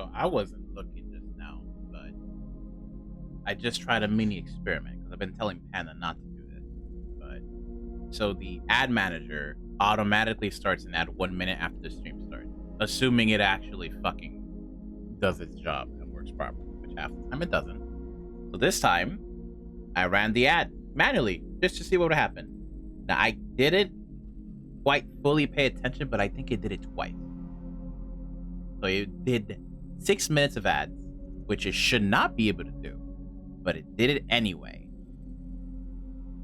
So I wasn't looking just now, but I just tried a mini experiment because I've been telling Panda not to do this. But so the ad manager automatically starts an ad 1 minute after the stream starts, assuming it actually fucking does its job and works properly, which half the time it doesn't. So this time, I ran the ad manually just to see what would happen. Now I didn't quite fully pay attention, but I think it did it twice. So it did 6 minutes of ads, which it should not be able to do, but it did it anyway.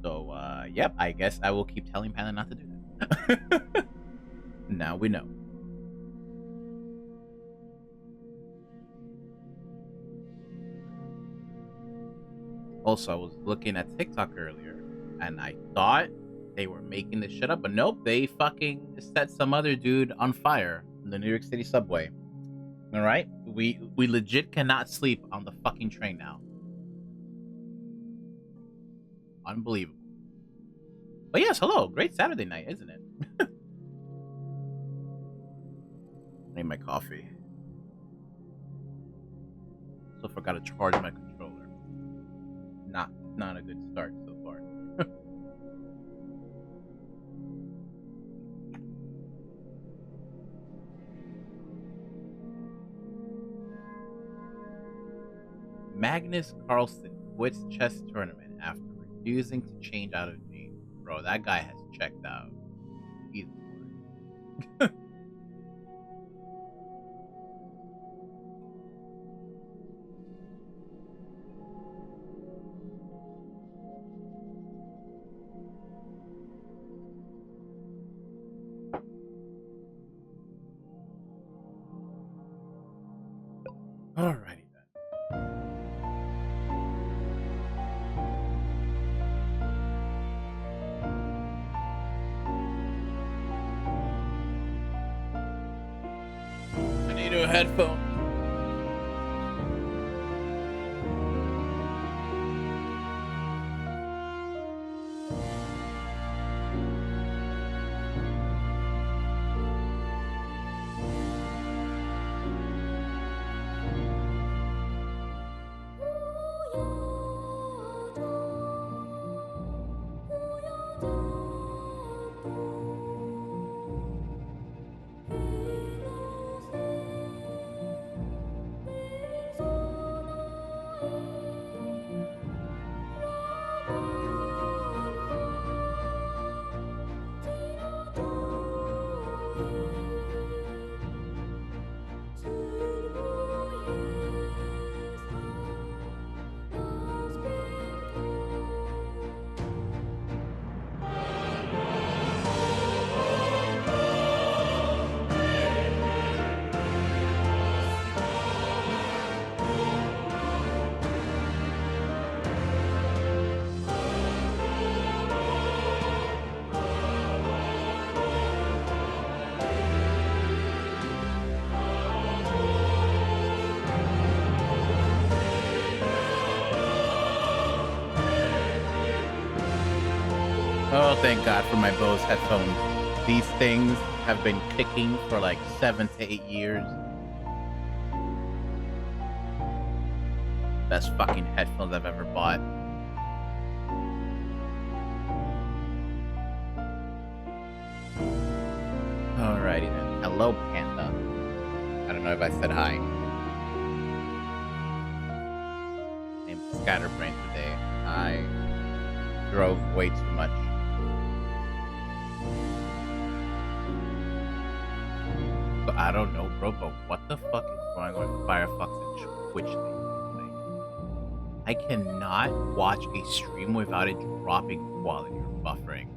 So, yep, I guess I will keep telling Panda not to do that. Now we know. Also, I was looking at TikTok earlier, and I thought they were making this shit up, but nope, they fucking set some other dude on fire in the New York City subway. All right, we legit cannot sleep on the fucking train now. Unbelievable. But yes, hello, great Saturday night, isn't it? I need my coffee. Also forgot to charge my controller. Not a good start so far. Magnus Carlsen quits chess tournament after refusing to change out of G. Bro, that guy has checked out. He's bored. Alrighty then. I need a headphone. Oh, thank God for my Bose headphones. These things have been kicking for like 7 to 8 years. Best fucking headphones I've ever bought. Alrighty then. Hello, Panda. I don't know if I said hi. I'm scatterbrained today. I drove way too much. So I don't know, bro, but what the fuck is going on with Firefox and Twitch thing? Like, I cannot watch a stream without it dropping quality or buffering.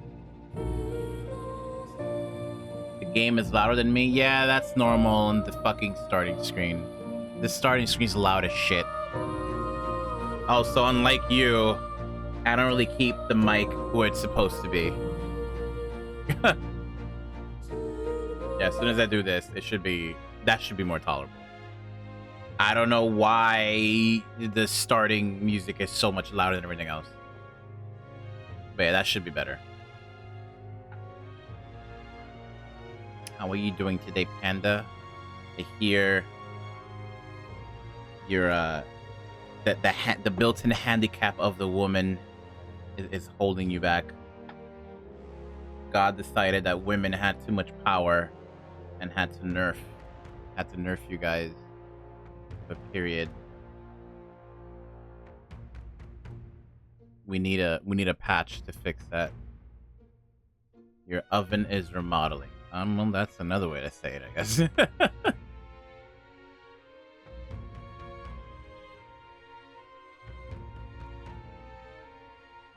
The game is louder than me? Yeah, that's normal on the fucking starting screen. The starting screen's loud as shit. Also, unlike you, I don't really keep the mic where it's supposed to be. Yeah, as soon as I do this, that should be more tolerable. I don't know why the starting music is so much louder than everything else. But yeah, that should be better. How are you doing today, Panda? I hear Your the built-in handicap of the woman is holding you back. God decided that women had too much power and had to nerf you guys. But period. We need a patch to fix that. Your oven is remodeling. Well, that's another way to say it, I guess.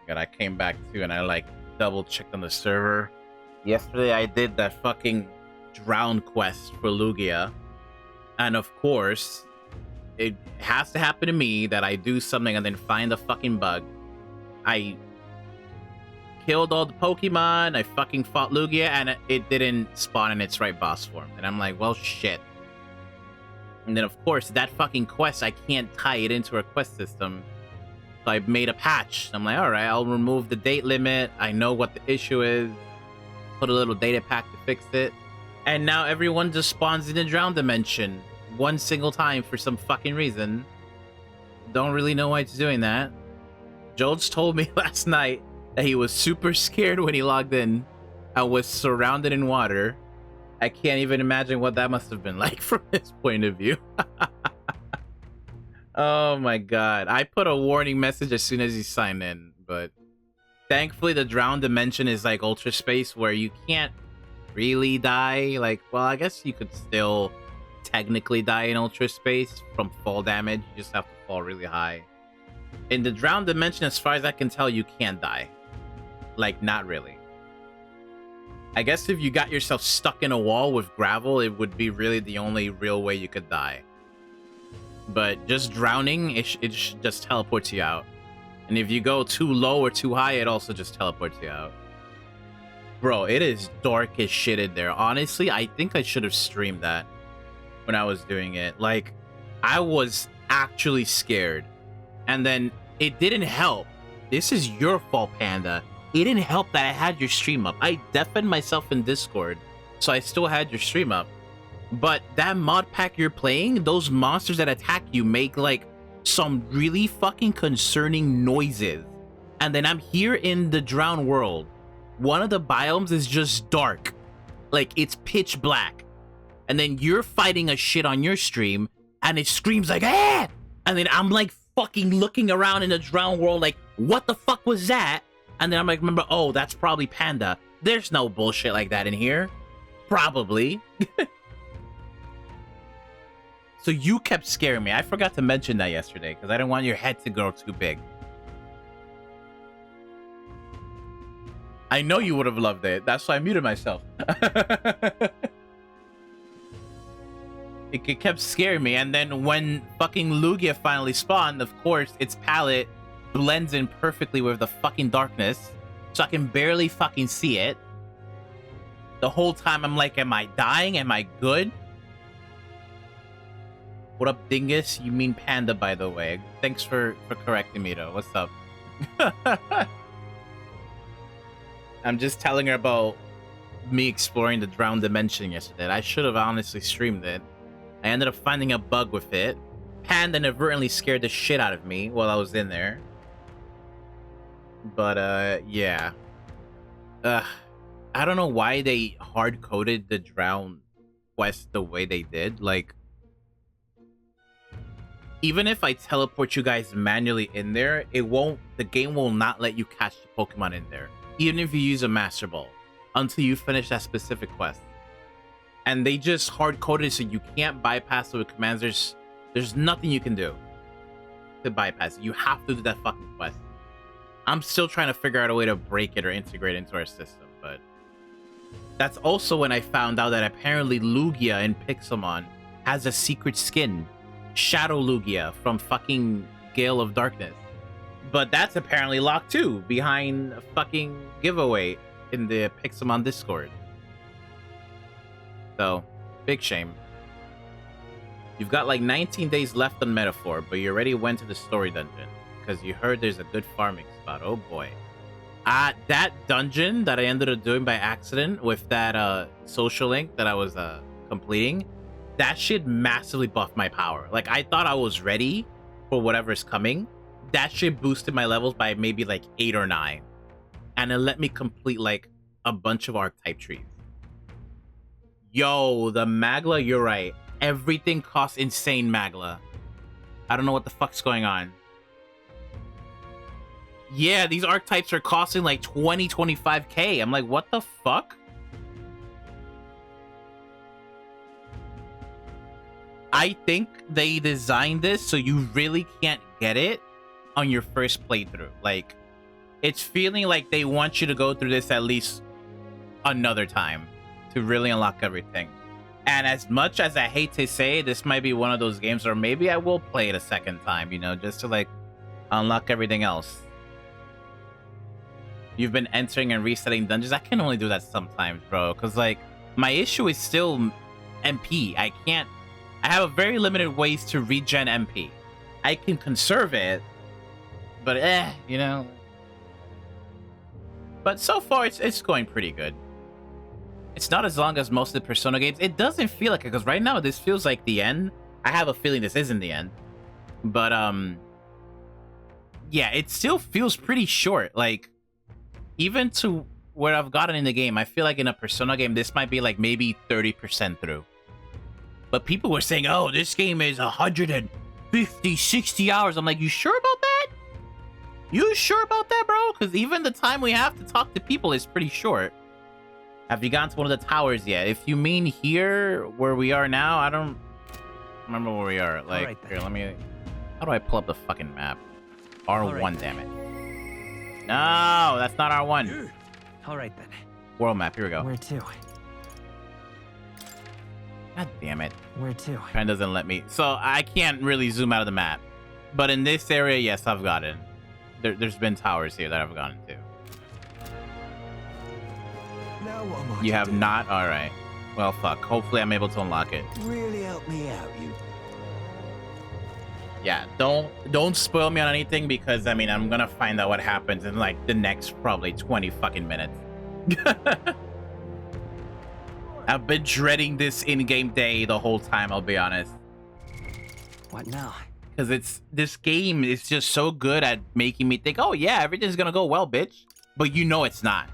God, I came back too, and I like double checked on the server. Yesterday, I did that fucking drown quest for Lugia, and of course, it has to happen to me that I do something and then find a fucking bug. I killed all the Pokemon, I fucking fought Lugia, and it didn't spawn in its right boss form. And I'm like, well, shit. And then, of course, that fucking quest, I can't tie it into a quest system. So I made a patch. I'm like, alright, I'll remove the date limit. I know what the issue is. Put a little data pack to fix it. And now everyone just spawns in the drown dimension one single time for some fucking reason. Don't really know why it's doing that. Jones told me last night that he was super scared when he logged in and was surrounded in water. I can't even imagine what that must have been like from his point of view. Oh my god. I put a warning message as soon as he signed in, but thankfully the drown dimension is like ultra space where you can't really die. Like, well, I guess you could still technically die in ultra space from fall damage. You just have to fall really high. In the drown dimension, as far as I can tell, you can't die. Like, not really. I guess if you got yourself stuck in a wall with gravel, it would be really the only real way you could die. But just drowning, it just teleports you out. And if you go too low or too high, it also just teleports you out. Bro, it is dark as shit in there. Honestly, I think I should have streamed that when I was doing it. Like, I was actually scared. And then it didn't help. This is your fault, Panda. It didn't help that I had your stream up. I deafened myself in Discord, so I still had your stream up. But that mod pack you're playing, those monsters that attack you make like some really fucking concerning noises. And then I'm here in the drown world. One of the biomes is just dark. Like, it's pitch black. And then you're fighting a shit on your stream, and it screams like, ah! And then I'm like fucking looking around in the drown world like, what the fuck was that? And then I'm like, remember, oh, that's probably Panda. There's no bullshit like that in here. Probably. So you kept scaring me. I forgot to mention that yesterday because I didn't want your head to grow too big. I know you would have loved it. That's why I muted myself. It kept scaring me. And then when fucking Lugia finally spawned, of course, its palette blends in perfectly with the fucking darkness. So I can barely fucking see it. The whole time I'm like, am I dying? Am I good? What up, Dingus? You mean Panda, by the way. Thanks for correcting me, though. What's up? I'm just telling her about me exploring the drowned dimension yesterday. I should have honestly streamed it. I ended up finding a bug with it. Panda inadvertently scared the shit out of me while I was in there. But, yeah. I don't know why they hard-coded the drown quest the way they did. Like, even if I teleport you guys manually in there, the game will not let you catch the Pokemon in there. Even if you use a Master Ball. Until you finish that specific quest. And they just hard-coded so you can't bypass it with commands. There's nothing you can do to bypass it. You have to do that fucking quest. I'm still trying to figure out a way to break it or integrate it into our system, but that's also when I found out that apparently Lugia in Pixelmon has a secret skin. Shadow Lugia from fucking Gale of Darkness. But that's apparently locked too, behind a fucking giveaway in the Pixelmon Discord. So, big shame. You've got like 19 days left on Metaphor, but you already went to the story dungeon. Because you heard there's a good farming spot. Oh boy. That dungeon that I ended up doing by accident with that social link that I was completing, that should massively buff my power. Like, I thought I was ready for whatever's coming. That shit boosted my levels by maybe like 8 or 9. And it let me complete like a bunch of archetype trees. Yo, the Magla, you're right. Everything costs insane Magla. I don't know what the fuck's going on. Yeah, these archetypes are costing like 20, 25k. I'm like, what the fuck? I think they designed this so you really can't get it on your first playthrough. Like, it's feeling like they want you to go through this at least another time to really unlock everything. And as much as I hate to say, this might be one of those games where maybe I will play it a second time, you know, just to like unlock everything else. You've been entering and resetting dungeons. I can only do that sometimes, bro, because like my issue is still MP. I have a very limited ways to regen MP. I can conserve it, but you know. But so far it's going pretty good. It's not as long as most of the Persona games. It doesn't feel like it, because right now this feels like the end. I have a feeling this isn't the end. But yeah, it still feels pretty short. Like, even to where I've gotten in the game, I feel like in a Persona game, this might be like maybe 30% through. But people were saying, oh, this game is 150, 60 hours. I'm like, you sure about that? You sure about that, bro? Because even the time we have to talk to people is pretty short. Have you gotten to one of the towers yet? If you mean here, where we are now, I don't remember where we are. Like, right, here, let me... How do I pull up the fucking map? R1, right, damn it. No, that's not R1. All right, then. World map, here we go. Where to? God damn it. Where to? Pen doesn't let me. So I can't really zoom out of the map. But in this area, yes, I've gotten. There's been towers here that I've gotten to. Now what am I You have not? Alright. Well, fuck. Hopefully I'm able to unlock it. Really help me out, you. Yeah, don't spoil me on anything, because, I mean, I'm gonna find out what happens in, like, the next probably 20 fucking minutes. I've been dreading this in-game day the whole time, I'll be honest. What now? Because this game is just so good at making me think, oh yeah, everything's gonna go well, bitch. But you know it's not.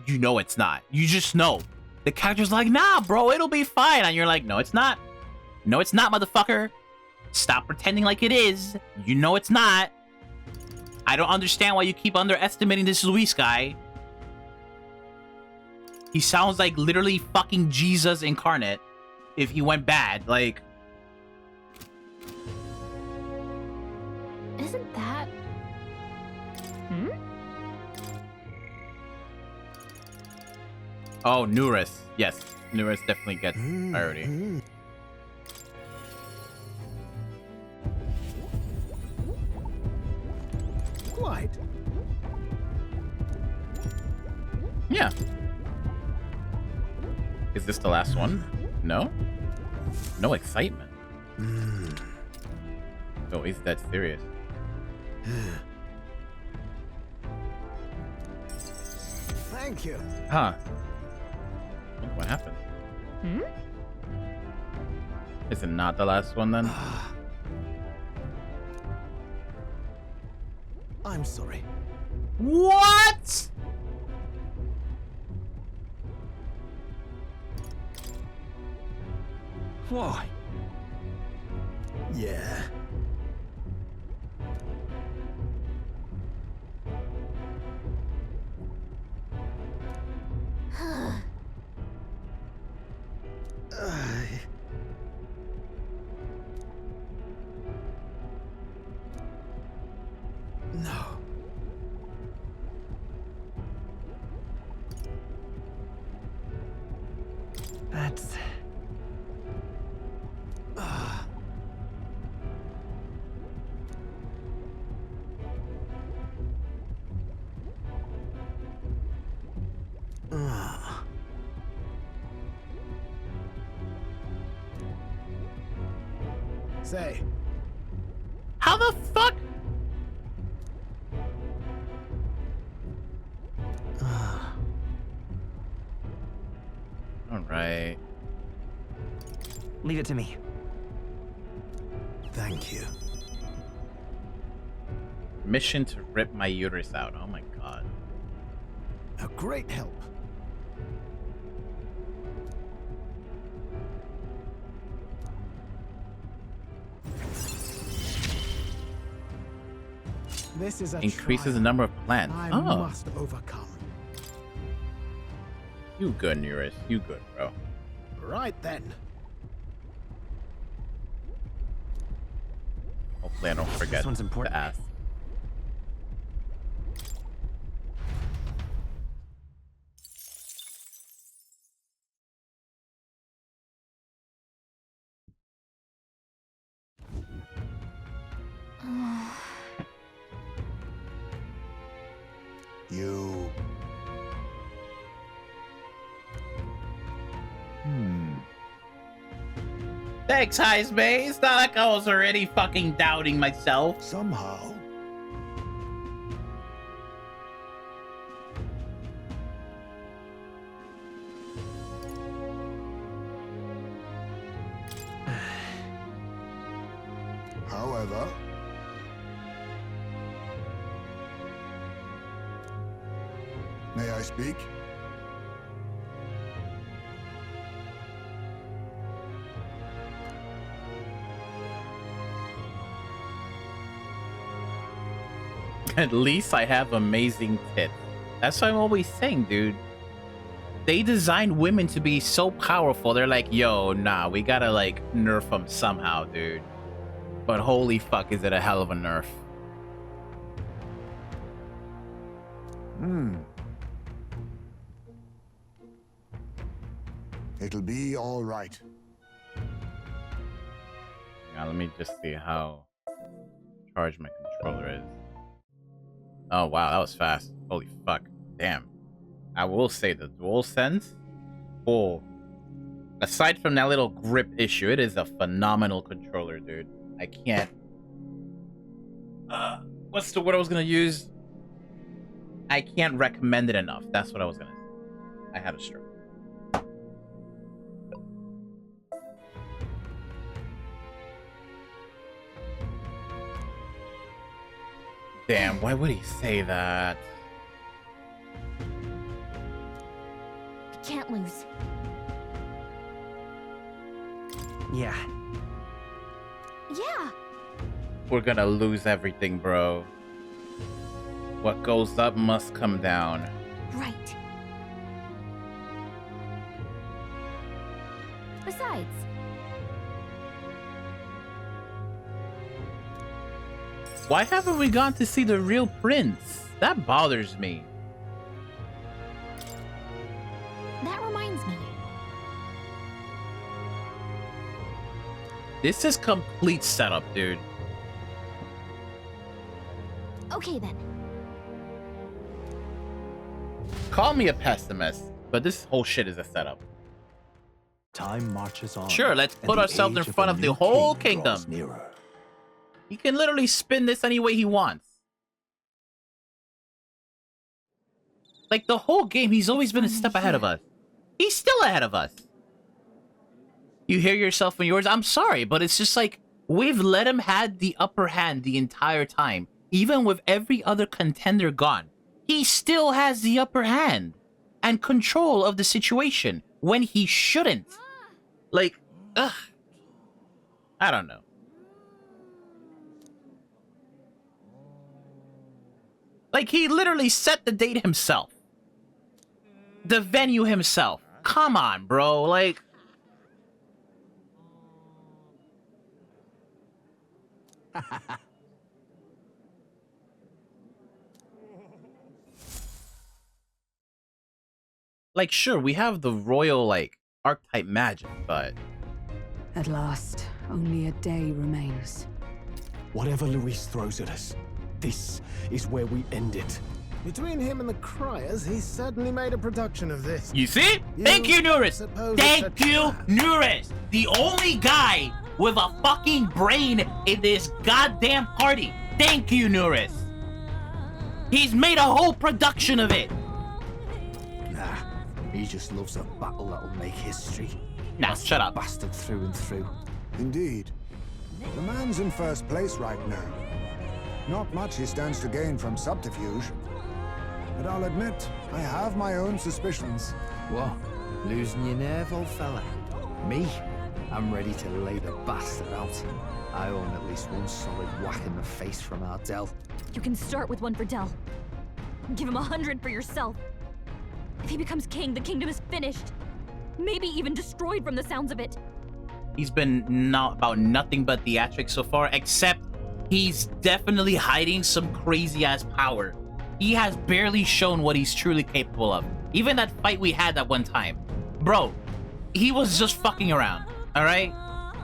You know it's not. You just know. The character's like, nah, bro, it'll be fine. And you're like, no, it's not. No, it's not, motherfucker. Stop pretending like it is. You know it's not. I don't understand why you keep underestimating this Luis guy. He sounds like literally fucking Jesus incarnate if he went bad. Like... Isn't that... Oh, Nuris. Yes, Nuris definitely gets priority. Quite. Yeah. Is this the last one? No? No excitement. Oh, he's that serious. Thank you. Huh. What happened? Is it not the last one then? I'm sorry. What? Why? Yeah. No. That's... Say. How the fuck? All right. Leave it to me. Thank you. Mission to rip my uterus out. Oh my god. A great help. This is a Increases the trial number of plants. I Oh, must overcome. you good, Nearest. You good, bro. Right then. Hopefully I don't forget one's important. to ask. You. Thanks, Heisman. It's not like I was already fucking doubting myself. Somehow. However. May I speak? At least I have amazing tits. That's what I'm always saying, dude. They designed women to be so powerful. They're like, yo, nah, we gotta like nerf them somehow, dude. But holy fuck, is it a hell of a nerf. It'll be all right. Now let me just see how charged my controller is. Oh wow, that was fast. Holy fuck. Damn. I will say the DualSense, oh, aside from that little grip issue, it is a phenomenal controller, dude. I can't. What's the word I was gonna use? I can't recommend it enough. That's what I was gonna say. I had a stroke. Damn, why would he say that? We can't lose. Yeah. Yeah. We're gonna lose everything, bro. What goes up must come down. Right. Besides, Why haven't we gone to see the real prince? That bothers me. that reminds me. This is complete setup, dude. Okay then. Call me a pessimist, but this whole shit is a setup. Time marches on. Sure, let's and put the ourselves in age front a of the new whole king draws kingdom. nearer. He can literally spin this any way he wants. Like, the whole game, he's always been a step ahead of us. He's still ahead of us. You hear yourself and yours? I'm sorry, but it's just like, we've let him had the upper hand the entire time. Even with every other contender gone. He still has the upper hand. And control of the situation. When he shouldn't. Like, ugh. I don't know. Like, he literally set the date himself. The venue himself. Come on, bro. Like... Like, sure, we have the royal, like, archetype magic, but... At last, only a day remains. Whatever Luis throws at us, this is where we end it. Between him and the Criers, he's certainly made a production of this. You see? Thank you, Nuris! suppose it's Thank a you, trap. Nuris! The only guy with a fucking brain in this goddamn party. Thank you, Nuris! He's made a whole production of it! Nah, he just loves a battle that'll make history. Nah, That's shut the up. bastard through and through. Indeed. The man's in first place right now. Not much he stands to gain from subterfuge. But I'll admit, I have my own suspicions. What? Losing your nerve, old fella? Me? I'm ready to lay the bastard out. I own at least one solid whack in the face from Ardell. You can start with one for Dell. Give him 100 for yourself. If he becomes king, the kingdom is finished. Maybe even destroyed from the sounds of it. He's been not about nothing but theatrics so far, except he's definitely hiding some crazy ass power. He has barely shown what he's truly capable of. Even that fight we had that one time. Bro, he was just fucking around, alright?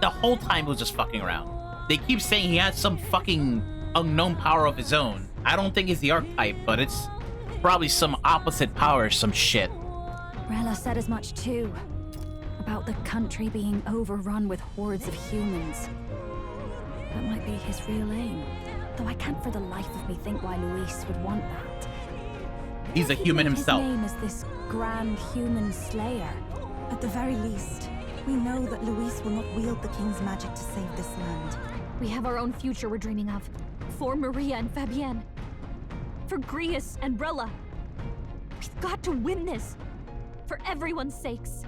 The whole time he was just fucking around. They keep saying he has some fucking unknown power of his own. I don't think it's the archetype, but it's probably some opposite power or some shit. Rella said as much too. About the country being overrun with hordes of humans. That might be his real aim. Though I can't for the life of me think why Luis would want that. He's a human himself. His name is this grand human slayer. At the very least, we know that Luis will not wield the king's magic to save this land. We have our own future we're dreaming of. For Maria and Fabienne. For Grius and Rella. We've got to win this. For everyone's sakes.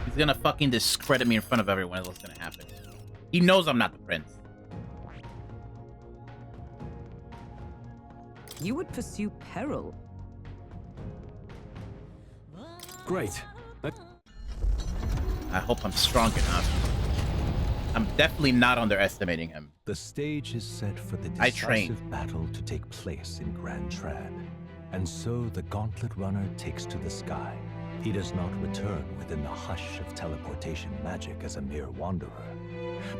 He's gonna fucking discredit me in front of everyone. What's gonna happen? He knows I'm not the prince. You would pursue peril. Great. I hope I'm strong enough. I'm definitely not underestimating him. The stage is set for the I trained. decisive battle to take place in Grand Trad. And so the Gauntlet Runner takes to the sky. He does not return within the hush of teleportation magic as a mere wanderer,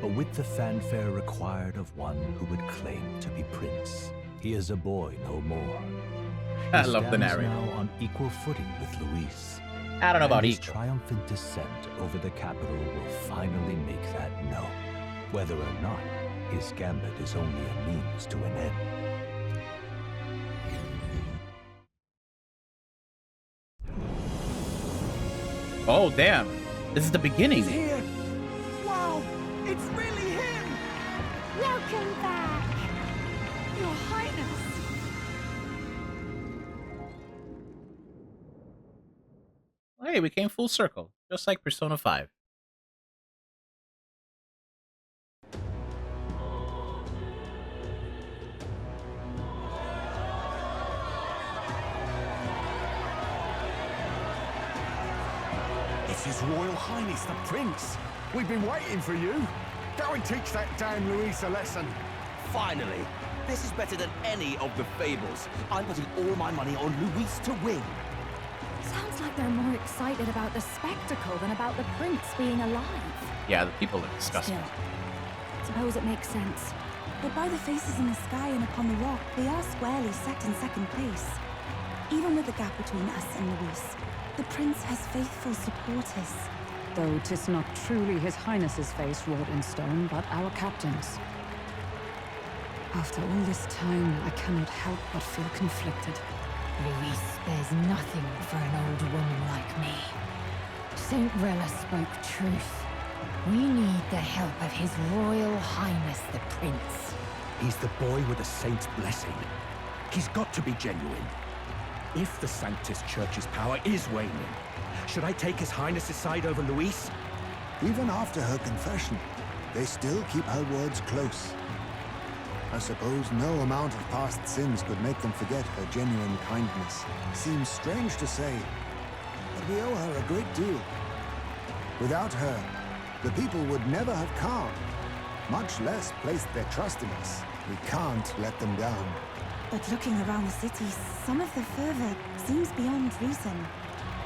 but with the fanfare required of one who would claim to be prince. He is a boy no more. I He love the stands narrator. now on equal footing with Luis. I don't know about And his equal. triumphant descent over the capital will finally make that known. Whether or not his gambit is only a means to an end. Oh, damn. This is the beginning. Here! Wow! It's really him! Welcome back, Your Highness. Hey, we came full circle, just like Persona 5. It's His Royal Highness the Prince. We've been waiting for you. Go and teach that damn Luis a lesson. Finally! This is better than any of the fables. I'm putting all my money on Luis to win. Sounds like they're more excited about the spectacle than about the prince being alive. Yeah, the people are disgusting. Still, suppose it makes sense. But by the faces in the sky and upon the rock, we are squarely set in second place. Even with the gap between us and Luis, the prince has faithful supporters. Though 'tis not truly His Highness's face wrought in stone, but our captain's. After all this time, I cannot help but feel conflicted. Luis spares nothing for an old woman like me. Saint Rella spoke truth. We need the help of His Royal Highness the Prince. He's the boy with a saint's blessing. He's got to be genuine. If the Sanctus Church's power is waning, should I take His Highness's side over Luis? Even after her confession, they still keep her words close. I suppose no amount of past sins could make them forget her genuine kindness. Seems strange to say, but we owe her a great deal. Without her, the people would never have calmed, much less placed their trust in us. We can't let them down. But looking around the city, some of the fervor seems beyond reason.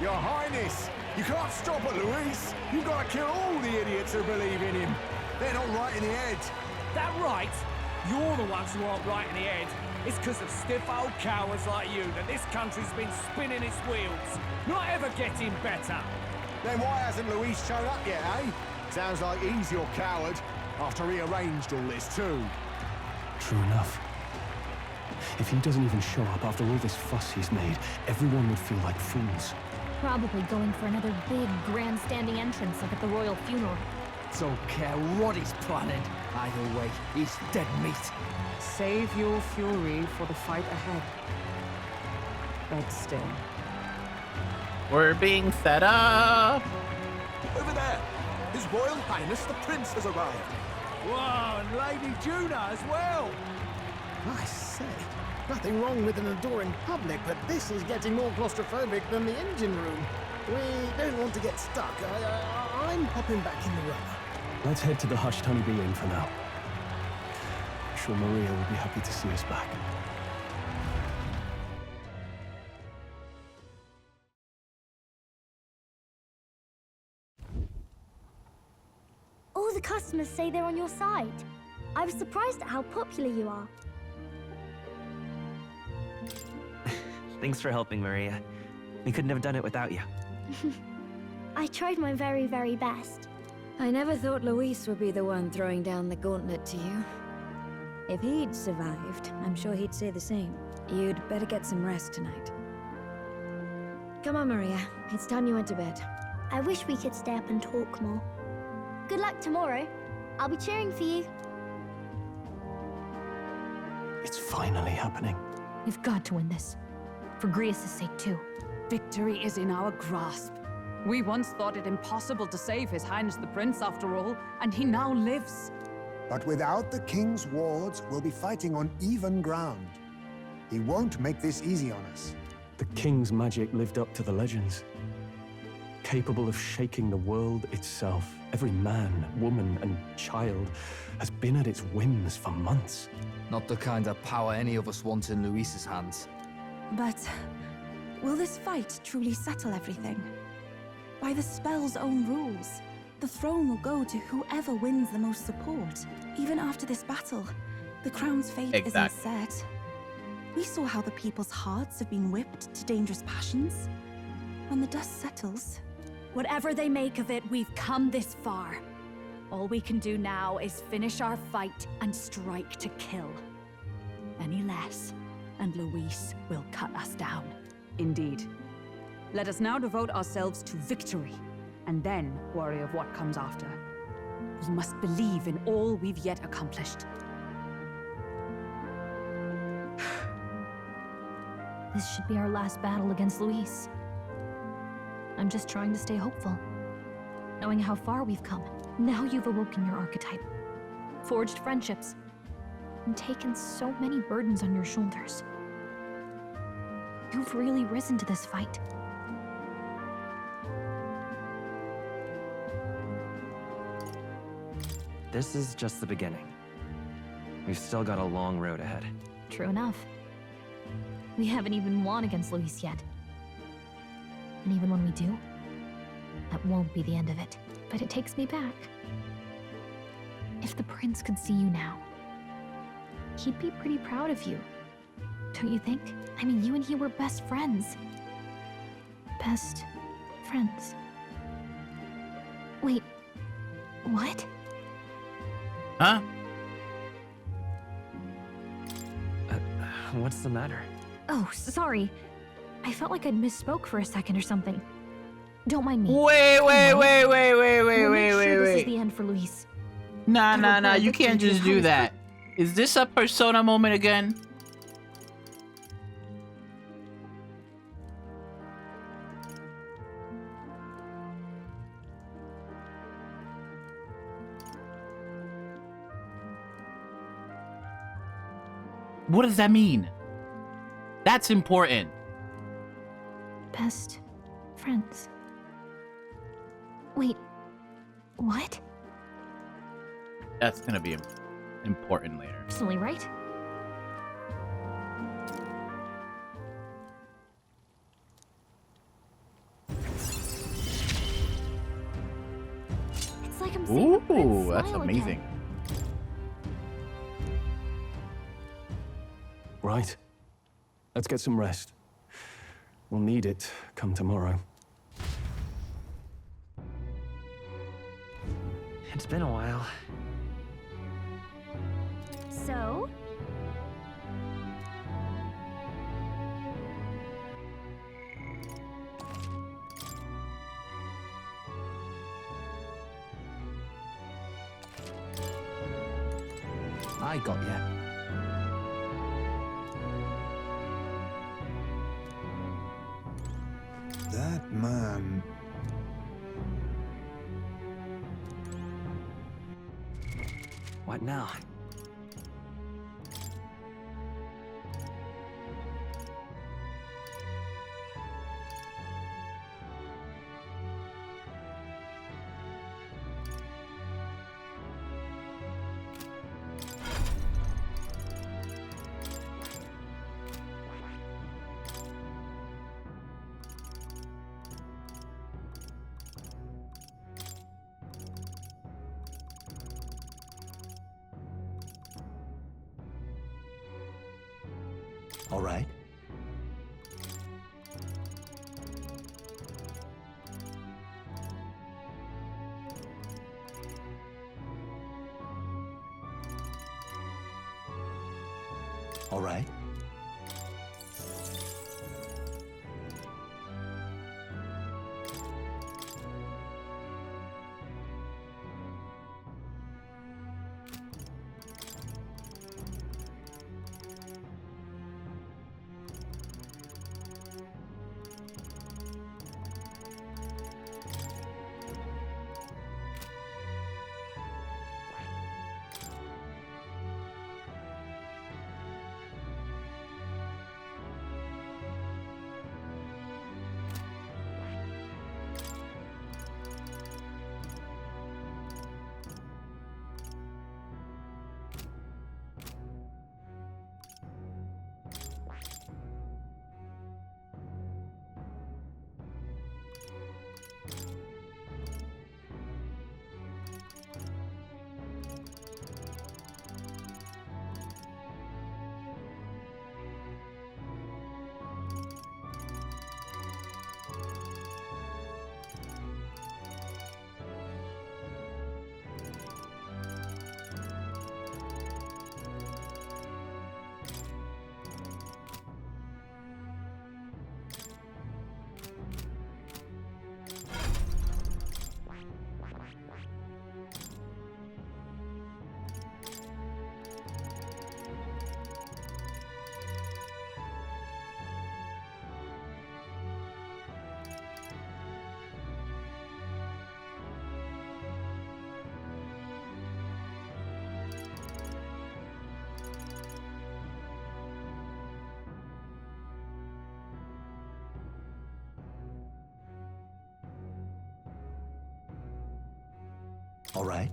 Your Highness, you can't stop at Luis. You've got to kill all the idiots who believe in him. They're not right in the head. That right? You're the ones who aren't right in the head. It's because of stiff old cowards like you that this country's been spinning its wheels. Not ever getting better. Then why hasn't Luis shown up yet, eh? Sounds like he's your coward, after he arranged all this too. True enough. If he doesn't even show up after all this fuss he's made, everyone would feel like fools. Probably going for another big, grandstanding entrance like at the royal funeral. Don't care what he's planning. Either way, he's dead meat. Save your fury for the fight ahead. But still. We're being set up. Over there! His Royal Highness the Prince has arrived. Whoa, and Lady Juna as well. I say, nothing wrong with an adoring public, but this is getting more claustrophobic than the engine room. We don't want to get stuck. I'm hopping back in the rubber. Let's head to the Hushed Honeybee Inn for now. I'm sure Maria will be happy to see us back. All the customers say they're on your side. I was surprised at how popular you are. Thanks for helping, Maria. We couldn't have done it without you. I tried my very, very best. I never thought Luis would be the one throwing down the gauntlet to you. If he'd survived, I'm sure he'd say the same. You'd better get some rest tonight. Come on, Maria. It's time you went to bed. I wish we could stay up and talk more. Good luck tomorrow. I'll be cheering for you. It's finally happening. We've got to win this. For Grius' sake, too. Victory is in our grasp. We once thought it impossible to save His Highness the Prince, after all, and he now lives. But without the king's wards, we'll be fighting on even ground. He won't make this easy on us. The king's magic lived up to the legends. Capable of shaking the world itself. Every man, woman, and child has been at its whims for months. Not the kind of power any of us want in Luis's hands. But will this fight truly settle everything? By the spell's own rules, the throne will go to whoever wins the most support. Even after this battle, the crown's fate isn't set. We saw how the people's hearts have been whipped to dangerous passions. When the dust settles... Whatever they make of it, we've come this far. All we can do now is finish our fight and strike to kill. Any less, and Luis will cut us down. Indeed. Let us now devote ourselves to victory, and then worry of what comes after. We must believe in all we've yet accomplished. This should be our last battle against Luis. I'm just trying to stay hopeful. Knowing how far we've come. Now you've awoken your archetype. Forged friendships. And taken so many burdens on your shoulders. You've really risen to this fight. This is just the beginning. We've still got a long road ahead. True enough. We haven't even won against Luis yet. And even when we do, that won't be the end of it. But it takes me back. If the prince could see you now, he'd be pretty proud of you. Don't you think? I mean, you and he were best friends. Best friends. Wait, what? Huh? What's the matter? Oh, sorry. I felt like I'd misspoke for a second or something. Don't mind me. Wait. We'll make sure this is the end for Luis. Nah. You can't just do that. Is this a Persona moment again? What does that mean? That's important. Best friends. Wait, what? That's gonna be important later. Personally, right? It's like I'm seeing the prince Ooh, that's smile amazing. again. Right. Let's get some rest. We'll need it come tomorrow. It's been a while. So? I got ya. That man... What now? All right. All right. All right.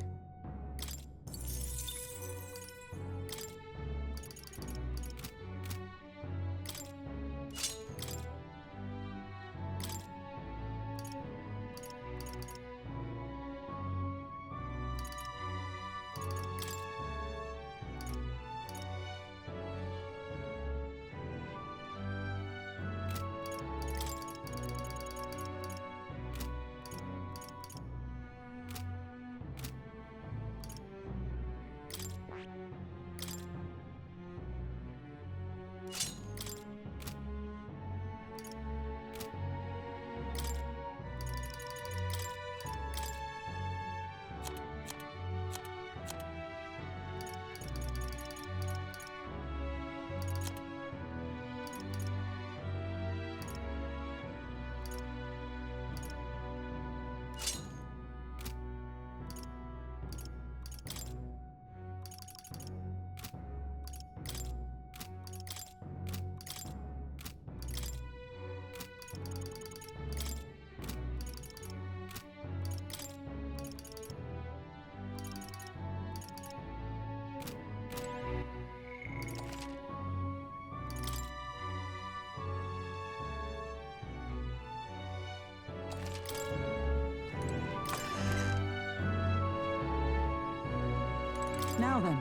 Now then.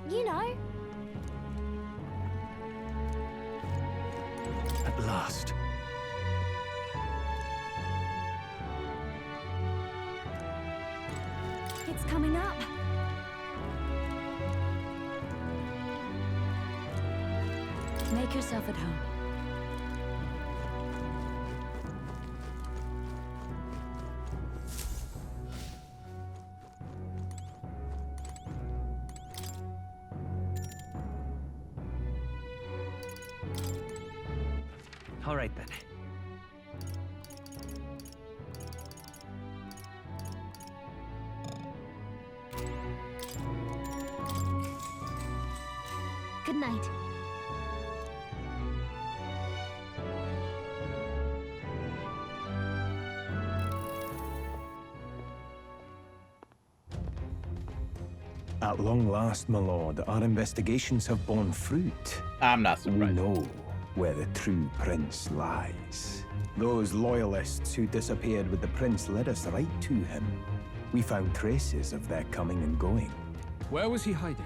You know. At last. It's coming up. Make yourself at home. All right then. Good night. At long last, my lord, our investigations have borne fruit. I'm not surprised. We know where the true prince lies. Those loyalists who disappeared with the prince led us right to him. We found traces of their coming and going. Where was he hiding?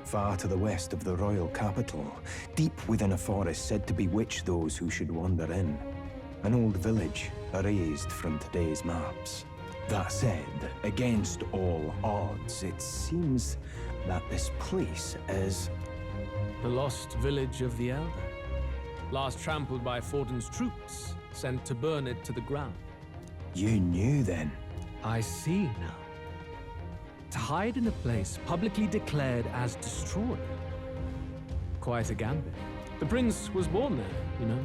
Far to the west of the royal capital, deep within a forest said to bewitch those who should wander in. An old village, erased from today's maps. That said, against all odds, it seems that this place is... The lost village of the Elder. Last trampled by Forden's troops, sent to burn it to the ground. You knew then? I see now. To hide in a place publicly declared as destroyed. Quite a gambit. The prince was born there, you know.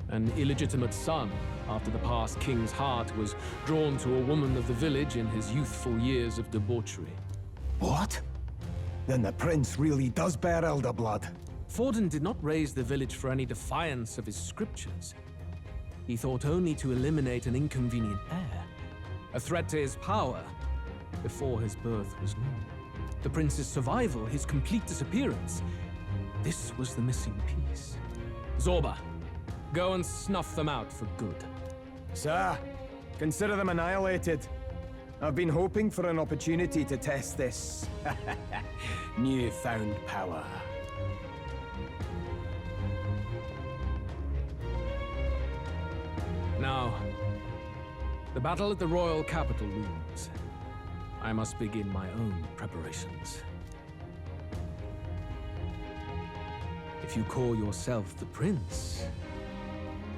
An illegitimate son, after the past king's heart was drawn to a woman of the village in his youthful years of debauchery. What? Then the prince really does bear elder blood. Forden did not raise the village for any defiance of his scriptures. He thought only to eliminate an inconvenient heir, a threat to his power, before his birth was known. The prince's survival, his complete disappearance, this was the missing piece. Zorba, go and snuff them out for good. Sir, consider them annihilated. I've been hoping for an opportunity to test this newfound power. Now, the battle at the royal capital looms. I must begin my own preparations. If you call yourself the prince,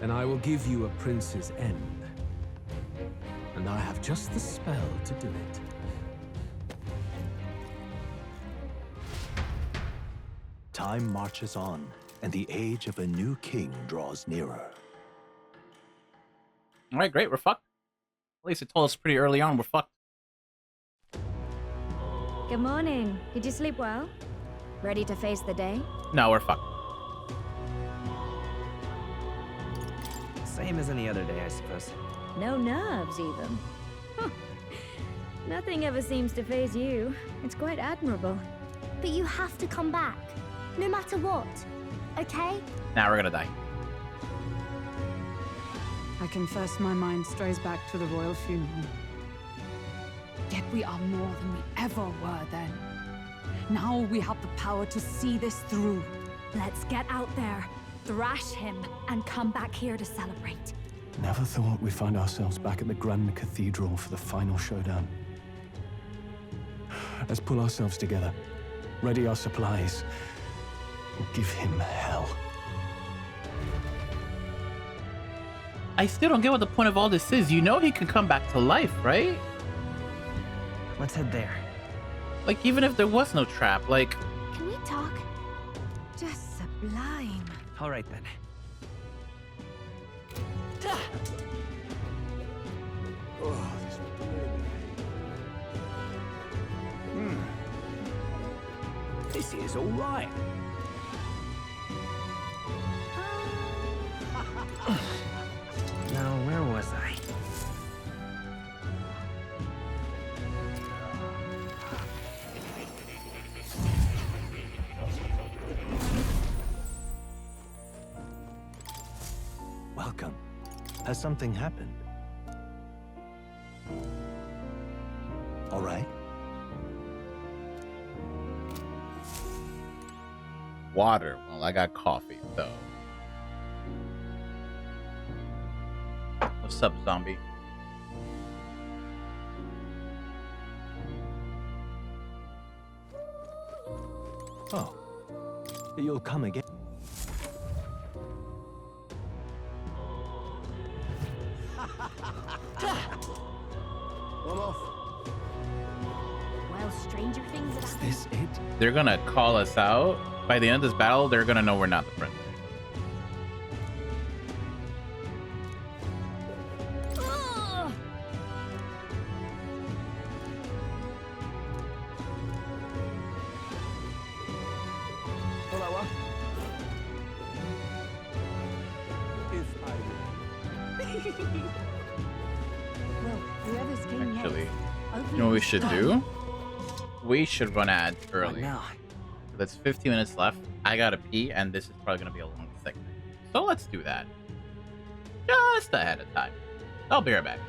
then I will give you a prince's end. And I have just the spell to do it. Time marches on, and the age of a new king draws nearer. All right, great. We're fucked. At least it told us pretty early on we're fucked. Good morning. Did you sleep well? Ready to face the day? No, we're fucked. Same as any other day, I suppose. No nerves, even. Huh. Nothing ever seems to faze you. It's quite admirable. But you have to come back, no matter what. Okay? Now we're gonna die. I confess my mind strays back to the royal funeral. Yet we are more than we ever were then. Now we have the power to see this through. Let's get out there, thrash him, and come back here to celebrate. Never thought we'd find ourselves back at the Grand Cathedral for the final showdown. Let's pull ourselves together, ready our supplies, and give him hell. I still don't get what the point of all this is. You know he can come back to life, right? Let's head there. Like, even if there was no trap, like... Can we talk? Just sublime. All right, then. Oh, this would be This is all right. Now, where was I? Welcome. Has something happened? All right. Water. Well, I got coffee, so... What's up, zombie? Oh. You'll come again. I'm off. Well, stranger things have happened. Is this it? They're gonna call us out. By the end of this battle, they're gonna know we're not the prince. Well, whoever's king Actually, next, you know what we should do? We should run ads early. now? That's 15 minutes left. I gotta pee, and this is probably gonna be a long segment. So let's do that. Just ahead of time. I'll be right back.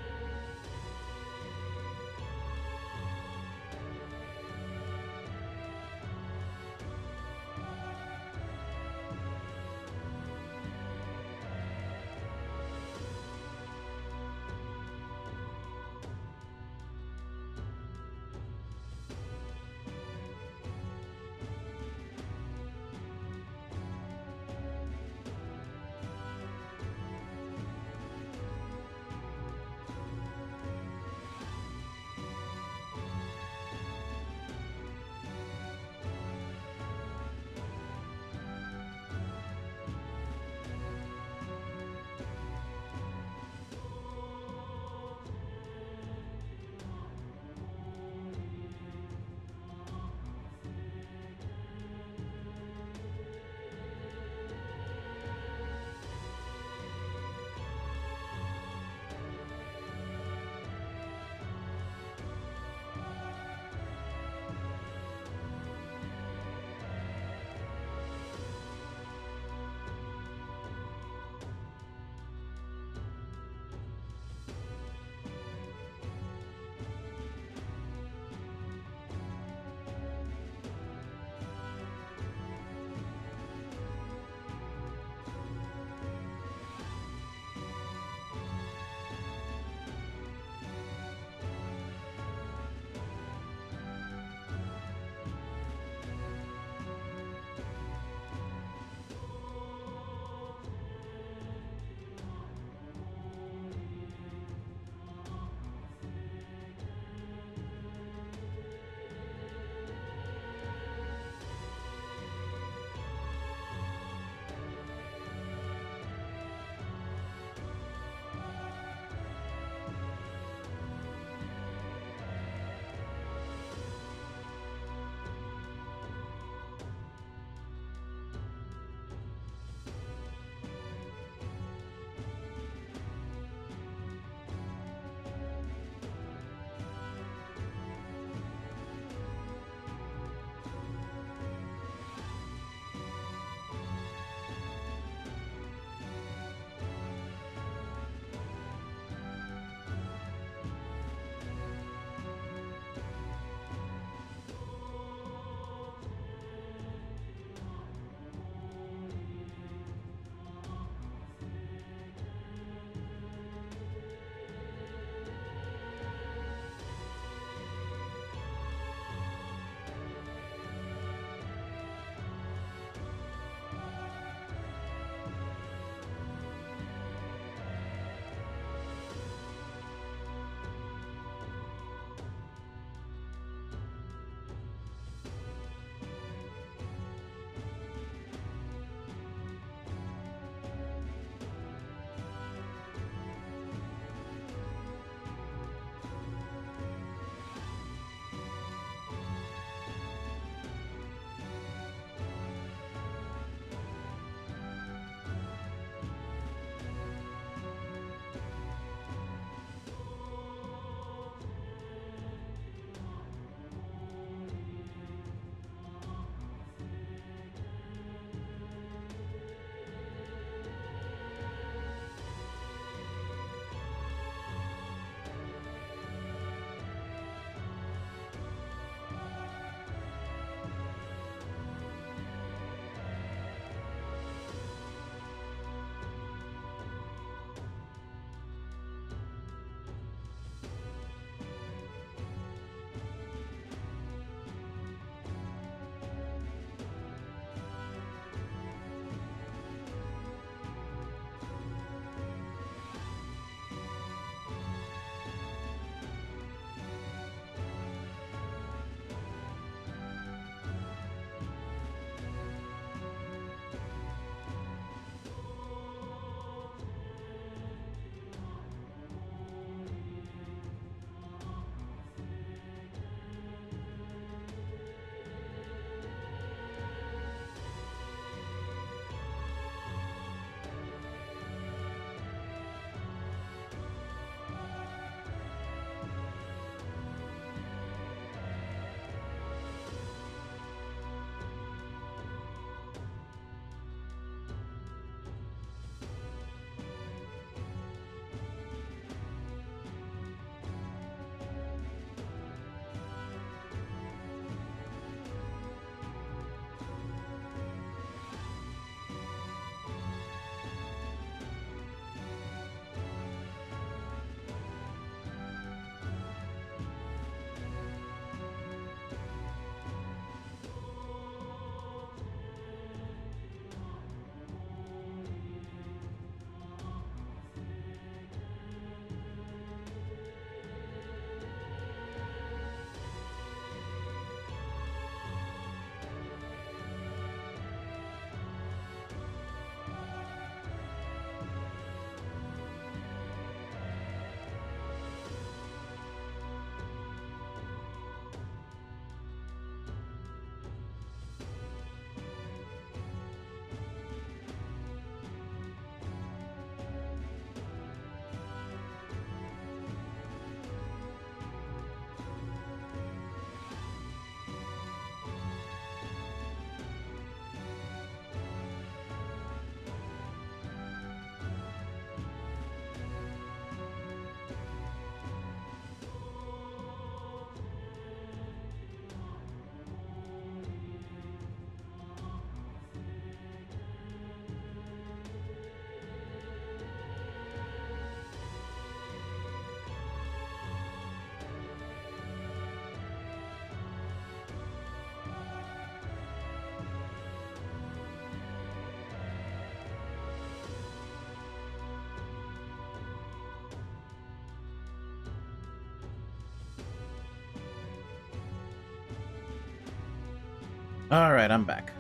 All right, I'm back.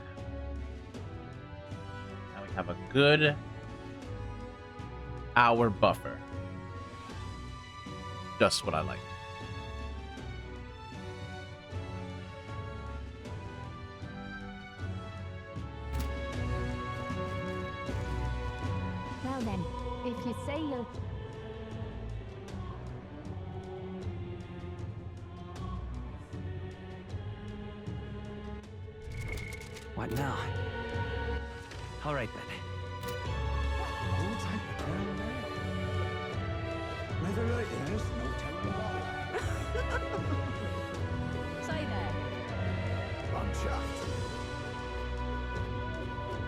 Now we have a good hour buffer. Just what I like. Well then, if you say you'll... What now? All right then. Whether it is, no telling why. Say there. I'm chuffed.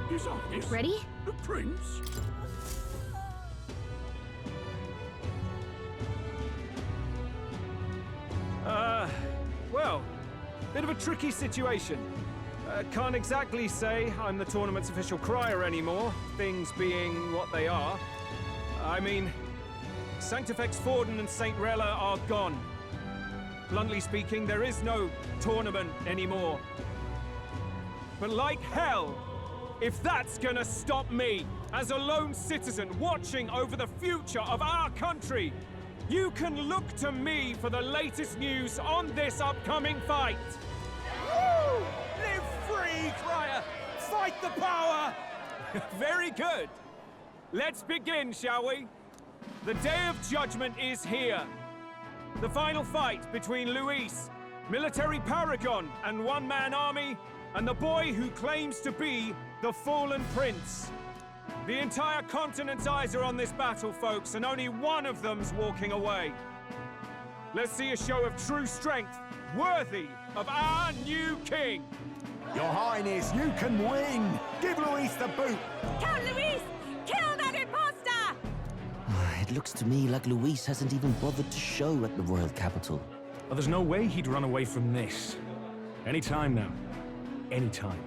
His Highness, Ready? the Prince. Well, bit of a tricky situation. Can't exactly say I'm the tournament's official crier anymore, things being what they are. I mean, Sanctifex Forden and St. Rella are gone. Bluntly speaking, there is no tournament anymore. But like hell, if that's gonna stop me, as a lone citizen watching over the future of our country, you can look to me for the latest news on this upcoming fight. Woo! Live free, crier! Fight the power! Very good. Let's begin, shall we? The Day of Judgment is here. The final fight between Luis, military paragon and one-man army, and the boy who claims to be the fallen prince. The entire continent's eyes are on this battle, folks, and only one of them's walking away. Let's see a show of true strength, worthy of our new king. Your Highness, you can win! Give Luis the boot! Count Luis! Kill that imposter! It looks to me like Luis hasn't even bothered to show at the royal capital. Well, there's no way he'd run away from this. Any time now. Any time.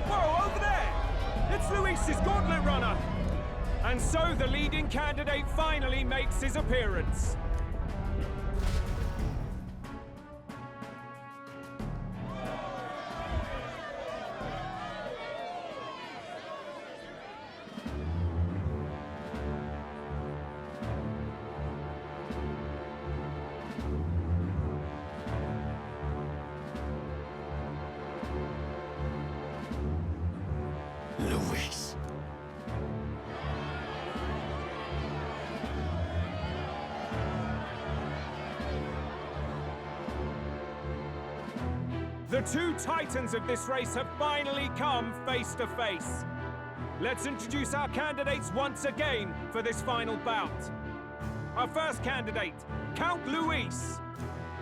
Whoa, over there! It's Luis's gauntlet runner! And so the leading candidate finally makes his appearance. Luis. The two titans of this race have finally come face to face. Let's introduce our candidates once again for this final bout. Our first candidate, Count Luis.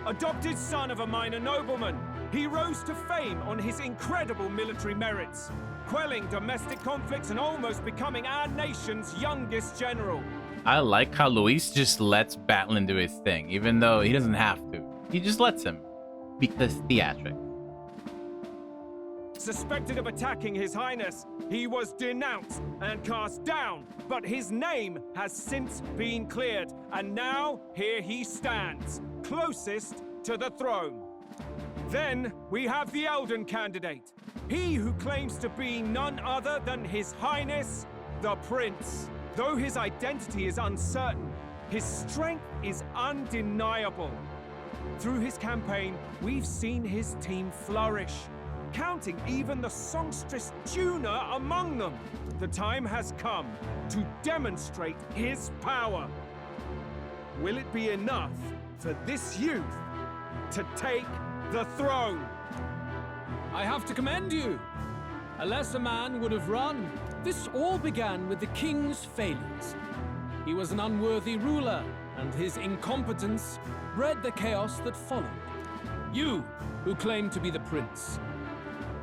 Adopted son of a minor nobleman, he rose to fame on his incredible military merits, quelling domestic conflicts and almost becoming our nation's youngest general. I like how Luis just lets Batlin do his thing, even though he doesn't have to. He just lets him, because theatric. Suspected of attacking His Highness, he was denounced and cast down, but his name has since been cleared, and now here he stands, closest to the throne. Then we have the Elden candidate, he who claims to be none other than His Highness, the Prince. Though his identity is uncertain, his strength is undeniable. Through his campaign, we've seen his team flourish, counting even the songstress Juna among them. The time has come to demonstrate his power. Will it be enough for this youth to take the throne? I have to commend you. A lesser man would have run. This all began with the king's failures. He was an unworthy ruler, and his incompetence bred the chaos that followed. You, who claim to be the prince,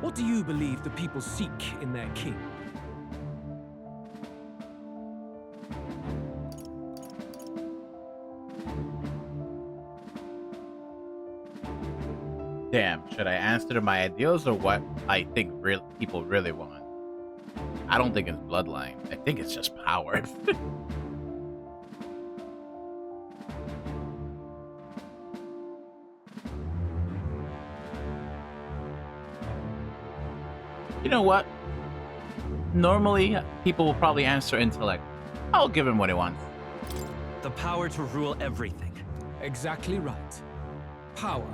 what do you believe the people seek in their king? Damn, should I answer to my ideals or what I think people really want? I don't think it's bloodline. I think it's just power. You know what? Normally, people will probably answer intellect. I'll give him what he wants. The power to rule everything. Exactly right. Power.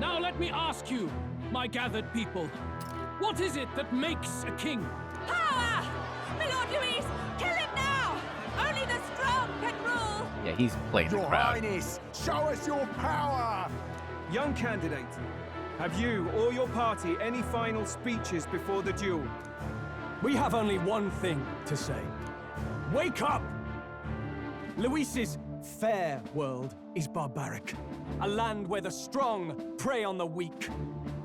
Now let me ask you, my gathered people, what is it that makes a king? Power! My Lord Louis, kill him now! Only the strong can rule! Yeah, he's playing the Your crowd. Highness, show us your power! Young candidate, have you or your party any final speeches before the duel? We have only one thing to say. Wake up! Luis's fair world is barbaric. A land where the strong prey on the weak.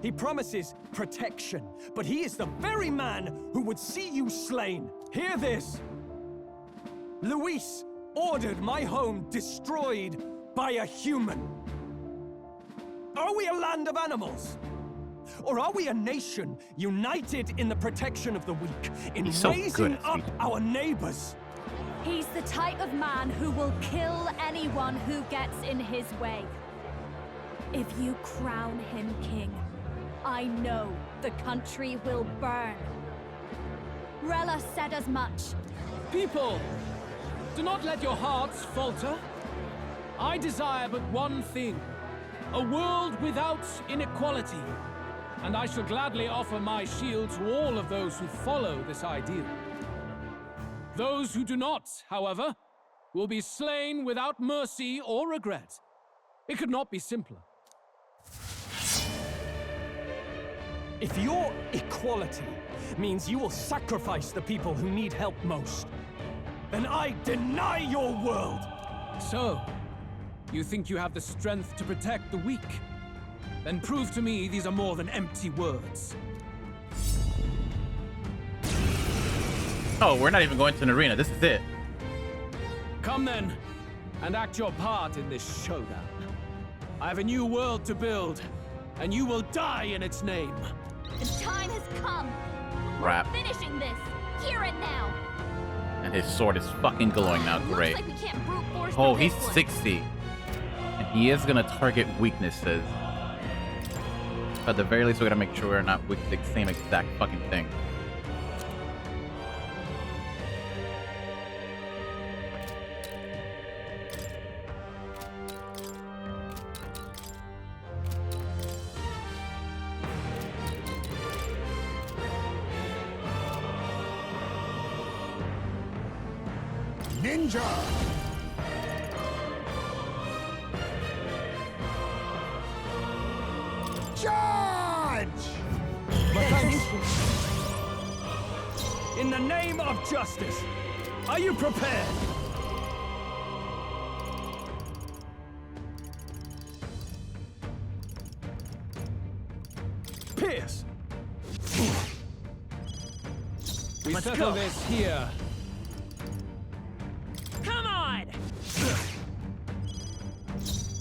He promises protection, but he is the very man who would see you slain. Hear this. Luis ordered my home destroyed by a human. Are we a land of animals? Or are we a nation united in the protection of the weak, in raising up our neighbors? He's the type of man who will kill anyone who gets in his way. If you crown him king, I know the country will burn. Rella said as much. People, do not let your hearts falter. I desire but one thing, a world without inequality. And I shall gladly offer my shield to all of those who follow this ideal. Those who do not, however, will be slain without mercy or regret. It could not be simpler. If your equality means you will sacrifice the people who need help most, then I deny your world! So, you think you have the strength to protect the weak? Then prove to me these are more than empty words. Oh, we're not even going to an arena. This is it. Come then, and act your part in this showdown. I have a new world to build, and you will die in its name. The time has come. Crap. We're finishing this, here and now. And his sword is fucking glowing now. Great. Looks like we can't brute force Oh, through he's this one. 60. And he is gonna target weaknesses. But at the very least, we gotta make sure we're not weak to the same exact fucking thing. Ninja! Charge! In the name of justice, are you prepared? Pierce! We Let's settle go. this here. Come on!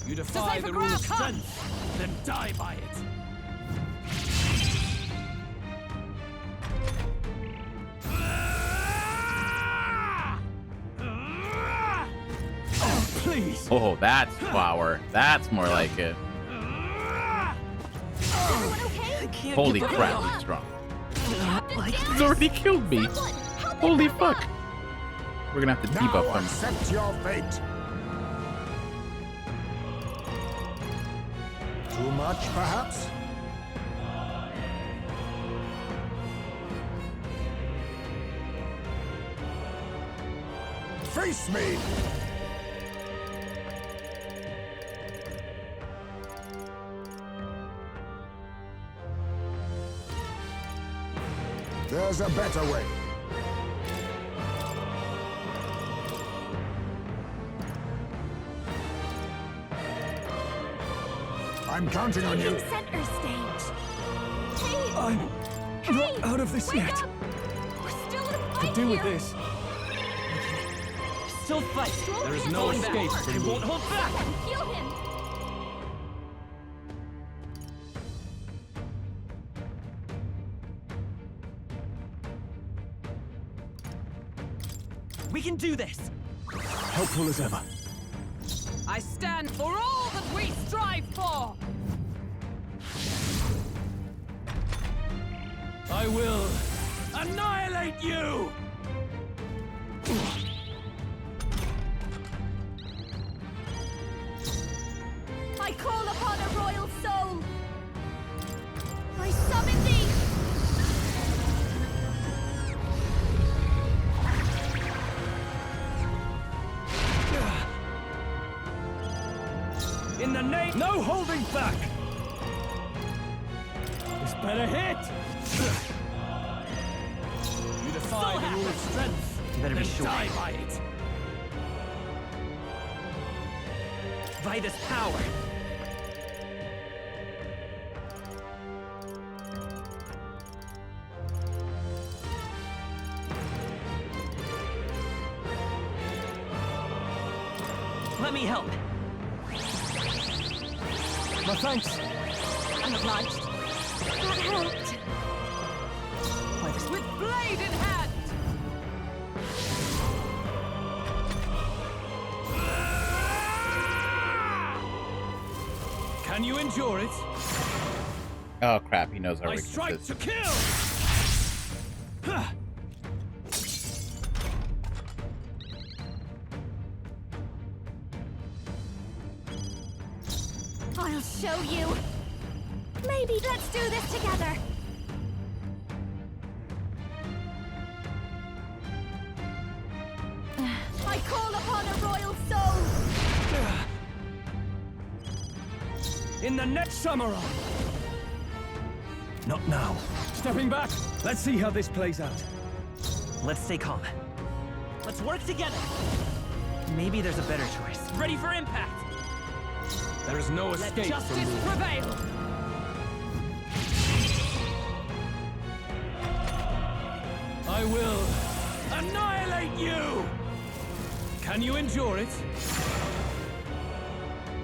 You defy the rule's strength, then die by it. Please! Oh, that's power. That's more like it. Holy crap, he's strong. He's already killed me. Holy fuck. We're gonna have to Now debuff him. accept your fate. Too much, perhaps? Face me! There's a better way. I'm counting on you. Taking center stage. Hey! I'm not out of this wake yet. up! We're still in a To fight do with here. this. Still fight. There is no escape I from won't me. hold back. Heal him! We can do this. Helpful as ever. I I stand for all that we strive for! I will annihilate you! I call upon a royal soul! I summon thee! In the name... No holding back! This better hit! You defy the rule of strength. You better be then sure. Die by it. By this power! Let me help. My thanks. I'm obliged. That helped. With blade in hand! Can you endure it? Oh crap, he knows our I weaknesses. strike to kill! I'll show you. Maybe let's do this together. I call upon a royal soul. In the next samurai. Not now. Stepping back. Let's see how this plays out. Let's stay calm. Let's work together. Maybe there's a better choice. Ready for impact! There is no Let escape justice from me. prevail! I will annihilate you! Can you endure it?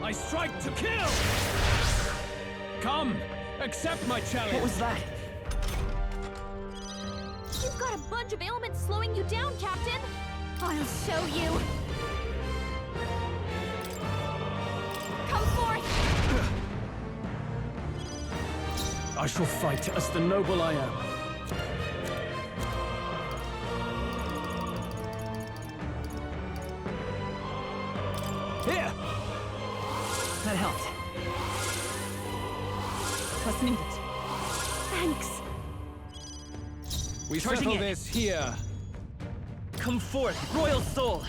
I strike to kill! Come, accept my challenge! What was that? You've got a bunch of ailments slowing you down, Captain. I'll show you. Come forth. I shall fight as the noble I am. Here! That helped. Trust needed. Thanks. We Charging settle in. this here. Come forth, royal soul!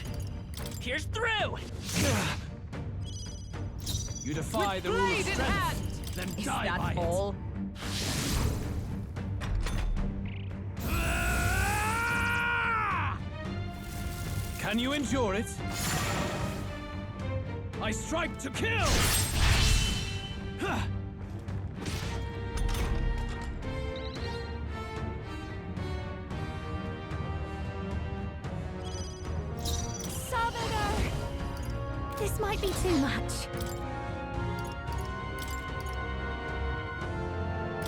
Pierce through! You defy With the rule of blade in strength, hand! then Is die that by it. all? Can you endure it? I strike to kill! Summoner. This might be too much.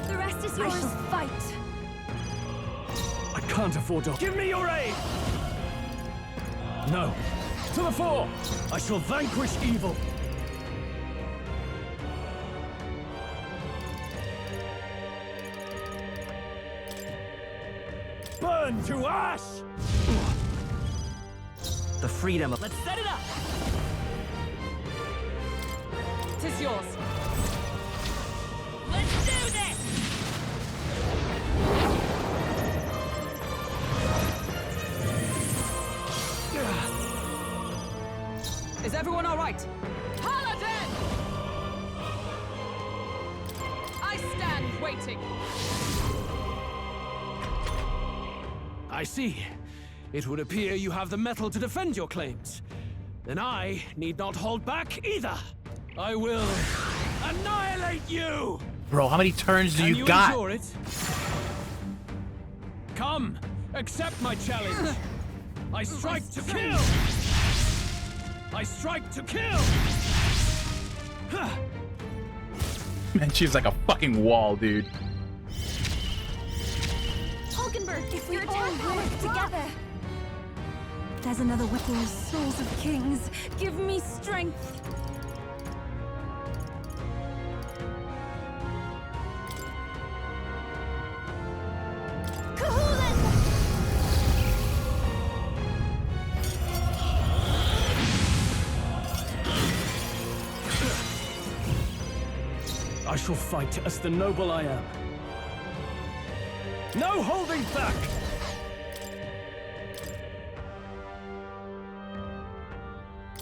The rest is yours. I shall fight. I can't afford to... Give me your aid! No. To the fore! I shall vanquish evil. Burn to ash! The freedom of... Let's set it up! 'Tis yours. Let's do this! Is everyone all right? Paladin! I stand waiting. I see. It would appear you have the metal to defend your claims. Then I need not hold back either. I will annihilate you! Bro, how many turns do Can you got? endure it? Come, accept my challenge. I strike to kill! I strike to kill! Man, she's like a fucking wall, dude. Hulkenberg, if we all work together. There's another witness. Souls of kings, give me strength. I shall fight as the noble I am. No holding back!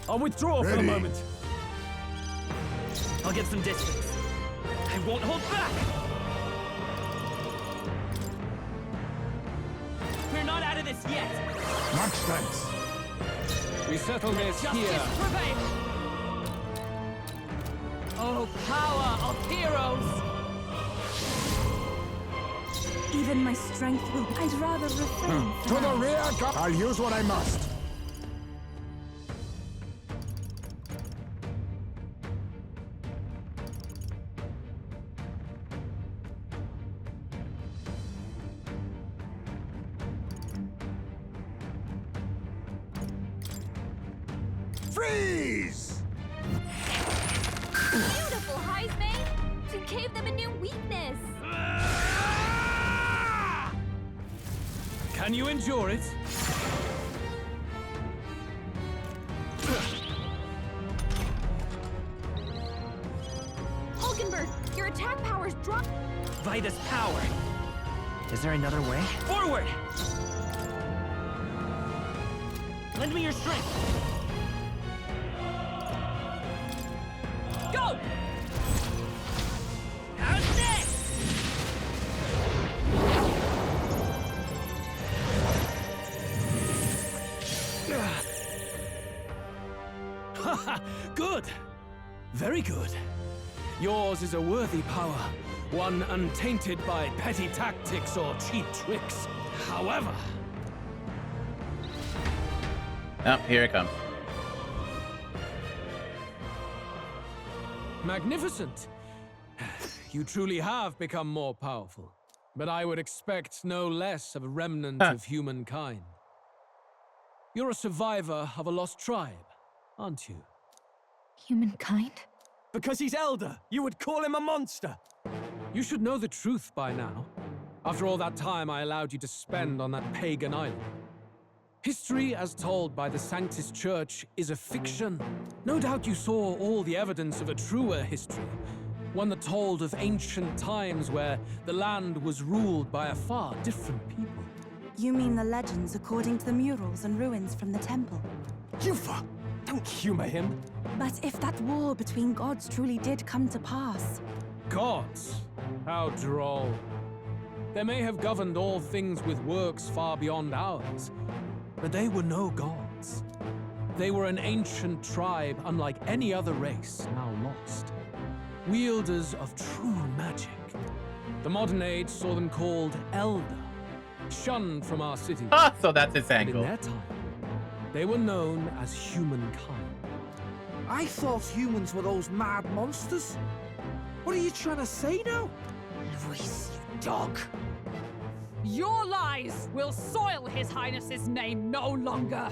I'll withdraw for the moment. I'll get some distance. I won't hold back! We're not out of this yet! Much thanks. We settle this Justice here. prevail! Oh, power of heroes! Even my strength will... I'd rather refrain To the rear, I'll use what I must. Freeze! Beautiful, Heisman! You gave them a new weakness! Can you endure it? Hulkenberg, your attack power's dropped! Vida's power! Is there another way? Forward! Lend me your strength! Go! How's this? Good! Very good. Yours is a worthy power, one untainted by petty tactics or cheap tricks. However... Oh, here it comes. Magnificent. You truly have become more powerful. But I would expect no less of a remnant of humankind. You're a survivor of a lost tribe, aren't you? Humankind? Because he's elder, you would call him a monster! You should know the truth by now. After all that time I allowed you to spend on that pagan island. History, as told by the Sanctus Church, is a fiction. No doubt you saw all the evidence of a truer history. One that told of ancient times where the land was ruled by a far different people. You mean the legends according to the murals and ruins from the temple? Yufa! Don't humor him! But if that war between gods truly did come to pass... Gods? How droll. They may have governed all things with works far beyond ours, but they were no gods. They were an ancient tribe unlike any other race, now lost. Wielders of true magic. The modern age saw them called Elder, shunned from our cities. Ah, so that's his And angle. in their time, they were known as humankind. I thought humans were those mad monsters. What are you trying to say now? Luis, you dog! Your lies will soil His Highness's name no longer!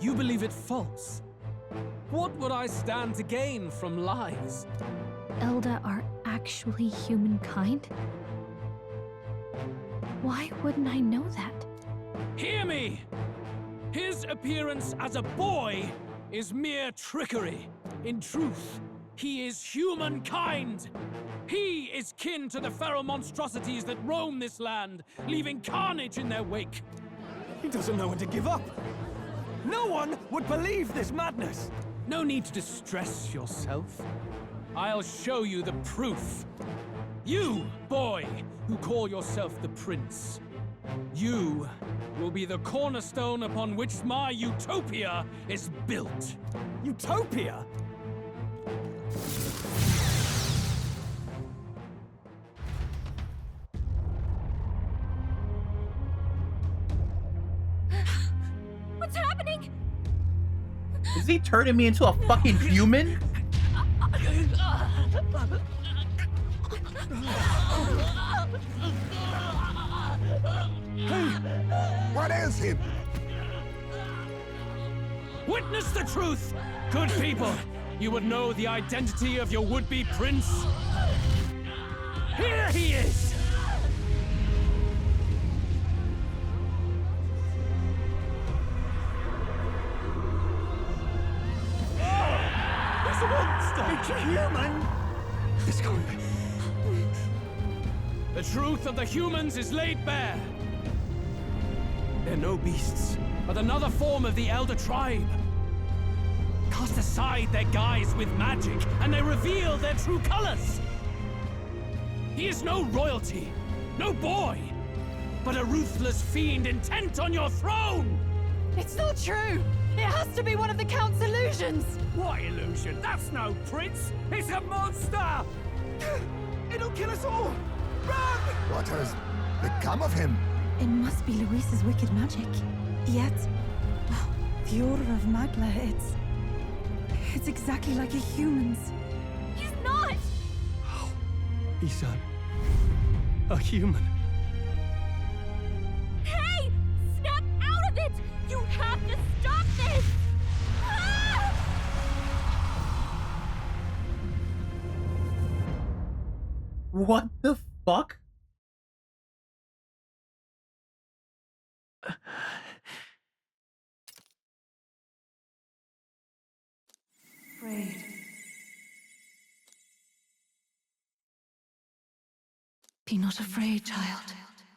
You believe it false? What would I stand to gain from lies? Elda are actually humankind? Why wouldn't I know that? Hear me! His appearance as a boy is mere trickery. In truth, he is humankind. He is kin to the feral monstrosities that roam this land, leaving carnage in their wake. He doesn't know when to give up. No one would believe this madness. No need to distress yourself. I'll show you the proof. You, boy, who call yourself the prince. You will be the cornerstone upon which my utopia is built. Utopia? What's happening? Is he turning me into a fucking human? What is him? Witness the truth! Good people, you would know the identity of your would-be prince. Here he is! He's a monster! It's a human! This can't be. The truth of the humans is laid bare. They're no beasts, but another form of the Elder Tribe. Cast aside their guise with magic, and they reveal their true colors. He is no royalty, no boy, but a ruthless fiend intent on your throne! It's not true! It has to be one of the Count's illusions! What illusion? That's no prince! It's a monster! It'll kill us all! Run! What has become of him? It must be Luis's wicked magic. Yet, the Order of Magla, it's exactly like a human's. He's not! He's a human. Hey! Snap out of it! You have to stop this! Ah! What the fuck? Afraid. Be not afraid, child.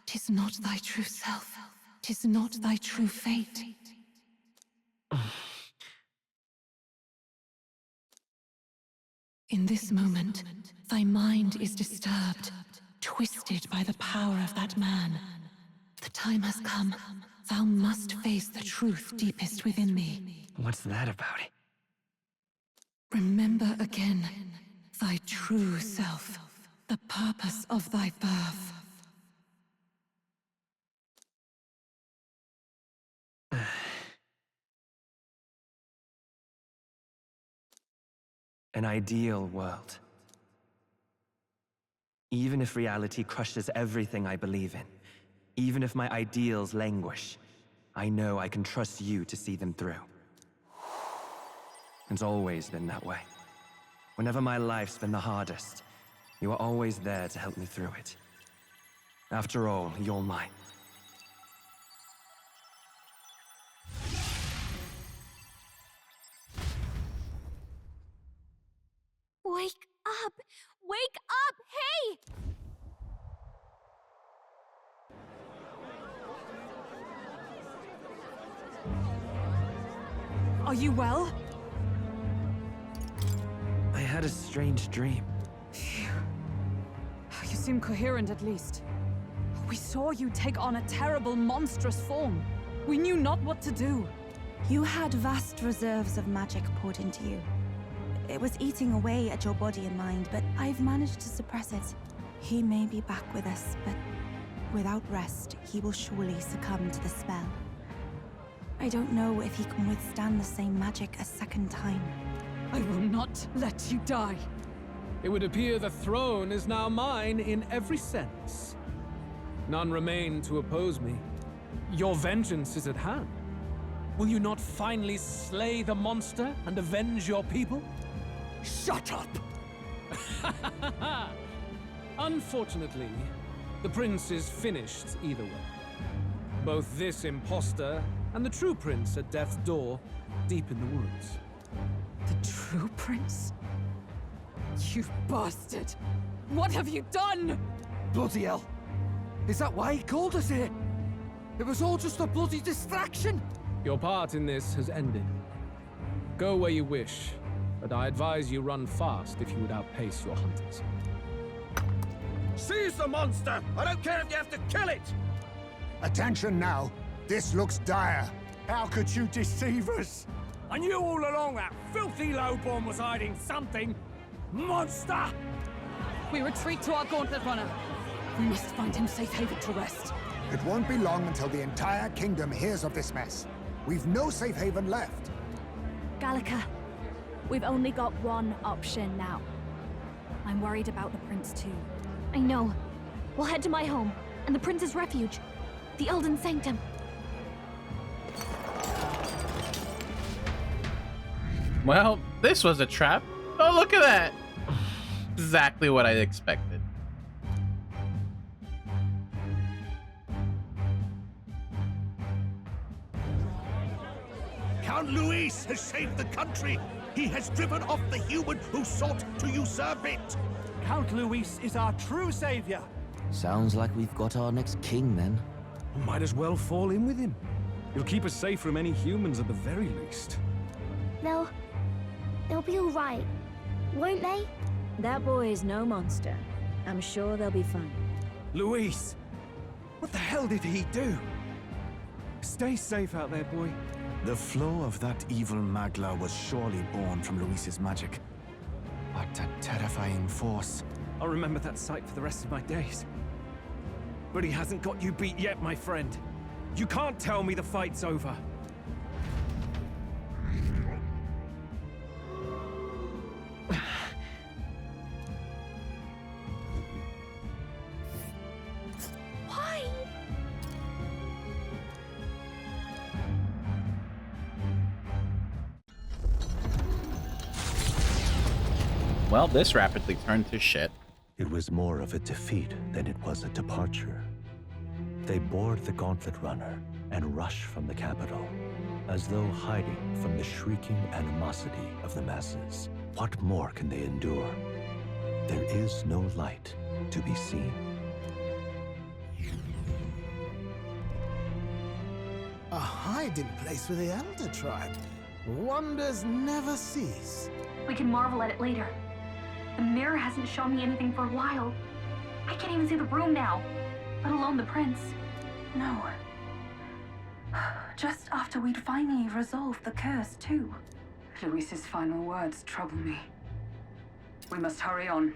'Tis not thy true self. 'Tis not thy true fate. In this moment, thy mind is disturbed, twisted by the power of that man. The time has come. Thou must face the truth deepest within thee. What's that about? Remember again thy true self, the purpose of thy birth. An ideal world. Even if reality crushes everything I believe in, even if my ideals languish, I know I can trust you to see them through. It's always been that way. Whenever my life's been the hardest, you are always there to help me through it. After all, you're mine. Wake up! Wake up! Hey! Are you well? I had a strange dream. You seem coherent at least. We saw you take on a terrible, monstrous form. We knew not what to do. You had vast reserves of magic poured into you. It was eating away at your body and mind, but I've managed to suppress it. He may be back with us, but without rest, he will surely succumb to the spell. I don't know if he can withstand the same magic a second time. I will not let you die. It would appear the throne is now mine in every sense. None remain to oppose me. Your vengeance is at hand. Will you not finally slay the monster and avenge your people? Shut up! Unfortunately, the prince is finished either way. Both this imposter and the true prince at death's door, deep in the woods. The true prince? You bastard! What have you done? Bloody hell! Is that why he called us here? It was all just a bloody distraction! Your part in this has ended. Go where you wish, but I advise you run fast if you would outpace your hunters. Seize the monster! I don't care if you have to kill it! Attention now. This looks dire. How could you deceive us? I knew all along that filthy lowborn was hiding something! Monster! We retreat to our gauntlet runner. We must find him safe haven to rest. It won't be long until the entire kingdom hears of this mess. We've no safe haven left. Gallica, we've only got one option now. I'm worried about the prince too. I know. We'll head to my home, and the prince's refuge. The Elden Sanctum. Well, this was a trap. Oh, look at that. Exactly what I expected. Count Luis has saved the country. He has driven off the human who sought to usurp it. Count Luis is our true savior. Sounds like we've got our next king, then. Might as well fall in with him. He'll keep us safe from any humans at the very least. They'll be all right, won't they? That boy is no monster. I'm sure they'll be fine. Luis! What the hell did he do? Stay safe out there, boy. The flow of that evil Magla was surely born from Luis's magic. What a terrifying force. I'll remember that sight for the rest of my days. But he hasn't got you beat yet, my friend. You can't tell me the fight's over. Why? Well, this rapidly turned to shit. It was more of a defeat than it was a departure. They board the Gauntlet Runner and rush from the capital, as though hiding from the shrieking animosity of the masses. What more can they endure? There is no light to be seen. A hiding place for the Elder Tribe. Wonders never cease. We can marvel at it later. The mirror hasn't shown me anything for a while. I can't even see the room now, let alone the prince. No. Just after we'd finally resolved the curse, too. Luis's final words trouble me. We must hurry on.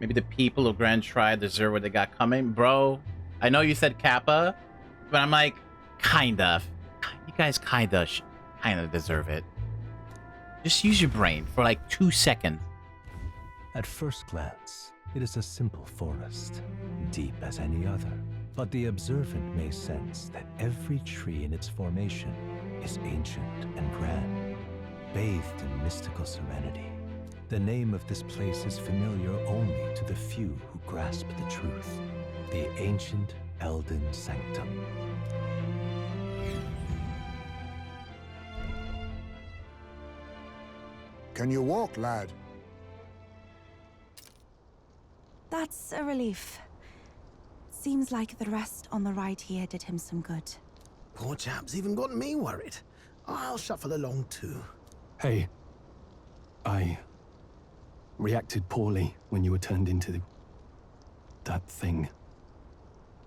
Maybe the people of Grand Tribe deserve what they got coming. Bro, I know you said Kappa, but I'm like, kind of. You guys kind of deserve it. Just use your brain for like 2 seconds. At first glance, it is a simple forest, deep as any other. But the observant may sense that every tree in its formation is ancient and grand, bathed in mystical serenity. The name of this place is familiar only to the few who grasp the truth. The ancient Elden Sanctum. Can you walk, lad? That's a relief. Seems like the rest on the ride here did him some good. Poor chap's even got me worried. I'll shuffle along too. Hey, I reacted poorly when you were turned into that thing.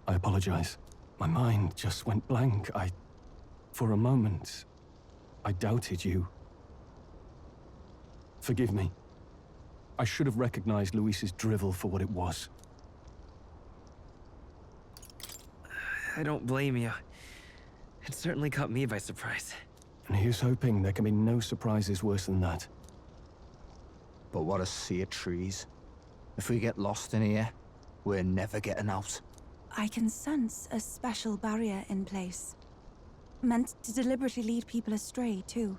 I apologize. My mind just went blank. For a moment, I doubted you. Forgive me. I should have recognized Luis's drivel for what it was. I don't blame you. It certainly caught me by surprise. And here's hoping there can be no surprises worse than that. But what a sea of trees. If we get lost in here, we're never getting out. I can sense a special barrier in place. Meant to deliberately lead people astray, too.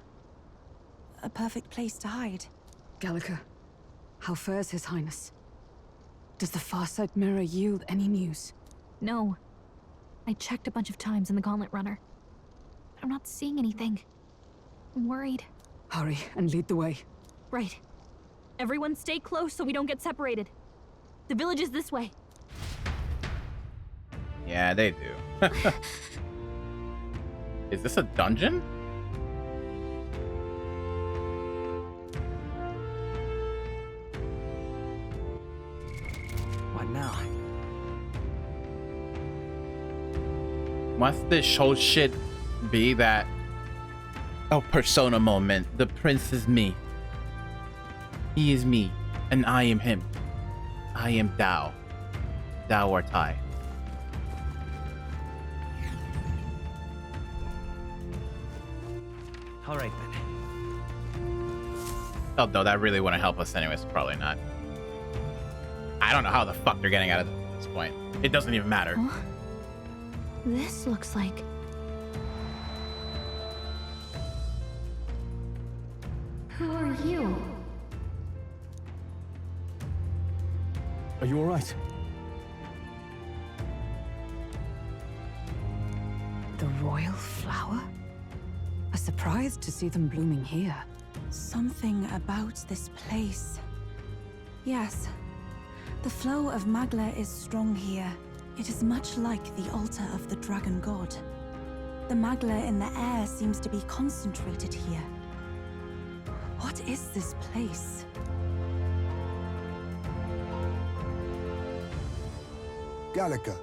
A perfect place to hide. Gallica, how fares His Highness? Does the Farsight mirror yield any news? No. I checked a bunch of times in the Gauntlet Runner. I'm not seeing anything. I'm worried. Hurry and lead the way. Right. Everyone stay close so we don't get separated. The village is this way. Yeah, they do. Is this a dungeon? What now? Must this whole shit be that Persona moment? The prince is me. He is me, and I am him. I am Dao. Dao or Tai. All right then. Oh, no, that really wouldn't help us anyways. Probably not. I don't know how the fuck they're getting out of this point. It doesn't even matter. Huh? This looks like... Who are you? Are you all right? The royal flower? A surprise to see them blooming here. Something about this place. Yes. The flow of Magla is strong here. It is much like the altar of the dragon god. The magla in the air seems to be concentrated here. What is this place? Gallica,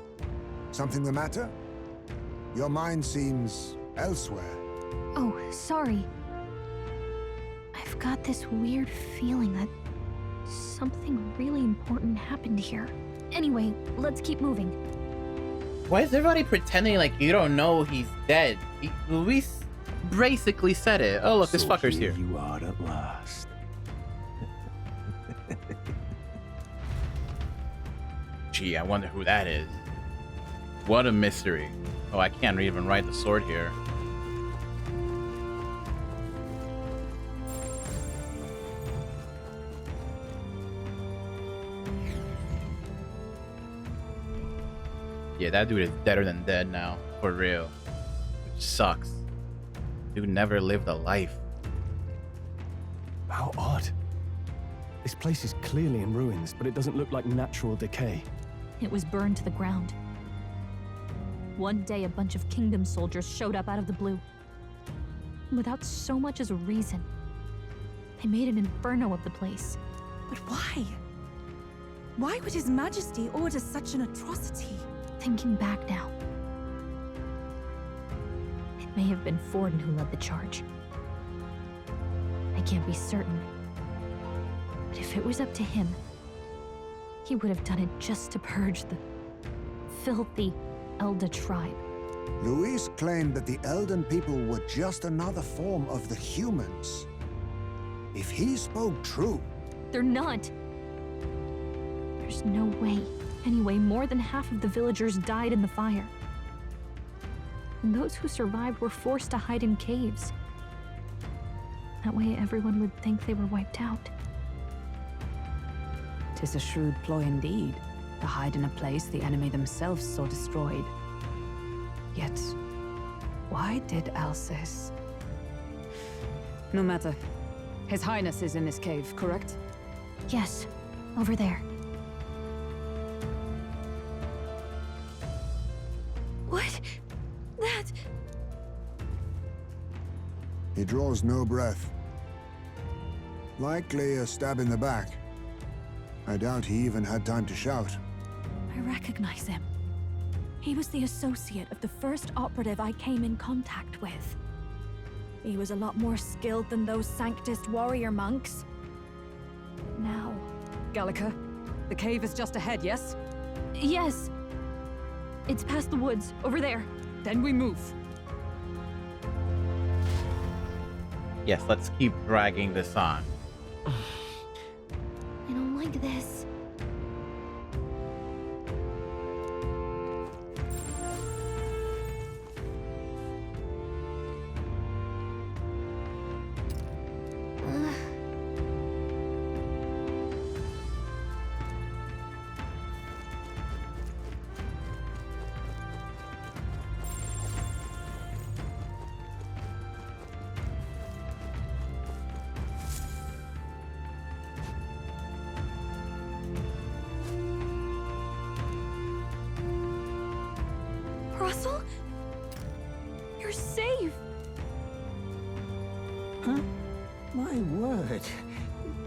something the matter? Your mind seems elsewhere. Oh, sorry. I've got this weird feeling that something really important happened here. Anyway, let's keep moving. Why is everybody pretending like you don't know he's dead? Luis basically said it. Oh, look, this fucker's here. You are at last. Gee, I wonder who that is. What a mystery. Oh, I can't even ride the sword here. Yeah, that dude is deader than dead now, for real. Which sucks. Dude never lived a life. How odd. This place is clearly in ruins, but it doesn't look like natural decay. It was burned to the ground. One day, a bunch of kingdom soldiers showed up out of the blue. Without so much as a reason. They made an inferno of the place. But why? Why would His Majesty order such an atrocity? Thinking back now, it may have been Forden who led the charge. I can't be certain. But if it was up to him, he would have done it just to purge the filthy Elda tribe. Luis claimed that the Elden people were just another form of the humans. If he spoke true... They're not. There's no way. Anyway, more than half of the villagers died in the fire. And those who survived were forced to hide in caves. That way everyone would think they were wiped out. 'Tis a shrewd ploy indeed, to hide in a place the enemy themselves saw destroyed. Yet, why did Alcest? No matter. His Highness is in this cave, correct? Yes, over there. What? That... He draws no breath. Likely a stab in the back. I doubt he even had time to shout. I recognize him. He was the associate of the first operative I came in contact with. He was a lot more skilled than those Sanctist warrior monks. Now... Gallica, the cave is just ahead, yes? Yes. It's past the woods, over there. Then we move. Yes, let's keep dragging this on. I don't like this. Russell? You're safe! Huh? My word.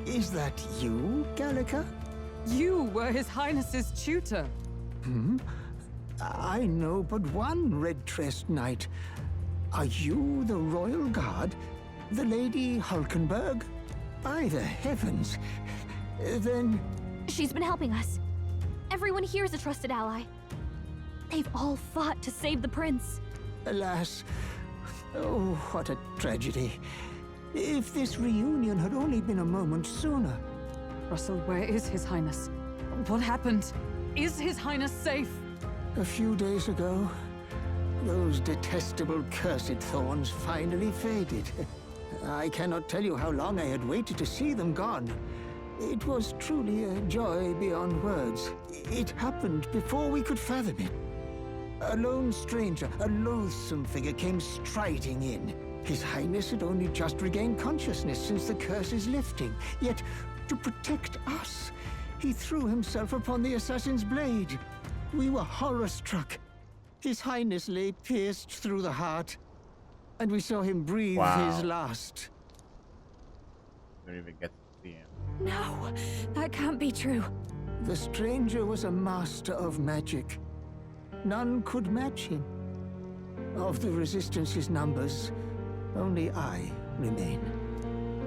Is that you, Gallica? You were His Highness's tutor. Hmm? I know but one red-tressed knight. Are you the Royal Guard? The Lady Hulkenberg? By the heavens. Then... She's been helping us. Everyone here is a trusted ally. They've all fought to save the prince. Alas. Oh, what a tragedy. If this reunion had only been a moment sooner. Russell, where is His Highness? What happened? Is His Highness safe? A few days ago, those detestable cursed thorns finally faded. I cannot tell you how long I had waited to see them gone. It was truly a joy beyond words. It happened before we could fathom it. A lone stranger, a loathsome figure came striding in. His Highness had only just regained consciousness since the curse's lifting. Yet, to protect us, he threw himself upon the assassin's blade. We were horror-struck. His Highness lay pierced through the heart, and we saw him breathe his last. Don't even get to see him. No, that can't be true. The stranger was a master of magic. None could match him. Of the Resistance's numbers, only I remain.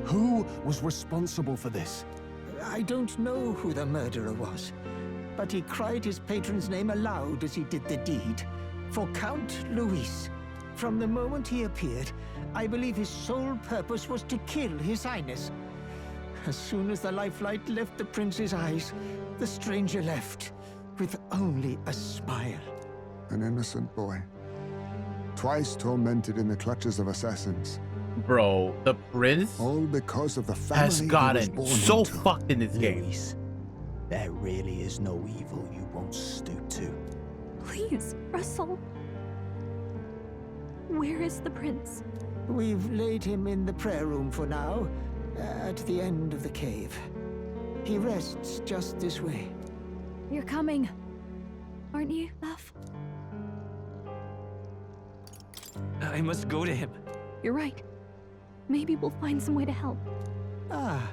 Who was responsible for this? I don't know who the murderer was, but he cried his patron's name aloud as he did the deed. For Count Luis. From the moment he appeared, I believe his sole purpose was to kill His Highness. As soon as the lifelight left the prince's eyes, the stranger left, with only a smile. An innocent boy. Twice tormented in the clutches of assassins. Bro, the prince all because of the family has gotten so fucked in this game. There really is no evil you won't stoop to. Please, Russell. Where is the prince? We've laid him in the prayer room for now, at the end of the cave. He rests just this way. You're coming, aren't you, love? I must go to him. You're right. Maybe we'll find some way to help. Ah,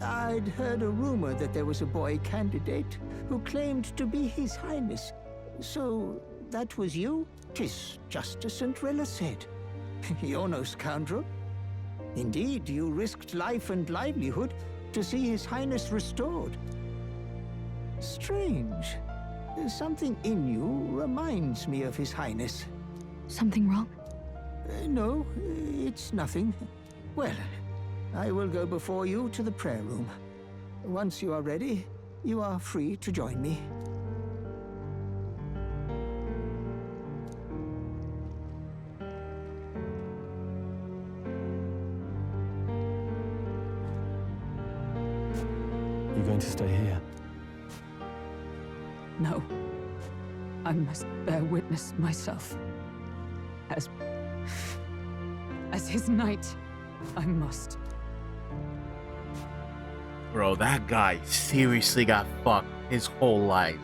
I'd heard a rumor that there was a boy candidate who claimed to be His Highness. So, that was you? 'Tis just as Cinderella said. You're no scoundrel. Indeed, you risked life and livelihood to see His Highness restored. Strange. Something in you reminds me of His Highness. Something wrong? No, it's nothing. Well, I will go before you to the prayer room. Once you are ready, you are free to join me. You going to stay here? No. I must bear witness myself. As his knight, I must. Bro, that guy seriously got fucked his whole life.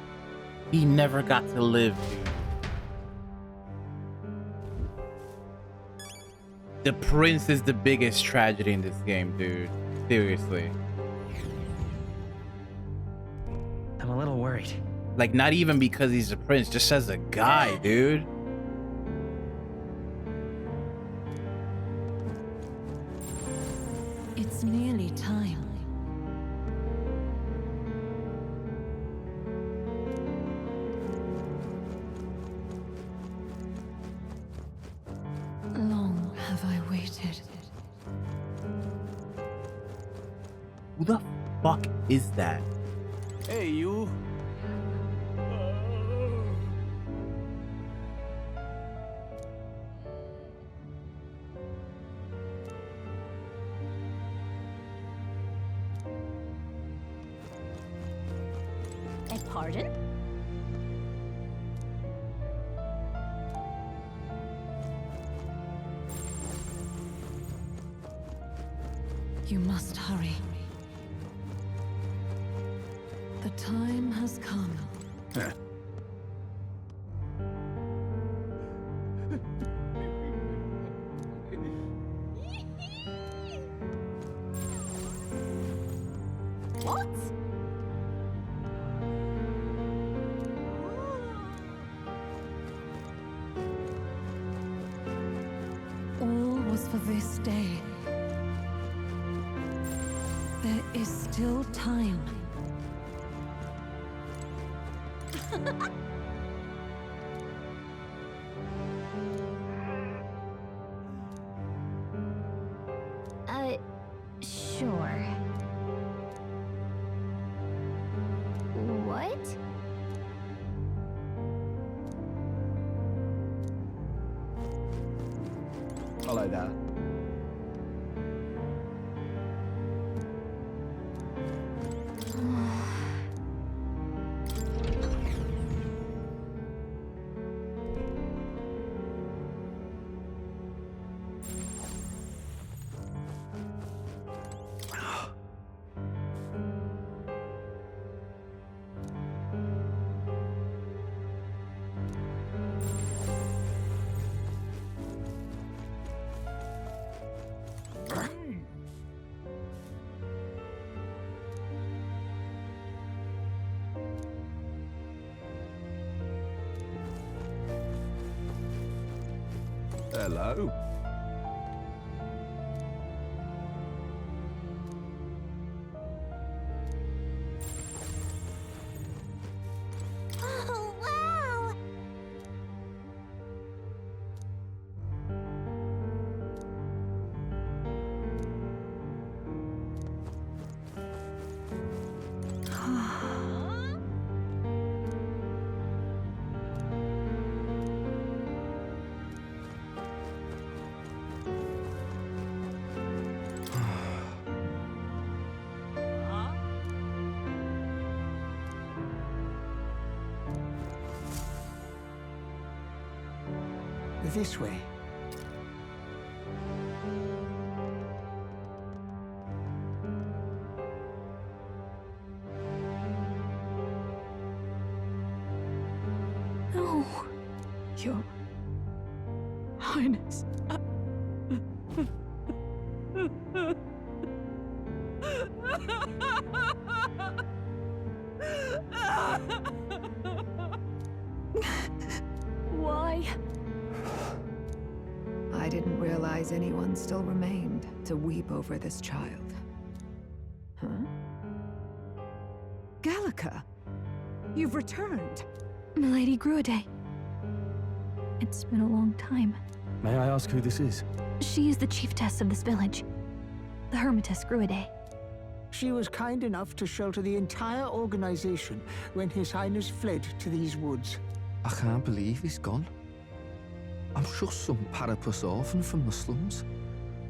He never got to live, dude. The prince is the biggest tragedy in this game, dude. Seriously. I'm a little worried. Like, not even because he's a prince, just as a guy, dude. It's nearly time. Long have I waited. Who the fuck is that? Hey, you. Pardon? You must hurry. The time has come. What? All was for this day. There is still time. Sure. What? Hello there. Hello. Oh, wow! This way. No. Your Highness. Why? I didn't realize anyone still remained to weep over this child. Huh? Gallica! You've returned! Milady Gruade. It's been a long time. May I ask who this is? She is the chiefess of this village. The Hermitess Gruade. She was kind enough to shelter the entire organization when His Highness fled to these woods. I can't believe he's gone. I'm just some parapus orphan from the slums.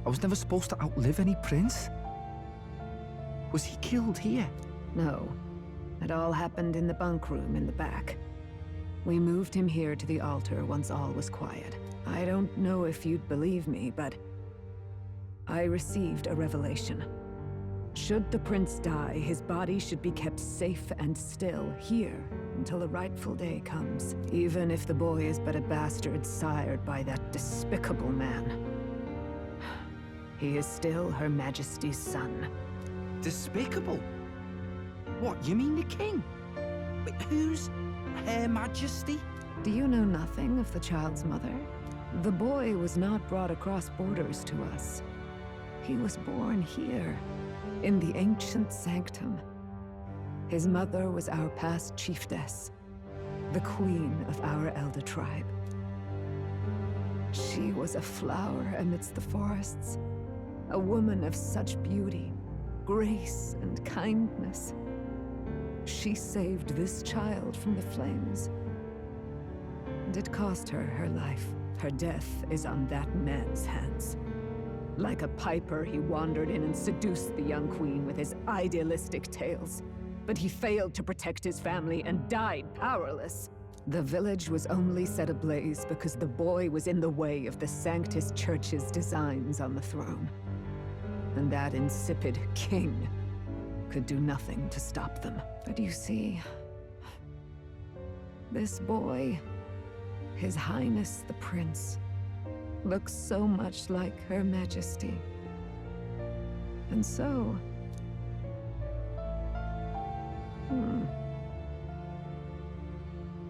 I was never supposed to outlive any prince. Was he killed here? No. It all happened in the bunk room in the back. We moved him here to the altar once all was quiet. I don't know if you'd believe me, but I received a revelation. Should the prince die, his body should be kept safe and still here until the rightful day comes, even if the boy is but a bastard sired by that despicable man. He is still Her Majesty's son. Despicable? What, you mean the king? Wait, who's Her Majesty? Do you know nothing of the child's mother? The boy was not brought across borders to us. He was born here, in the ancient sanctum. His mother was our past chiefess, the queen of our elder tribe. She was a flower amidst the forests, a woman of such beauty, grace, and kindness. She saved this child from the flames, and it cost her her life. Her death is on that man's hands. Like a piper, he wandered in and seduced the young queen with his idealistic tales. But he failed to protect his family and died powerless. The village was only set ablaze because the boy was in the way of the Sanctus Church's designs on the throne. And that insipid king could do nothing to stop them. But you see, this boy, His Highness the Prince, looks so much like Her Majesty. And so...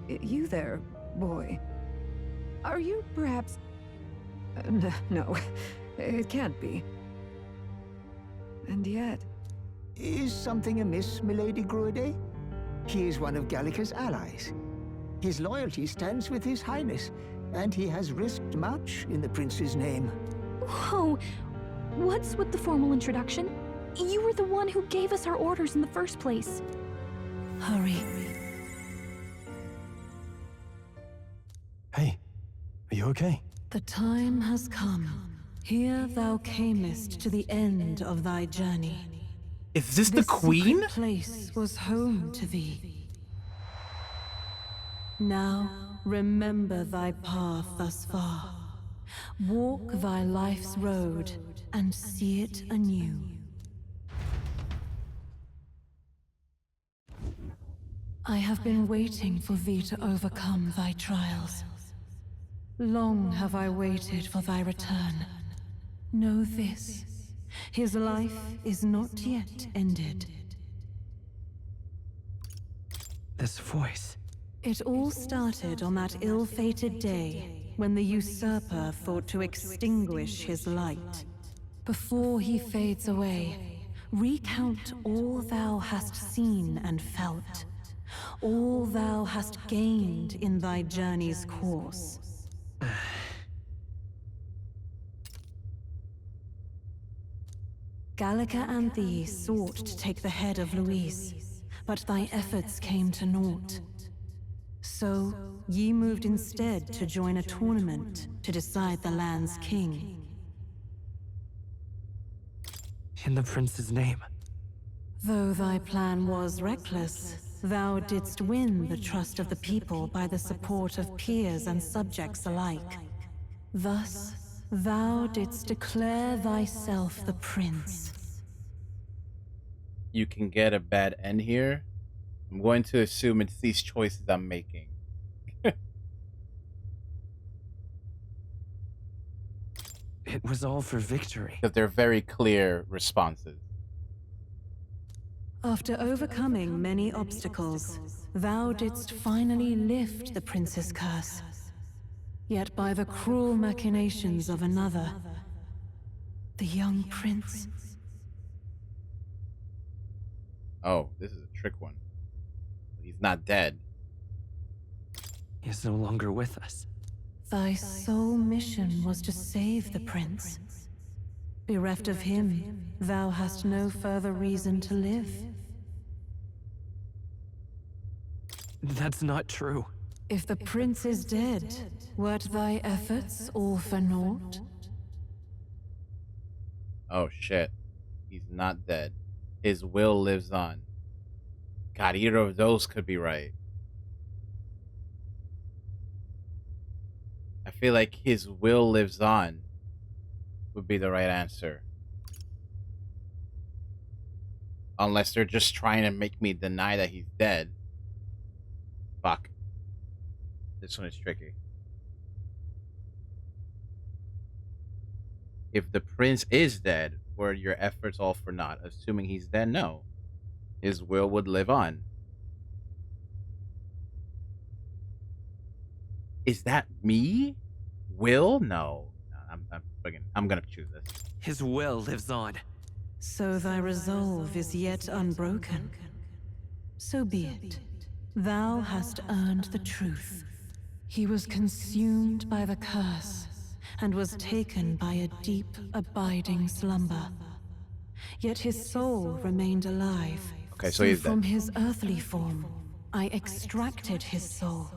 You there, boy. Are you perhaps... no, it can't be. And yet... Is something amiss, Milady Gruade? He is one of Gallica's allies. His loyalty stands with His Highness, and he has risked much in the prince's name. Whoa! What's with the formal introduction? You were the one who gave us our orders in the first place. Hurry. Hey, are you okay? The time has come. Here thou camest to the end of thy journey. Is this the queen? This place was home to thee. Now, remember thy path thus far. Walk thy life's road and see it anew. I have been waiting for thee to overcome thy trials. Long have I waited for thy return. Know this, his life is not yet ended. This voice. It all started on that ill-fated day when the usurper thought to extinguish his light. Before he fades away, recount all thou hast seen and felt, all thou hast gained in thy journey's course. Gallica and thee sought to take the head of Luis, but thy efforts came to naught. So, ye moved instead to join a tournament to decide the land's king. In the prince's name. Though thy plan was reckless, thou didst win the trust of the people by the support of peers and subjects alike. Thus, thou didst declare thyself the prince. You can get a bad end here. I'm going to assume it's these choices I'm making. It was all for victory. Because they're very clear responses. After overcoming many obstacles, thou didst finally lift the prince's curse. Yet by the cruel machinations of another, the young prince... Oh, this is a trick one. He's not dead. He is no longer with us. Thy sole mission was to save the prince. Bereft of him, thou hast no further reason to live. That's not true. If the prince is dead, wert thy efforts all for naught? Oh shit. He's not dead. His will lives on. God, either of those could be right. I feel like his will lives on would be the right answer. Unless they're just trying to make me deny that he's dead. Fuck. This one is tricky. If the prince is dead, were your efforts all for naught? Assuming he's dead, no. His will would live on. Is that me? Will? No. I'm gonna choose this. His will lives on. So thy resolve is yet unbroken. So be it. Thou hast earned the truth. He was consumed by the curse, and was taken by a deep, abiding slumber. Yet his soul remained alive. Okay, so he's dead. From his earthly form, I extracted his soul,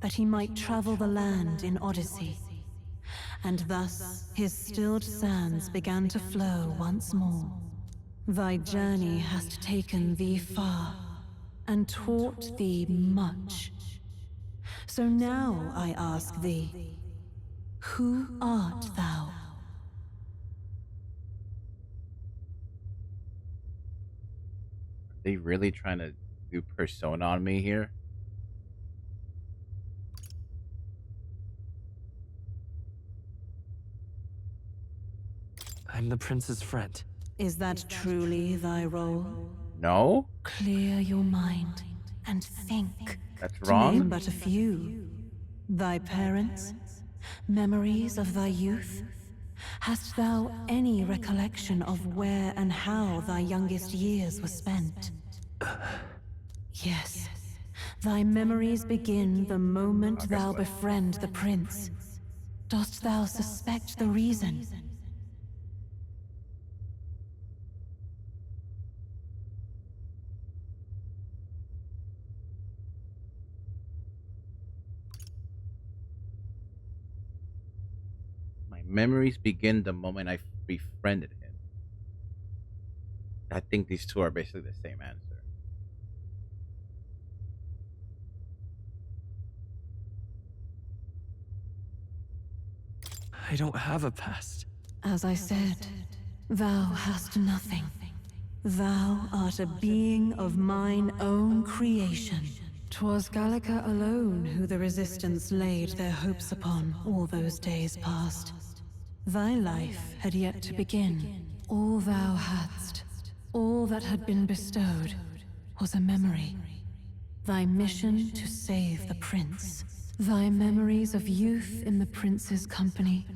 that he might travel the land in Odyssey. And thus his stilled sands began to flow once more. Thy journey hast taken thee far, and taught thee much. So now I ask thee, who art thou? Are they really trying to do persona on me here? I'm the prince's friend. Is that truly thy role? No? Clear your mind and think. That's To wrong? name but a few. Thy parents? Memories of thy youth? Hast thou any recollection of where and how thy youngest years were spent? Yes. Thy memories begin the moment thou befriend the prince. Dost thou suspect the reason? Memories begin the moment I befriended him. I think these two are basically the same answer. I don't have a past. As I said, thou hast nothing. Thou art a being of mine own creation. 'Twas Gallica alone who the Resistance laid their hopes upon all those days past. Thy life had yet to begin. All thou hadst, all that had been bestowed, was a memory. Thy mission to save the prince. Thy memories of youth in the prince's company,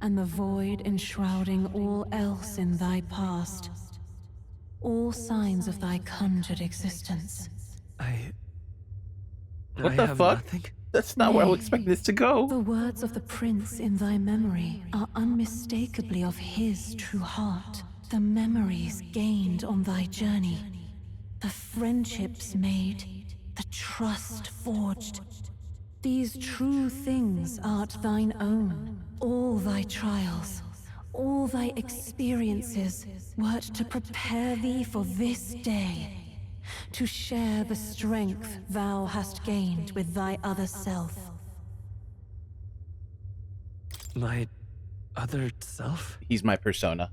and the void enshrouding all else in thy past. All signs of thy conjured existence. What the have fuck? nothing. That's not where I Nay, was expecting this to go. the words of the prince in thy memory are unmistakably of his true heart. The memories gained on thy journey, the friendships made, the trust forged. These true things art thine own. All thy trials, all thy experiences wert to prepare thee for this day, to share the strength thou hast gained with thy other self. My other self? He's my persona.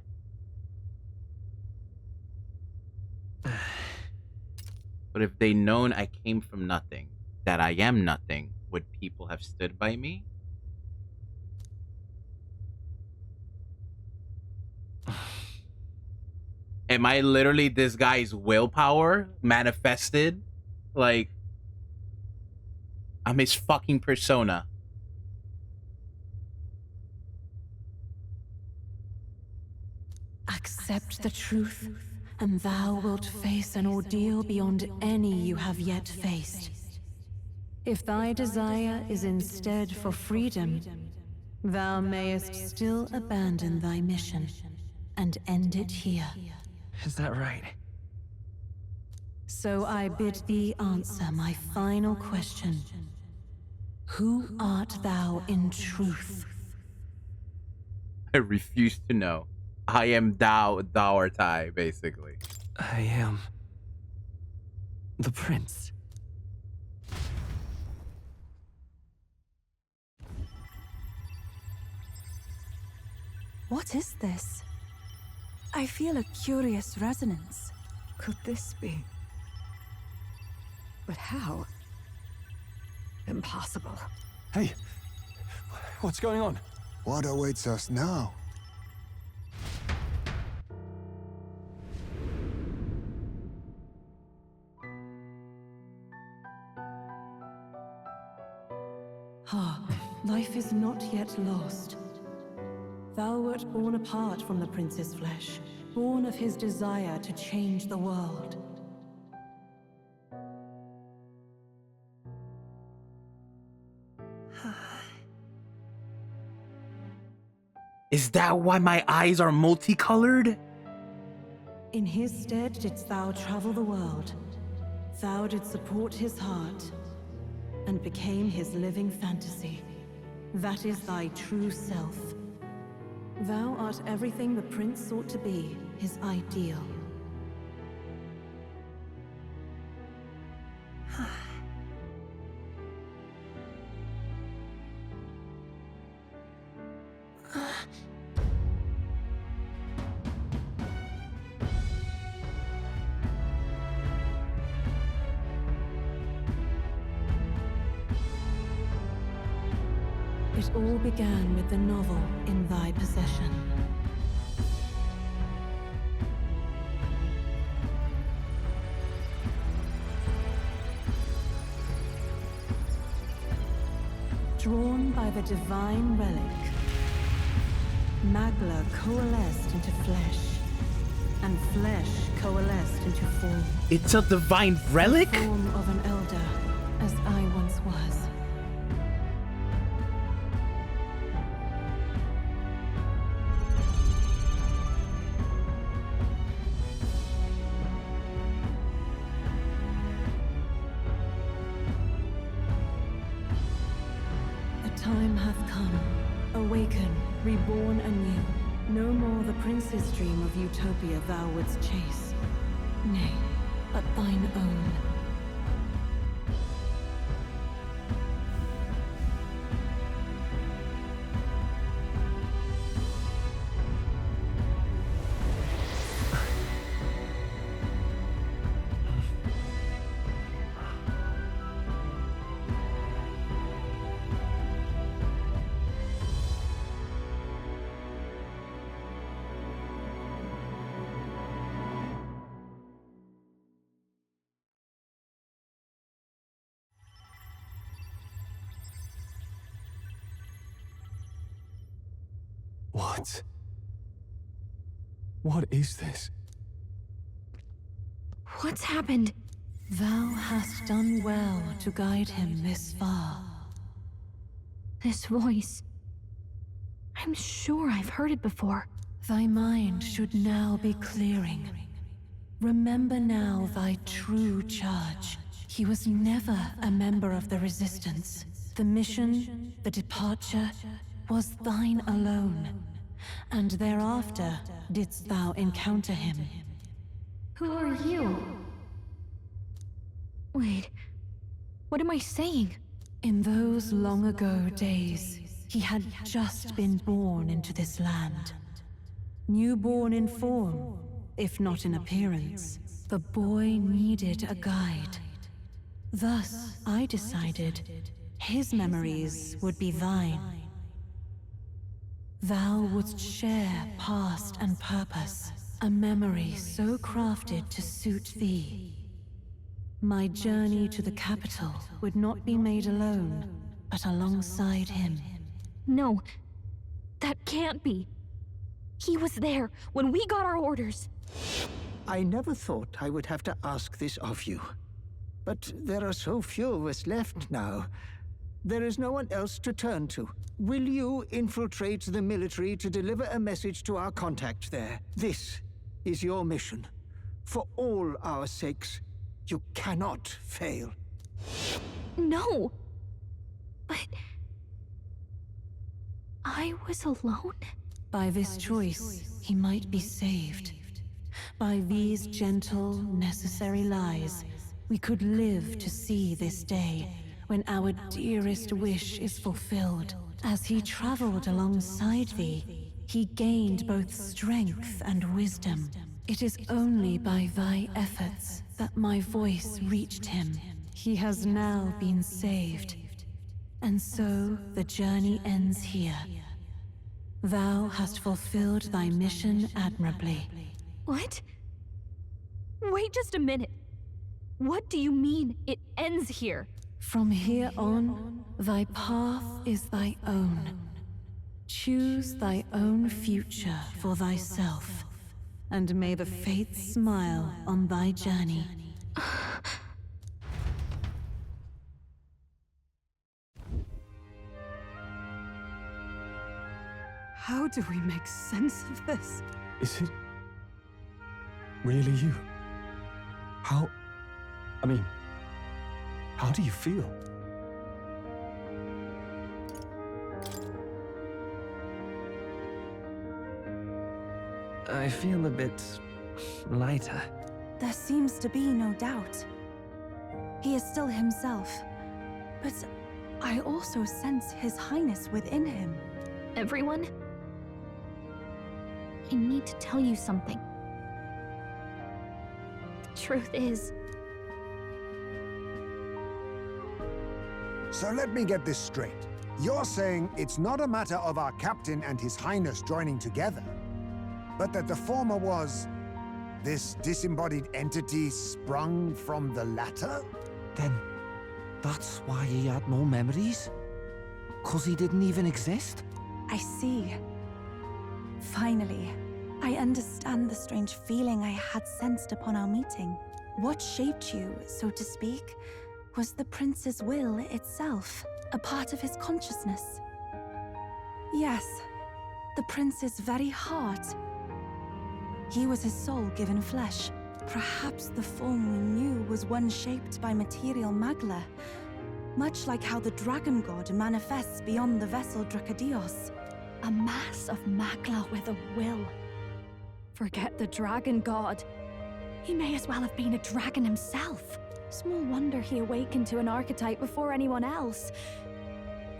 But if they known I came from nothing, that I am nothing, would people have stood by me? Am I literally this guy's willpower manifested? Like, I'm his fucking persona. Accept the truth, and thou wilt face an ordeal beyond any you have yet faced. If thy desire is instead for freedom, thou mayest still abandon thy mission and end it here. Is that right? So I bid thee answer my final question. Who art thou in truth? I refuse to know. I am thou art I, basically. I am the prince. What is this? I feel a curious resonance. Could this be? But how? Impossible. Hey, what's going on? What awaits us now? Ah, life is not yet lost. Thou wert born apart from the prince's flesh, born of his desire to change the world. Is that why my eyes are multicolored? In his stead didst thou travel the world. Thou didst support his heart, and became his living fantasy. That is thy true self. Thou art everything the prince sought to be, his ideal. It all began with the novel in thy possession. Drawn by the divine relic, Magla coalesced into flesh, and flesh coalesced into form. It's a divine relic? The form of an elder, as I once was. Time hath come. Awaken, reborn anew. No more the prince's dream of utopia thou wouldst chase. Nay, but thine own. What? What is this? What's happened? Thou hast done well to guide him this far. This voice. I'm sure I've heard it before. Thy mind should now be clearing. Remember now thy true charge. He was never a member of the Resistance. The mission, the departure, was thine alone. And thereafter didst thou encounter him. Who are you? Wait, what am I saying? In those long ago days, he had just been born into this land. Newborn in form, if not in appearance, the boy needed a guide. Thus, I decided his memories would be thine. Thou wouldst share past and purpose, a memory so crafted to suit thee. My journey to the capital would not be made alone, but alongside him. No, that can't be. He was there when we got our orders. I never thought I would have to ask this of you. But there are so few of us left now. There is no one else to turn to. Will you infiltrate the military to deliver a message to our contact there? This is your mission. For all our sakes, you cannot fail. No! But... I was alone? By this choice, he might be saved. By these gentle, necessary lies, we could live to see this day, when our dearest wish is fulfilled. As he traveled alongside thee, he gained both strength and wisdom. It is only by thy efforts that my voice reached him. He has now been saved. And so the journey ends here. Thou hast fulfilled thy mission admirably. What? Wait just a minute. What do you mean, it ends here? From here on, thy path is thy own. Choose thy own future for thyself, and may the fates smile on thy journey. How do we make sense of this? Is it really you? How do you feel? I feel a bit lighter. There seems to be no doubt. He is still himself, but I also sense His Highness within him. Everyone? I need to tell you something. The truth is... So let me get this straight. You're saying it's not a matter of our captain and His Highness joining together, but that the former was this disembodied entity sprung from the latter? Then that's why he had no memories? 'Cause he didn't even exist? I see. Finally, I understand the strange feeling I had sensed upon our meeting. What shaped you, so to speak, was the prince's will itself, a part of his consciousness. Yes, the prince's very heart. He was his soul given flesh. Perhaps the form we knew was one shaped by material magla, much like how the dragon god manifests beyond the vessel Drakadios. A mass of magla with a will. Forget the dragon god. He may as well have been a dragon himself. Small wonder he awakened to an archetype before anyone else.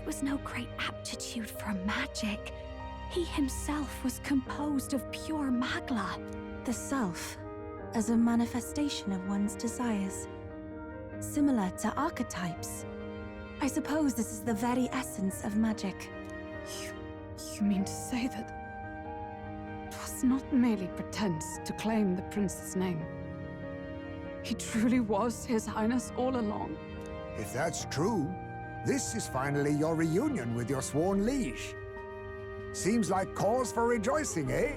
It was no great aptitude for magic. He himself was composed of pure magla. The self, as a manifestation of one's desires. Similar to archetypes. I suppose this is the very essence of magic. You mean to say that... it was not merely pretense to claim the prince's name? He truly was His Highness all along? If that's true, this is finally your reunion with your sworn liege. Seems like cause for rejoicing, eh?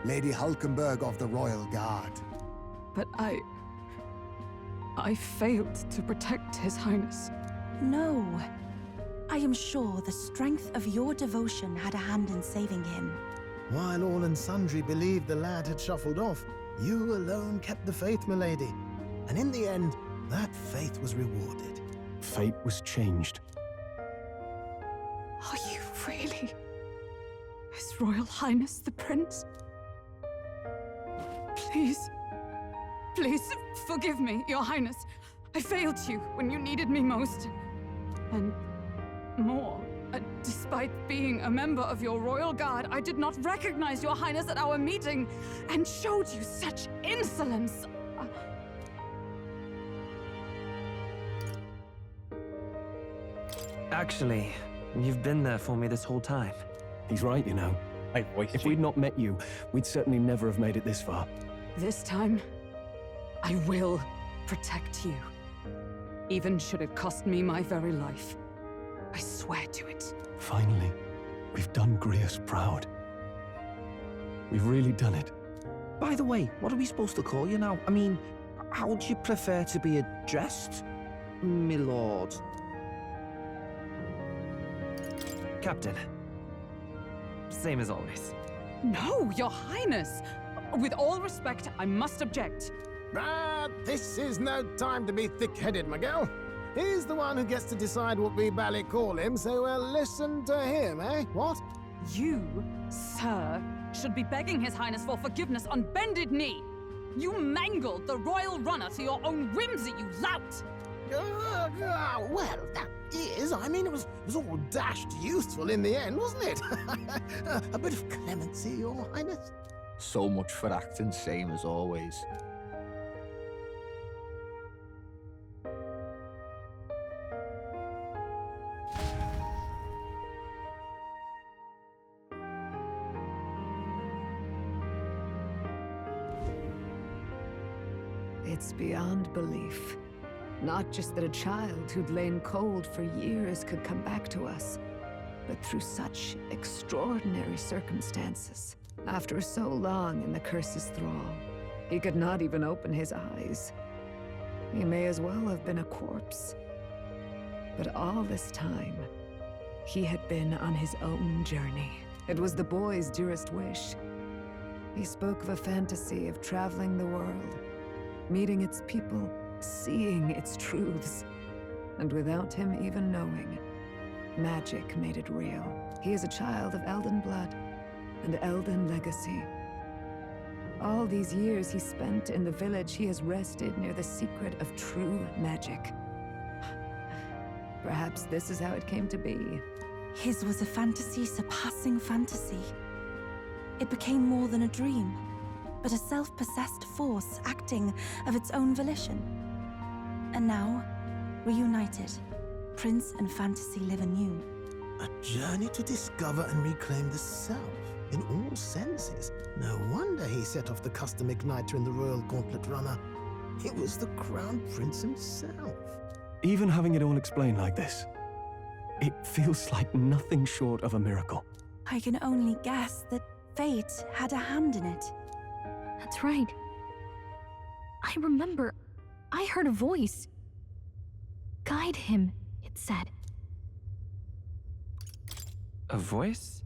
Lady Hulkenberg of the Royal Guard. But I failed to protect His Highness. No. I am sure the strength of your devotion had a hand in saving him. While all and sundry believed the lad had shuffled off, you alone kept the faith, milady. And in the end, that faith was rewarded. Fate was changed. Are you really His Royal Highness the Prince? Please, please forgive me, Your Highness. I failed you when you needed me most. And more. Despite being a member of your royal guard, I did not recognize Your Highness at our meeting and showed you such insolence. Actually, you've been there for me this whole time. He's right, you know. If we'd not met you, we'd certainly never have made it this far. This time, I will protect you. Even should it cost me my very life. I swear to it. Finally, we've done Grius proud. We've really done it. By the way, what are we supposed to call you now? I mean, how would you prefer to be addressed, my lord? Captain. Same as always. No, Your Highness! With all respect, I must object. But this is no time to be thick-headed, Miguel. He's the one who gets to decide what we bally call him, so we'll listen to him, eh? What? You, sir, should be begging His Highness for forgiveness on bended knee. You mangled the royal runner to your own whimsy, you lout! Well, that is, I mean, it was all dashed useful in the end, wasn't it? A bit of clemency, Your Highness. So much for acting same as always. It's beyond belief. Not just that a child who'd lain cold for years could come back to us, but through such extraordinary circumstances. After so long in the curse's thrall, he could not even open his eyes. He may as well have been a corpse. But all this time, he had been on his own journey. It was the boy's dearest wish. He spoke of a fantasy of traveling the world, meeting its people, seeing its truths. And without him even knowing, magic made it real. He is a child of Elden blood and Elden legacy. All these years he spent in the village, he has rested near the secret of true magic. Perhaps this is how it came to be. His was a fantasy surpassing fantasy. It became more than a dream, but a self-possessed force acting of its own volition. And now, reunited, Prince and fantasy live anew. A journey to discover and reclaim the self, in all senses. No wonder he set off the custom igniter in the Royal Gauntlet Runner. It was the Crown Prince himself. Even having it all explained like this, it feels like nothing short of a miracle. I can only guess that fate had a hand in it. That's right. I remember, I heard a voice. Guide him, it said. A voice?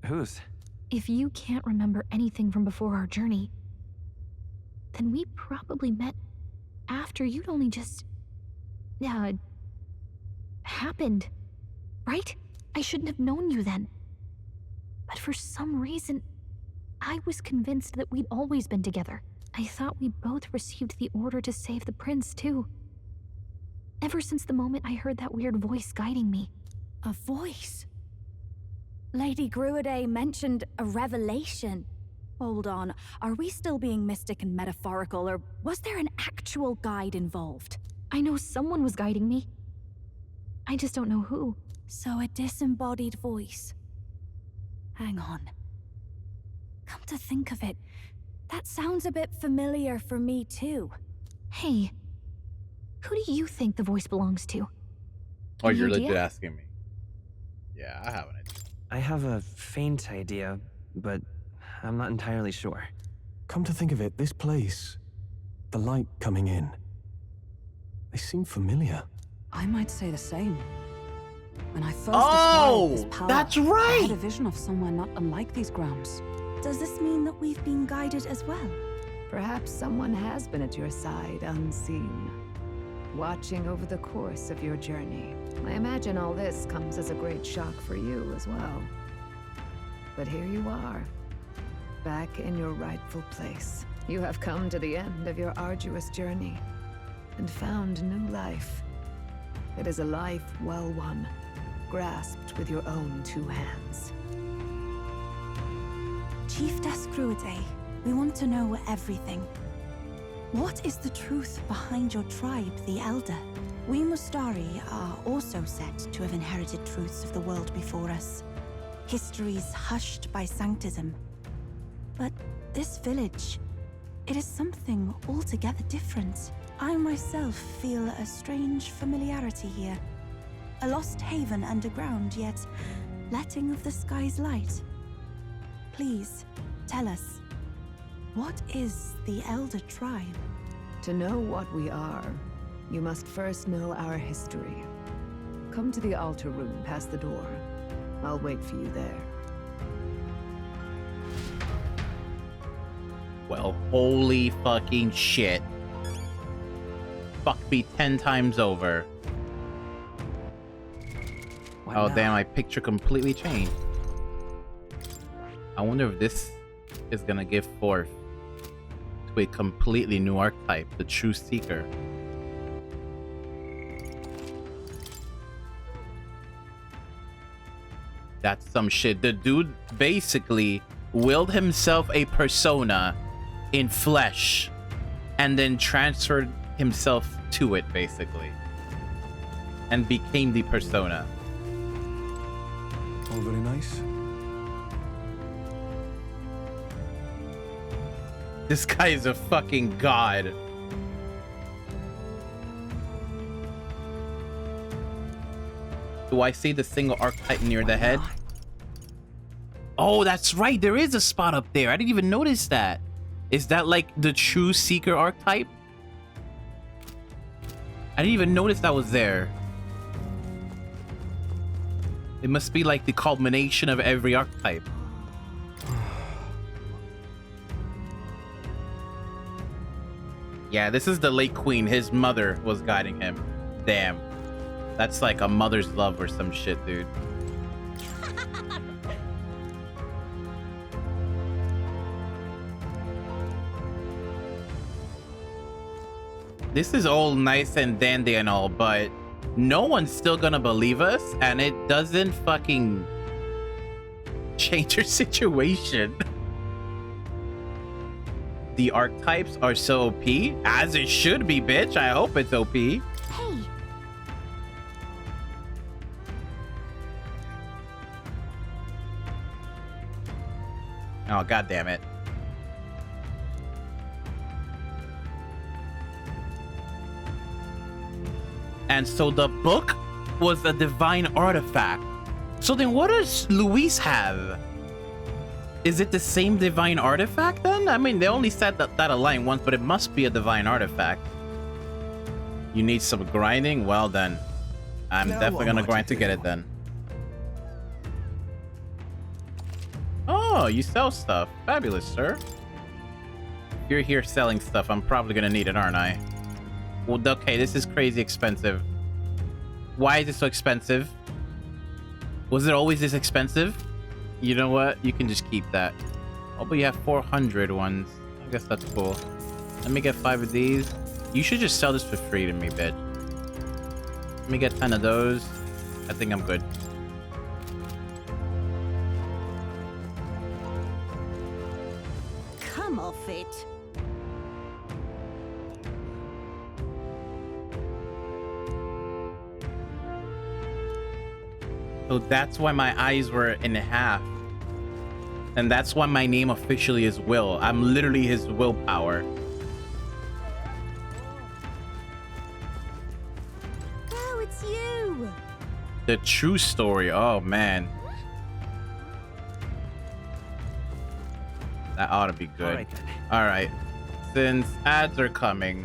Whose? If you can't remember anything from before our journey, then we probably met after you'd only just... happened, right? I shouldn't have known you then. But for some reason, I was convinced that we'd always been together. I thought we both received the order to save the prince, too. Ever since the moment I heard that weird voice guiding me. A voice? Lady Gruaday mentioned a revelation. Hold on, are we still being mystic and metaphorical, or was there an actual guide involved? I know someone was guiding me. I just don't know who. So a disembodied voice. Hang on. Come to think of it, that sounds a bit familiar for me too. Hey, who do you think the voice belongs to? Oh, Any you're idea? legit asking me. Yeah, I have an idea. I have a faint idea, but I'm not entirely sure. Come to think of it, this place, the light coming in, they seem familiar. I might say the same. When I first Oh, acquired this power, that's I right. had a vision of somewhere not unlike these grounds. Does this mean that we've been guided as well? Perhaps someone has been at your side unseen, watching over the course of your journey. I imagine all this comes as a great shock for you as well. But here you are, back in your rightful place. You have come to the end of your arduous journey and found new life. It is a life well won, grasped with your own two hands. Chief Descruide, we want to know everything. What is the truth behind your tribe, the Elder? We Mustari are also said to have inherited truths of the world before us. Histories hushed by sanctism. But this village, it is something altogether different. I myself feel a strange familiarity here. A lost haven underground, yet letting of the sky's light. Please, tell us, what is the Elder Tribe? To know what we are, you must first know our history. Come to the altar room past the door. I'll wait for you there. Well, holy fucking shit. Fuck me 10 times over. Oh damn, my picture completely changed. I wonder if this is gonna give forth to a completely new archetype, the True Seeker. That's some shit. The dude basically willed himself a persona in flesh and then transferred himself to it, basically, and became the persona. All very nice. This guy is a fucking god. Do I see the single archetype near the head? Oh, that's right. There is a spot up there. I didn't even notice that. Is that like the True Seeker archetype? I didn't even notice that was there. It must be like the culmination of every archetype. Yeah, this is the late queen. His mother was guiding him. Damn. That's like a mother's love or some shit, dude. This is all nice and dandy and all, but no one's still gonna believe us, and it doesn't fucking change your situation. The archetypes are so OP, as it should be, bitch. I hope it's OP. Hey. Oh, god damn it. And so the book was a divine artifact. So then what does Luis have? Is it the same divine artifact then? I mean, they only said that a line once, but it must be a divine artifact. You need some grinding? Well then, I'm definitely gonna grind to get it then. Oh, you sell stuff. Fabulous, sir. If you're here selling stuff, I'm probably gonna need it, aren't I? Well, okay, this is crazy expensive. Why is it so expensive? Was it always this expensive? You know what? You can just keep that. Oh, but you have 400 ones. I guess that's cool. Let me get 5 of these. You should just sell this for free to me, bitch. Let me get 10 of those. I think I'm good. Come off it. So that's why my eyes were in half. And that's why my name officially is Will. I'm literally his willpower. Oh, it's you! The true story. Oh, man. That ought to be good. Alright then. All right. Since ads are coming,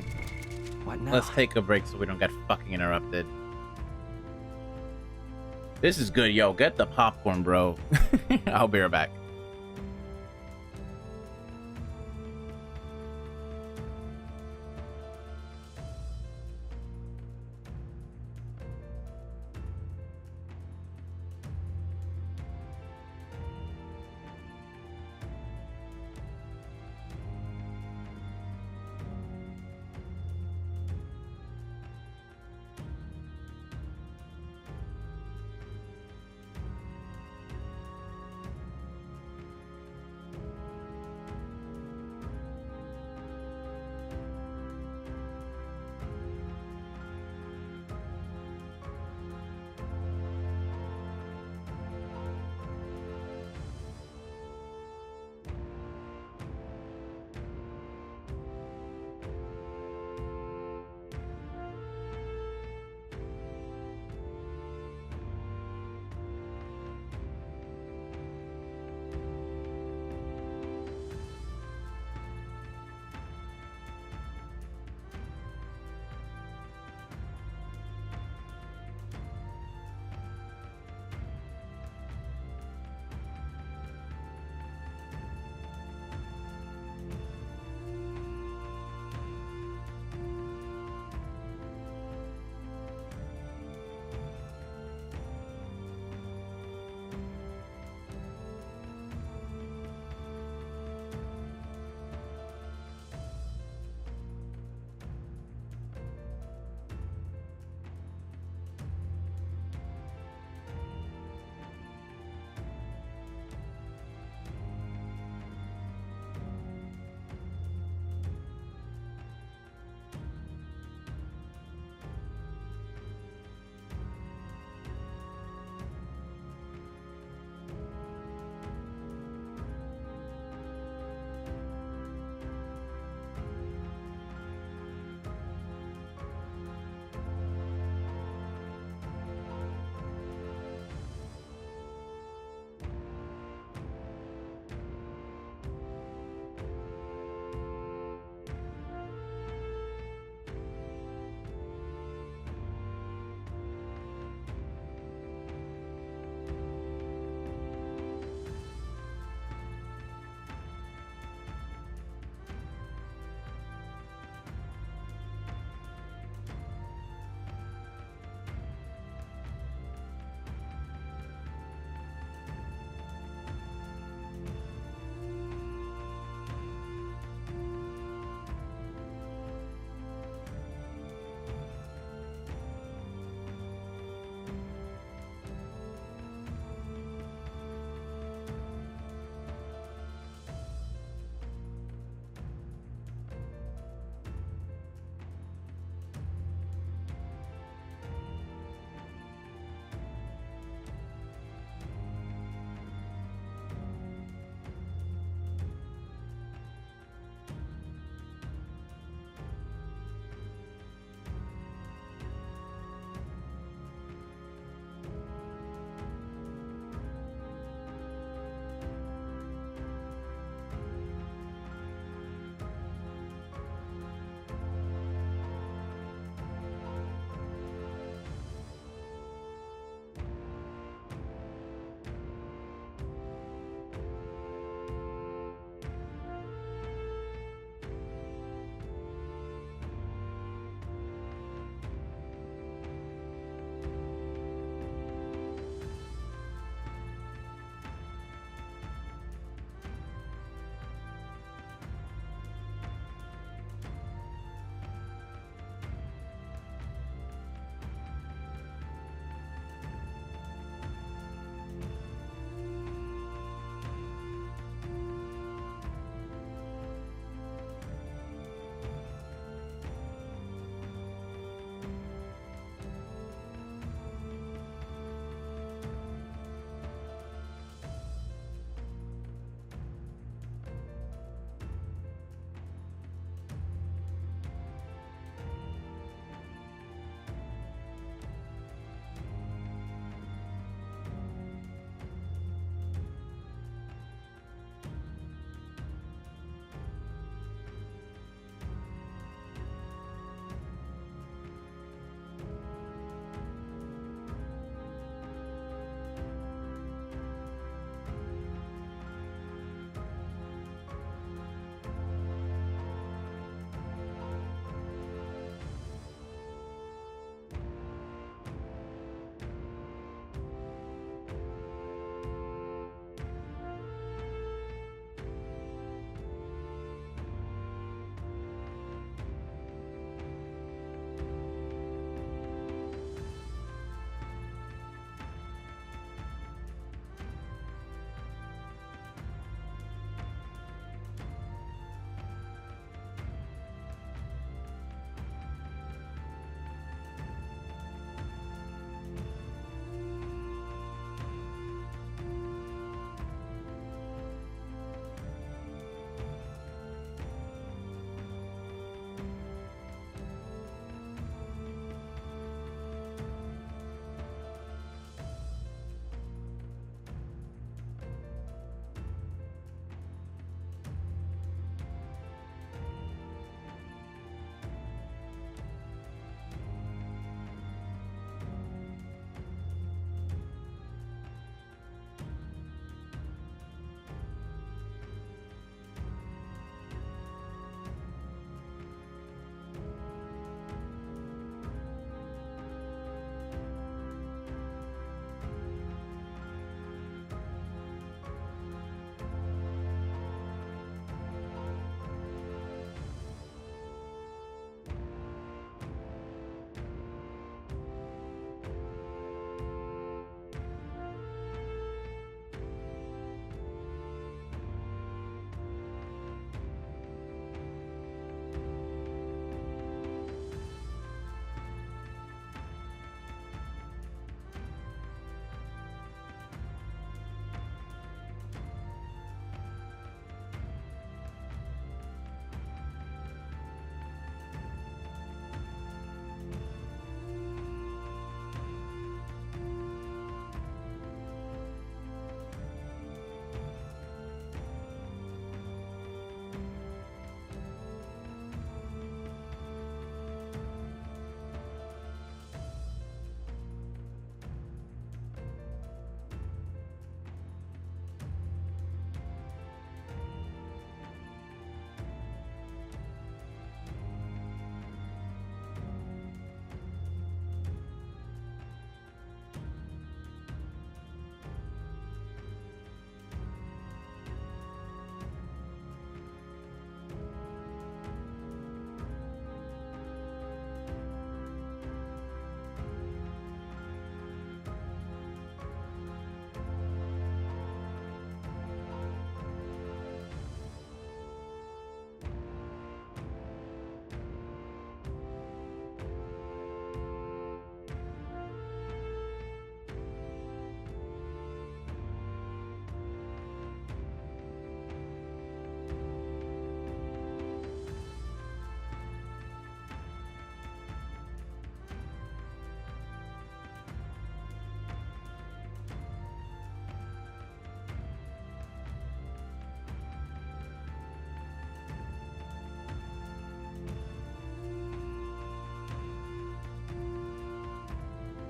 What now? let's take a break so we don't get fucking interrupted. This is good, yo. Get the popcorn, bro. I'll be right back.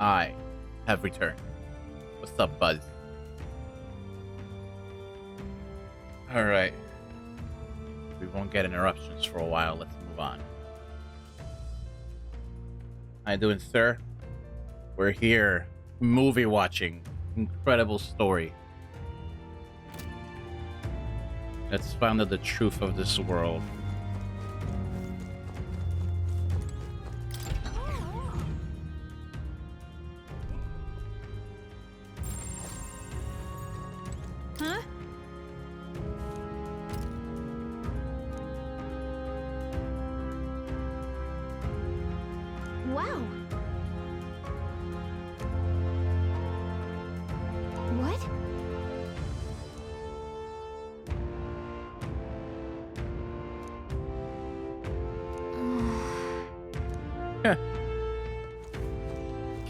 I have returned. What's up, bud? Alright. We won't get interruptions for a while. Let's move on. How you doing, sir? We're here movie watching. Incredible story. Let's find out the truth of this world. Huh? Wow. What?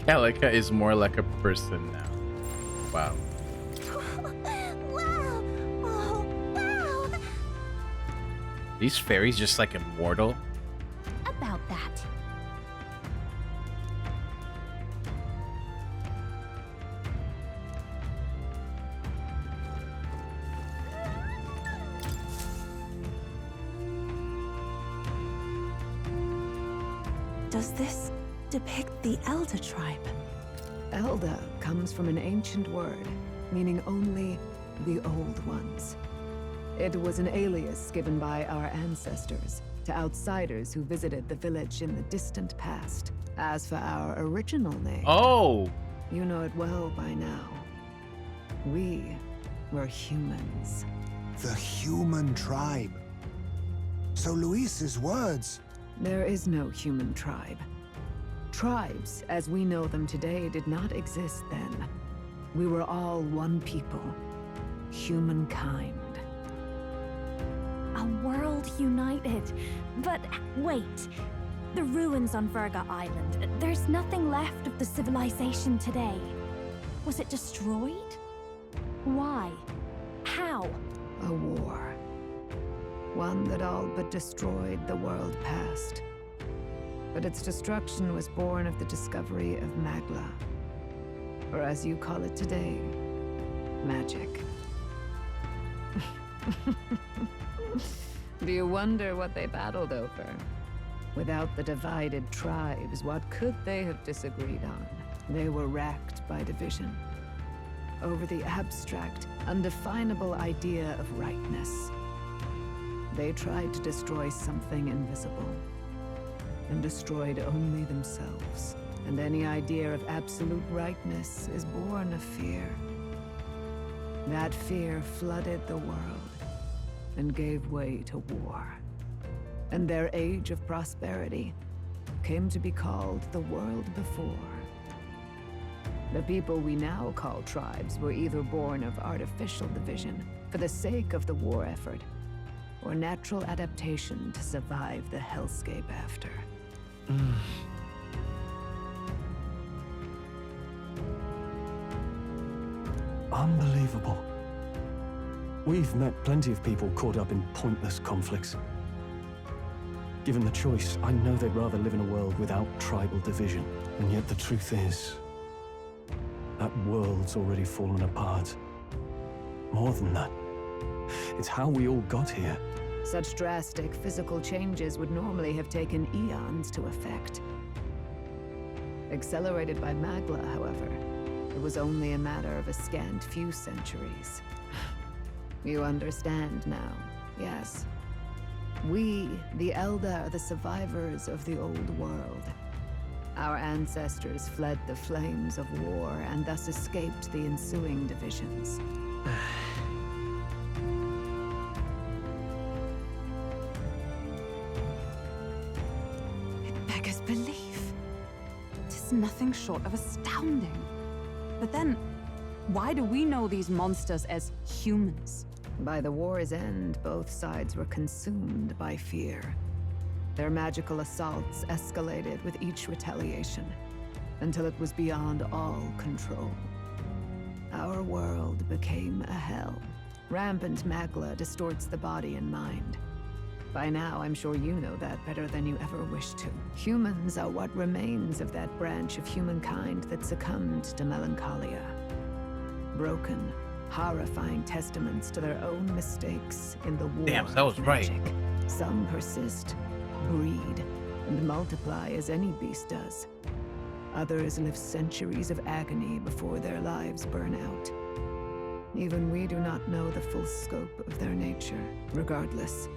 Calica is more like a person now. Wow. Wow. Oh, wow. These fairies just like immortal? About that. Does this depict the Elder tribe? Elder comes from an ancient word, meaning only the old ones. It was an alias given by our ancestors to outsiders who visited the village in the distant past. As for our original name... Oh! You know it well by now. We were humans. The human tribe. So Luis's words... There is no human tribe. Tribes, as we know them today, did not exist then. We were all one people. Humankind. A world united. But wait. The ruins on Virga Island. There's nothing left of the civilization today. Was it destroyed? Why? How? A war. One that all but destroyed the world past. But its destruction was born of the discovery of Magla. Or as you call it today, magic. Do you wonder what they battled over? Without the divided tribes, what could they have disagreed on? They were racked by division. Over the abstract, undefinable idea of rightness. They tried to destroy something invisible, and destroyed only themselves. And any idea of absolute rightness is born of fear. That fear flooded the world, and gave way to war. And their age of prosperity came to be called the world before. The people we now call tribes were either born of artificial division for the sake of the war effort, or natural adaptation to survive the hellscape after. Unbelievable. We've met plenty of people caught up in pointless conflicts. Given the choice, I know they'd rather live in a world without tribal division. And yet the truth is, that world's already fallen apart. More than that, it's how we all got here. Such drastic physical changes would normally have taken eons to effect. Accelerated by Magla, however, it was only a matter of a scant few centuries. You understand now, yes? We, the Elder, are the survivors of the old world. Our ancestors fled the flames of war and thus escaped the ensuing divisions. It beggars belief. It is nothing short of astounding. But then, why do we know these monsters as humans? By the war's end, both sides were consumed by fear. Their magical assaults escalated with each retaliation, until it was beyond all control. Our world became a hell. Rampant Magla distorts the body and mind. By now, I'm sure you know that better than you ever wished to. Humans are what remains of that branch of humankind that succumbed to melancholia. Broken, horrifying testaments to their own mistakes in the war. Damn, that was right. Some persist, breed, and multiply as any beast does. Others live centuries of agony before their lives burn out. Even we do not know the full scope of their nature. Regardless,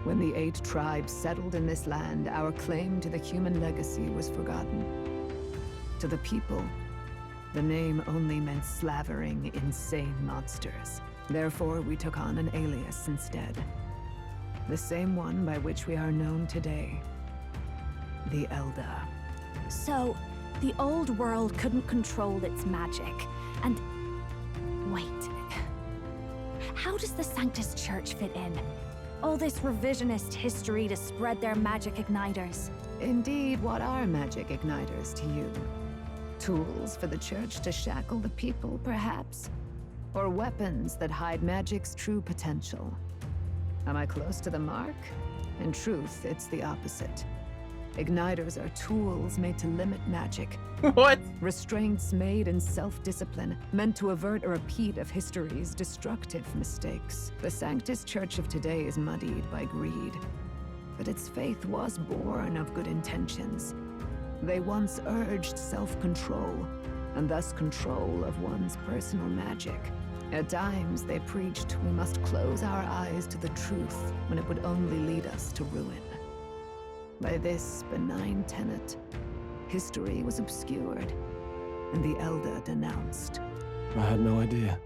when the 8 tribes settled in this land, our claim to the human legacy was forgotten. To the people, the name only meant slavering, insane monsters. Therefore, we took on an alias instead. The same one by which we are known today. The Elder. So, the old world couldn't control its magic, and... Wait. How does the Sanctus Church fit in? All this revisionist history to spread their magic igniters. Indeed, what are magic igniters to you? Tools for the Church to shackle the people, perhaps? Or weapons that hide magic's true potential? Am I close to the mark? In truth, it's the opposite. Igniters are tools made to limit magic. What? Restraints made in self-discipline, meant to avert a repeat of history's destructive mistakes. The Sanctus Church of today is muddied by greed, but its faith was born of good intentions. They once urged self-control, and thus control of one's personal magic. At times, they preached we must close our eyes to the truth when it would only lead us to ruin. By this benign tenet, history was obscured, and the Elder denounced. I had no idea.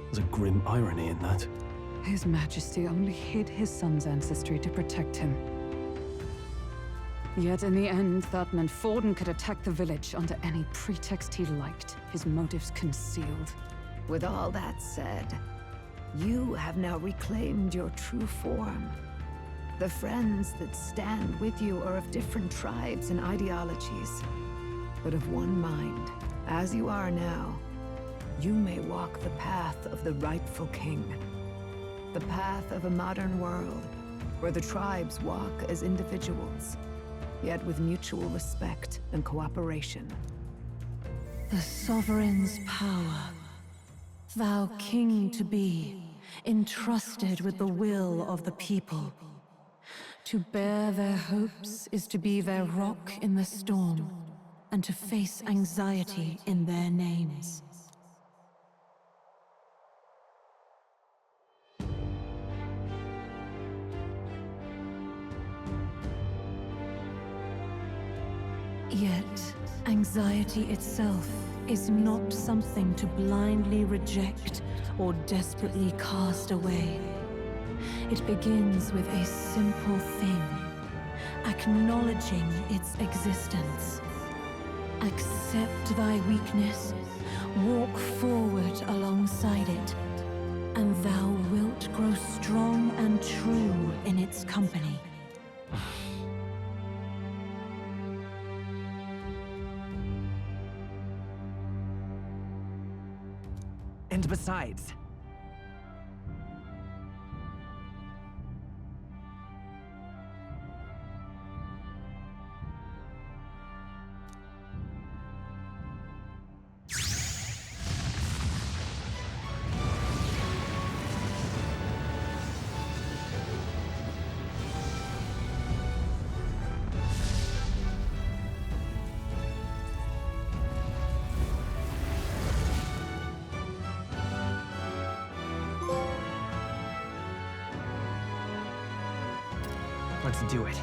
There's a grim irony in that. His Majesty only hid his son's ancestry to protect him. Yet in the end, that meant Forden could attack the village under any pretext he liked, his motives concealed. With all that said, you have now reclaimed your true form. The friends that stand with you are of different tribes and ideologies, but of one mind. As you are now, you may walk the path of the rightful king. The path of a modern world, where the tribes walk as individuals, yet with mutual respect and cooperation. The sovereign's power, thou king to be, entrusted with the will of the people. To bear their hopes is to be their rock in the storm, and to face anxiety in their names. Yet, anxiety itself is not something to blindly reject or desperately cast away. It begins with a simple thing, acknowledging its existence. Accept thy weakness, walk forward alongside it, and thou wilt grow strong and true in its company. And besides, let's do it.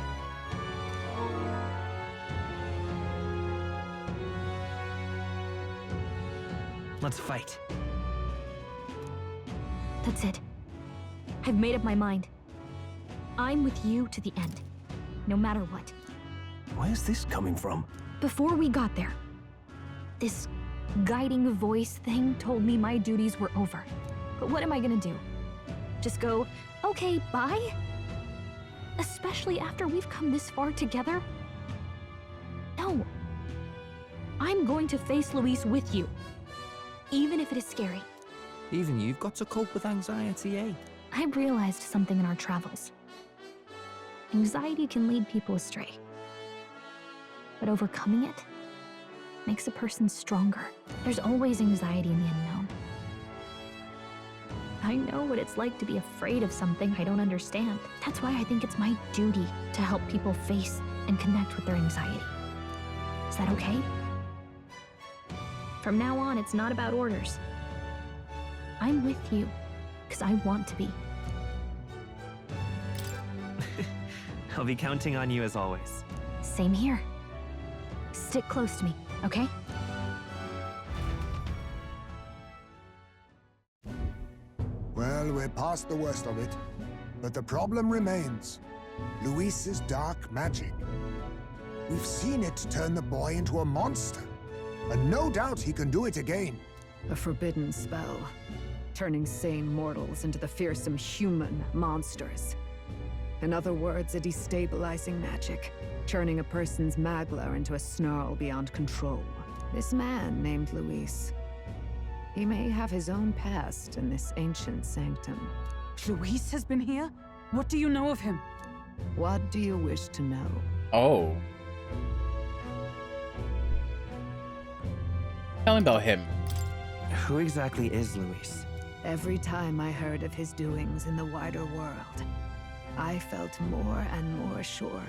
Let's fight. That's it. I've made up my mind. I'm with you to the end, no matter what. Where's this coming from? Before we got there, this guiding voice thing told me my duties were over. But what am I gonna do? Just go, okay, bye? Especially after we've come this far together? No. I'm going to face Luis with you. Even if it is scary. Even you've got to cope with anxiety, eh? I realized something in our travels. Anxiety can lead people astray, but overcoming it makes a person stronger. There's always anxiety in the unknown. I know what it's like to be afraid of something I don't understand. That's why I think it's my duty to help people face and connect with their anxiety. Is that okay? From now on, it's not about orders. I'm with you, because I want to be. I'll be counting on you as always. Same here. Stick close to me, okay? Well, we're past the worst of it. But the problem remains. Luis's dark magic. We've seen it turn the boy into a monster. And no doubt he can do it again. A forbidden spell, turning sane mortals into the fearsome human monsters. In other words, a destabilizing magic, turning a person's magla into a snarl beyond control. This man named Luis, he may have his own past in this ancient sanctum. Luis has been here? What do you know of him? What do you wish to know? Oh. Tell me about him. Who exactly is Luis? Every time I heard of his doings in the wider world, I felt more and more sure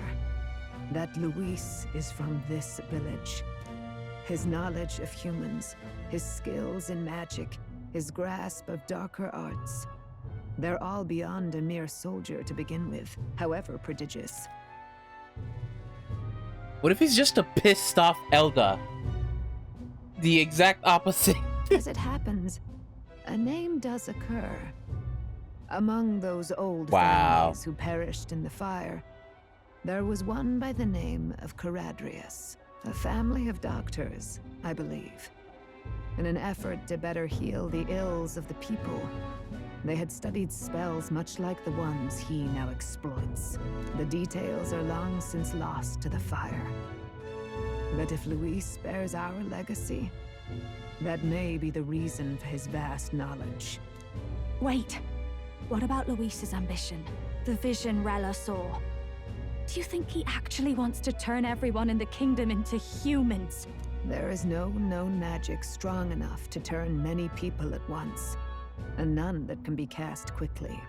that Luis is from this village. His knowledge of humans, his skills in magic, his grasp of darker arts, they're all beyond a mere soldier to begin with, however prodigious. What if he's just a pissed off Elder? The exact opposite. As it happens, a name does occur. Among those old families who perished in the fire, there was one by the name of Caradrius, a family of doctors, I believe. In an effort to better heal the ills of the people, they had studied spells much like the ones he now exploits. The details are long since lost to the fire. But if Luis bears our legacy, that may be the reason for his vast knowledge. Wait, what about Luis's ambition? The vision Rella saw? Do you think he actually wants to turn everyone in the kingdom into humans? There is no known magic strong enough to turn many people at once, and none that can be cast quickly.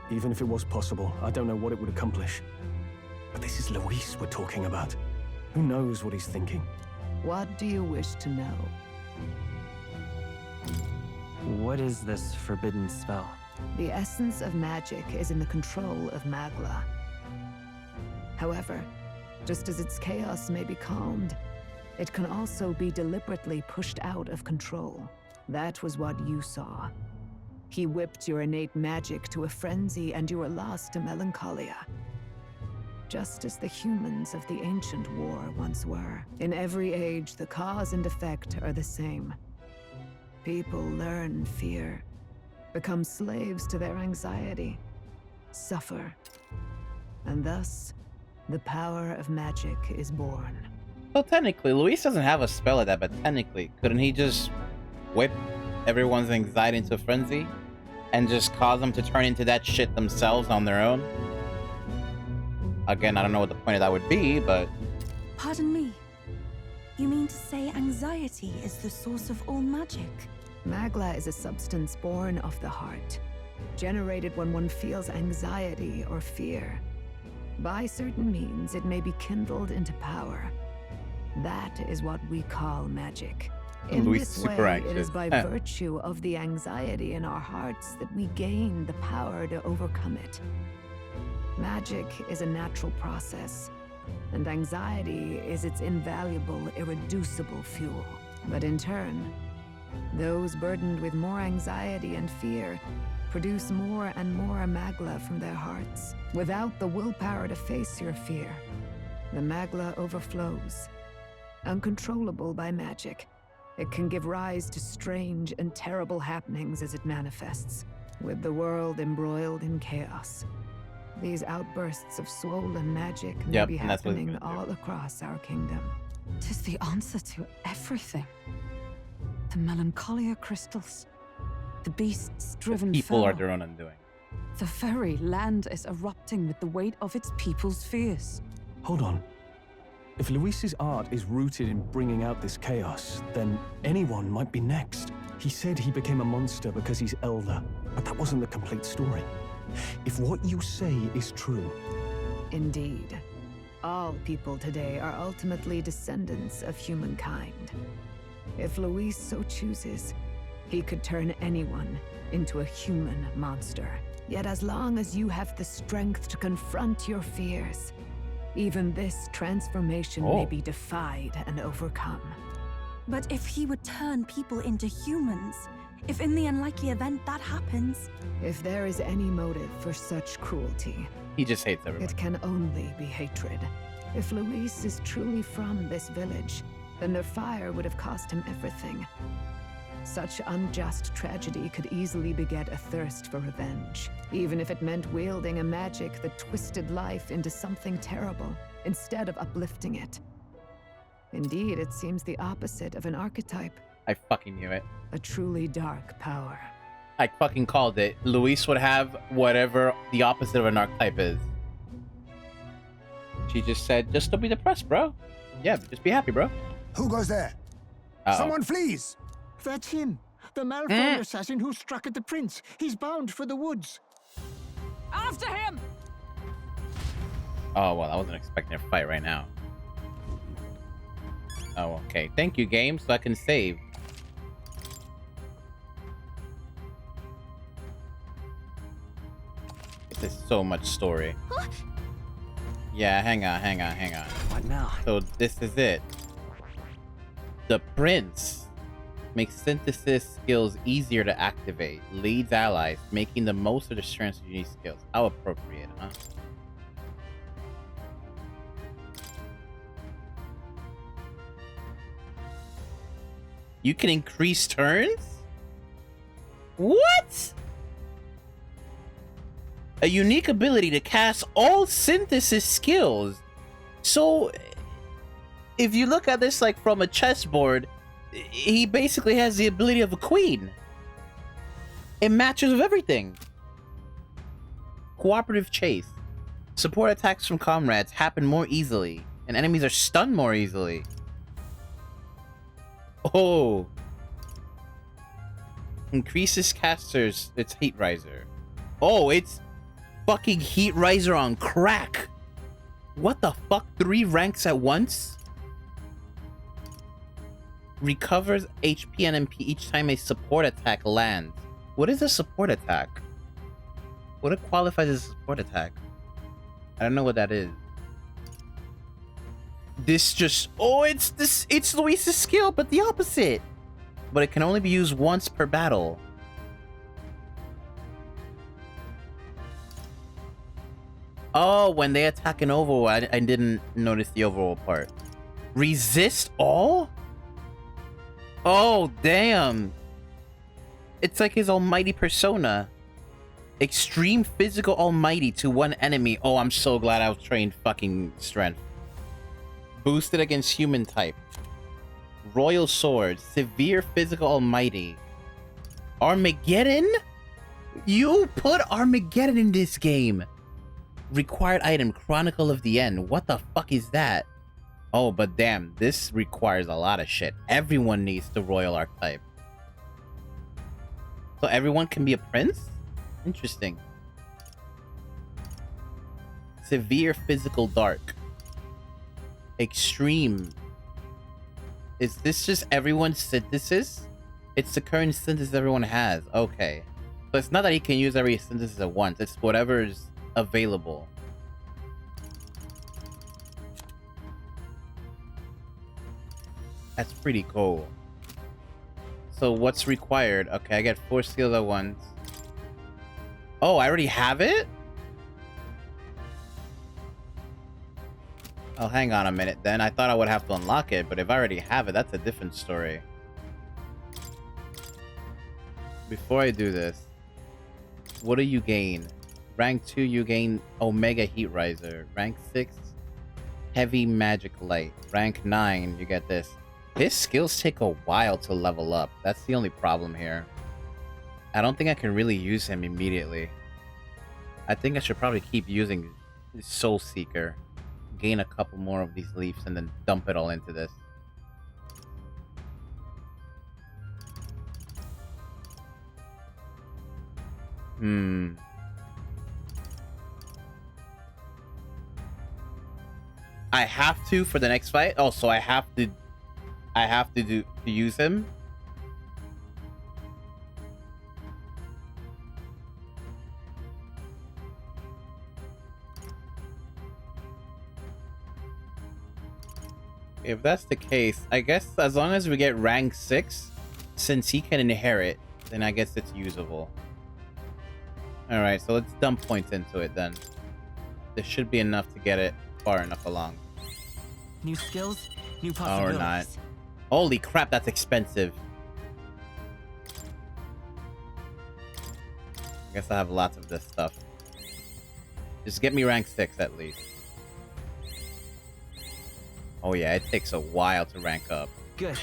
Even if it was possible, I don't know what it would accomplish. But this is Luis we're talking about. Who knows what he's thinking? What do you wish to know? What is this forbidden spell? The essence of magic is in the control of Magla. However, just as its chaos may be calmed, it can also be deliberately pushed out of control. That was what you saw. He whipped your innate magic to a frenzy and you were lost to melancholia. Just as the humans of the ancient war once were. In every age, the cause and effect are the same. People learn fear, become slaves to their anxiety, suffer, and thus, the power of magic is born. Well, technically, Luis doesn't have a spell like that, but technically, couldn't he just whip everyone's anxiety into a frenzy and just cause them to turn into that shit themselves on their own? Again, I don't know what the point of that would be, but... Pardon me. You mean to say anxiety is the source of all magic? Magla is a substance born of the heart, generated when one feels anxiety or fear. By certain means, it may be kindled into power. That is what we call magic. In this way, it is by virtue of the anxiety in our hearts that we gain the power to overcome it. Magic is a natural process, and anxiety is its invaluable, irreducible fuel. But in turn, those burdened with more anxiety and fear produce more and more Magla from their hearts. Without the willpower to face your fear, the Magla overflows. Uncontrollable by magic, it can give rise to strange and terrible happenings as it manifests, with the world embroiled in chaos. These outbursts of swollen magic may be happening all across our kingdom. 'Tis the answer to everything. The melancholia crystals, the beasts driven People fell. are their own undoing. The very land is erupting with the weight of its people's fears. Hold on. If Luis's art is rooted in bringing out this chaos, then anyone might be next. He said he became a monster because he's elder, but that wasn't the complete story. If what you say is true... Indeed. All people today are ultimately descendants of humankind. If Luis so chooses, he could turn anyone into a human monster. Yet as long as you have the strength to confront your fears, even this transformation may be defied and overcome. But if he would turn people into humans, if in the unlikely event that happens... If there is any motive for such cruelty... He just hates everyone. It can only be hatred. If Luis is truly from this village, then their fire would have cost him everything. Such unjust tragedy could easily beget a thirst for revenge, even if it meant wielding a magic that twisted life into something terrible, instead of uplifting it. Indeed, it seems the opposite of an archetype. I fucking knew it. A truly dark power. I fucking called it. Luis would have whatever the opposite of an archetype is. She just said, just don't be depressed, bro. Yeah, just be happy, bro. Who goes there? Someone flees! That's him. The malformed assassin who struck at the prince. He's bound for the woods. After him! Oh, well, I wasn't expecting a fight right now. Oh, okay. Thank you, game, so I can save. There's so much story. Yeah, hang on. What now? So this is it. The prince makes synthesis skills easier to activate. Leads allies, making the most of the strengths of unique skills. How appropriate, huh? You can increase turns? What? A unique ability to cast all synthesis skills. So, if you look at this like from a chessboard, he basically has the ability of a queen. It matches with everything. Cooperative chase. Support attacks from comrades happen more easily, and enemies are stunned more easily. Oh. Increases casters its heat riser. Oh, it's fucking heat riser on crack. What the fuck? 3 ranks at once? Recovers HP and MP each time a support attack lands. What is a support attack? What qualifies as a support attack? I don't know what that is. This just... Oh, it's Luis's skill, but the opposite. But it can only be used once per battle. Oh, when they attack an overall, I didn't notice the overall part. Resist all? Oh, damn. It's like his almighty persona. Extreme physical almighty to one enemy. Oh, I'm so glad I was trained fucking strength. Boosted against human type. Royal sword. Severe physical almighty. Armageddon? You put Armageddon in this game. Required item, Chronicle of the End. What the fuck is that? Oh, but damn, this requires a lot of shit. Everyone needs the royal archetype. So everyone can be a prince? Interesting. Severe physical dark. Extreme. Is this just everyone's synthesis? It's the current synthesis everyone has. Okay. So it's not that he can use every synthesis at once. It's whatever's available. That's pretty cool. So what's required? Okay, I get 4 skills at once. Oh, I already have it? Oh, hang on a minute then. I thought I would have to unlock it, but if I already have it, that's a different story. Before I do this, what do you gain? Rank 2, you gain Omega Heat Riser. Rank 6, Heavy Magic Light. Rank 9, you get this. His skills take a while to level up. That's the only problem here. I don't think I can really use him immediately. I think I should probably keep using Soul Seeker. Gain a couple more of these leaves and then dump it all into this. I have to for the next fight. Oh, so I have to use him. If that's the case, I guess as long as we get rank 6, since he can inherit, then I guess it's usable. Alright, so let's dump points into it then. There should be enough to get it far enough along. New skills, new Or possibilities. not. Holy crap, that's expensive. I guess I have lots of this stuff. Just get me rank 6 at least. Oh yeah, it takes a while to rank up. Good.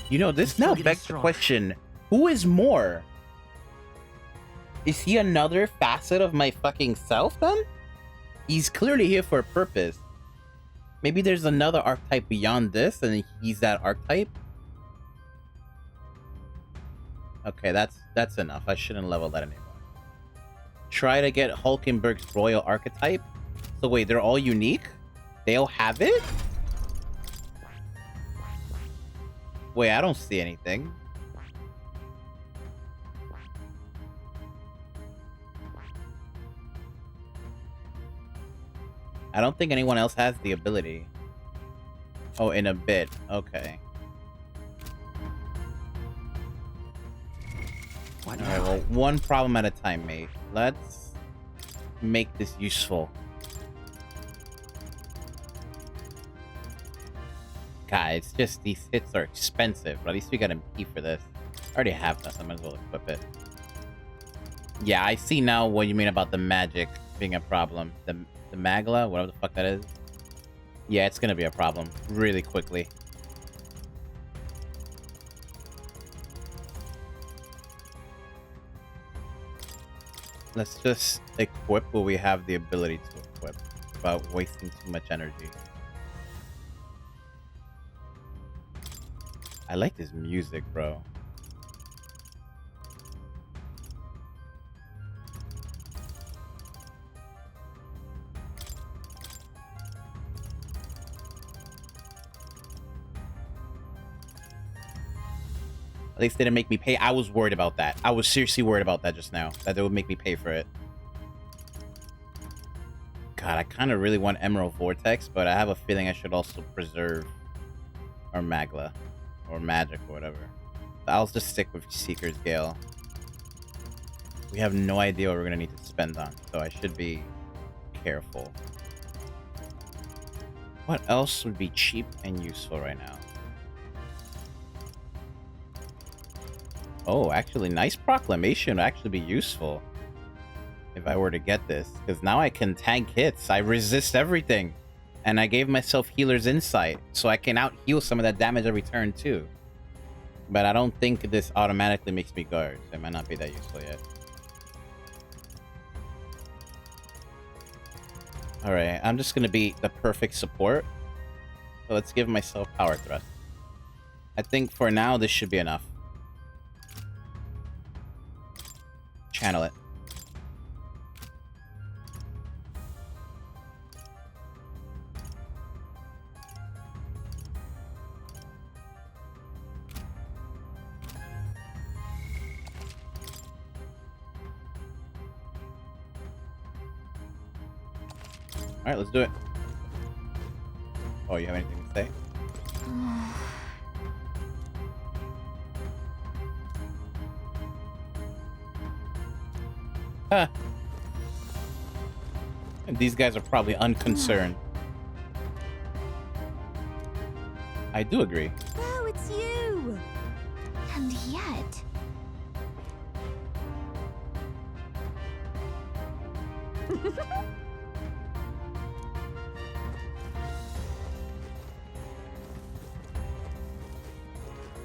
You know, this now begs the question, who is more? Is he another facet of my fucking self then? He's clearly here for a purpose. Maybe there's another archetype beyond this and he's that archetype? Okay, that's enough. I shouldn't level that anymore. Try to get Hulkenberg's royal archetype? So wait, they're all unique? They all have it? Wait, I don't see anything. I don't think anyone else has the ability. Oh, in a bit. Okay. Alright, well, one problem at a time, mate. Let's make this useful. Guys, just these hits are expensive, but at least we got MP for this. I already have this, I might as well equip it. Yeah, I see now what you mean about the magic being a problem. The Magla, whatever the fuck that is. Yeah, it's gonna be a problem really quickly. Let's just equip what we have the ability to equip without wasting too much energy. I like this music, bro. At least they didn't make me pay. I was worried about that. I was seriously worried about that just now. That they would make me pay for it. God, I kind of really want Emerald Vortex, but I have a feeling I should also preserve or Magla. Or Magic or whatever. I'll just stick with Seeker's Gale. We have no idea what we're going to need to spend on, so I should be careful. What else would be cheap and useful right now? Oh, actually, nice proclamation would actually be useful if I were to get this, because now I can tank hits. I resist everything, and I gave myself Healer's Insight, so I can out-heal some of that damage every turn too. But I don't think this automatically makes me guard, so it might not be that useful yet. Alright, I'm just gonna be the perfect support. So let's give myself Power Thrust. I think for now this should be enough. Channel it. Alright, let's do it. Oh, you have anything to say? Huh. And these guys are probably unconcerned. I do agree. Oh, it's you! And yet...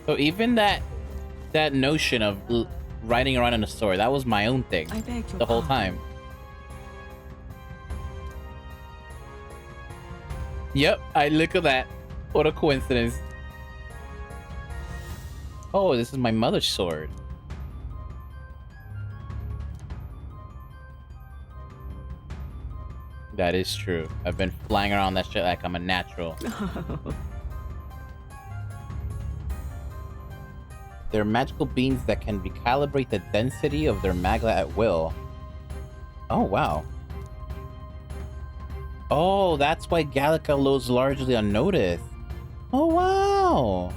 So even that notion of riding around in a store, that was my own thing the whole time. Yep, I look at that. What a coincidence. Oh, this is my mother's sword. That is true. I've been flying around that shit like I'm a natural. They're magical beings that can recalibrate the density of their magla at will. Oh, wow. Oh, that's why Gallica goes largely unnoticed. Oh, wow.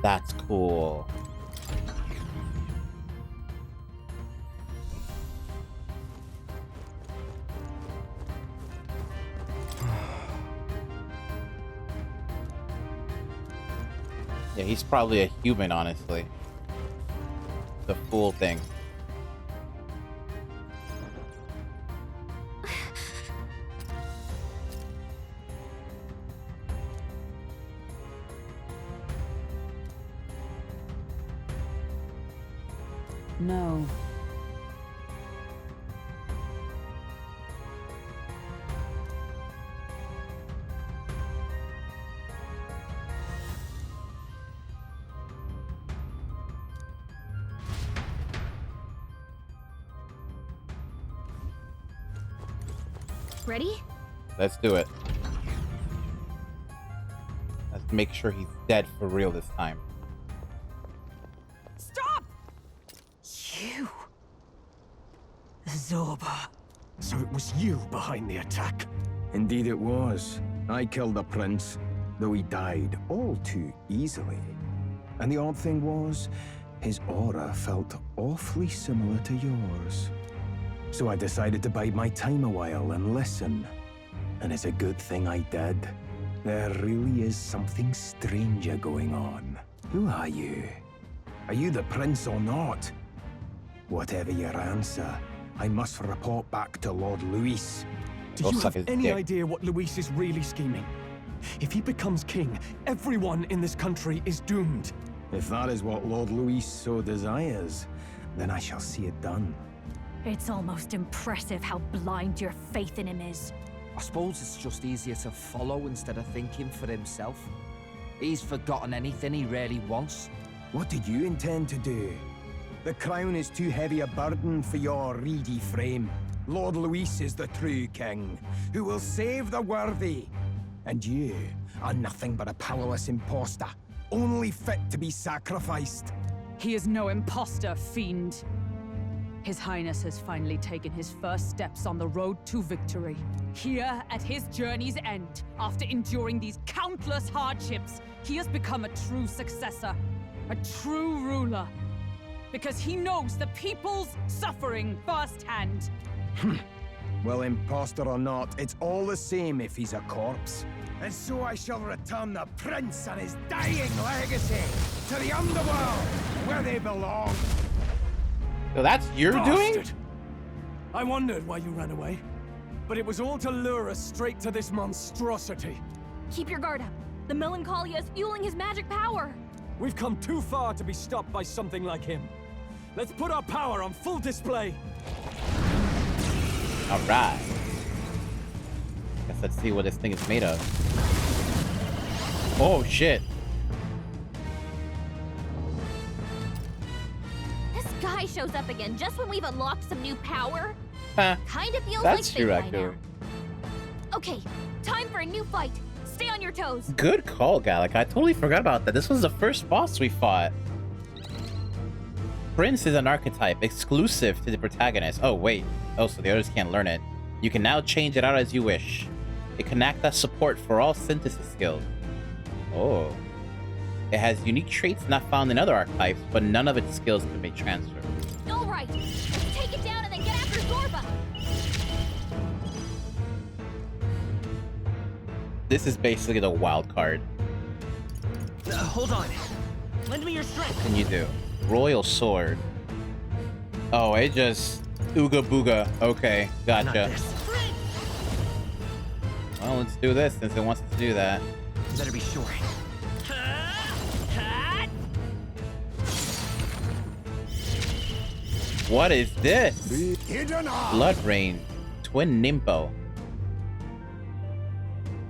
That's cool. Yeah, he's probably a human, honestly. The fool thing. No. Ready? Let's do it. Let's make sure he's dead for real this time. Stop! You. Zorba. So it was you behind the attack? Indeed it was. I killed the prince, though he died all too easily. And the odd thing was, his aura felt awfully similar to yours. So I decided to bide my time a while and listen. And it's a good thing I did. There really is something stranger going on. Who are you? Are you the prince or not? Whatever your answer, I must report back to Lord Luis. Do you have any idea what Luis is really scheming? If he becomes king, everyone in this country is doomed. If that is what Lord Luis so desires, then I shall see it done. It's almost impressive how blind your faith in him is. I suppose it's just easier to follow instead of thinking for himself. He's forgotten anything he really wants. What did you intend to do? The crown is too heavy a burden for your reedy frame. Lord Luis is the true king, who will save the worthy. And you are nothing but a powerless imposter, only fit to be sacrificed. He is no imposter, fiend. His Highness has finally taken his first steps on the road to victory. Here, at his journey's end, after enduring these countless hardships, he has become a true successor, a true ruler. Because he knows the people's suffering firsthand. Well, imposter or not, it's all the same if he's a corpse. And so I shall return the prince and his dying legacy to the underworld, where they belong. So that's your doing? I wondered why you ran away, but it was all to lure us straight to this monstrosity. Keep your guard up. The Melancholia is fueling his magic power. We've come too far to be stopped by something like him. Let's put our power on full display. All right. Guess let's see what this thing is made of. Oh shit. This guy shows up again just when we've unlocked some new power. Huh. Kind of feels That's like true, fate by actually. now. Okay, time for a new fight. Stay on your toes. Good call, Gallic. I totally forgot about that. This was the first boss we fought. Prince is an archetype exclusive to the protagonist. Oh, wait. Oh, so the others can't learn it. You can now change it out as you wish. It can act as support for all synthesis skills. Oh. It has unique traits not found in other archetypes, but none of its skills can be transferred. All right, let's take it down and then get after Zorba. This is basically the wild card. Hold on. Lend me your strength. What can you do? Royal Sword. Oh, it just... Ooga booga. Okay, gotcha. Well, let's do this since it wants to do that. Better be sure. What is this? Blood Rain. twin Nimpo.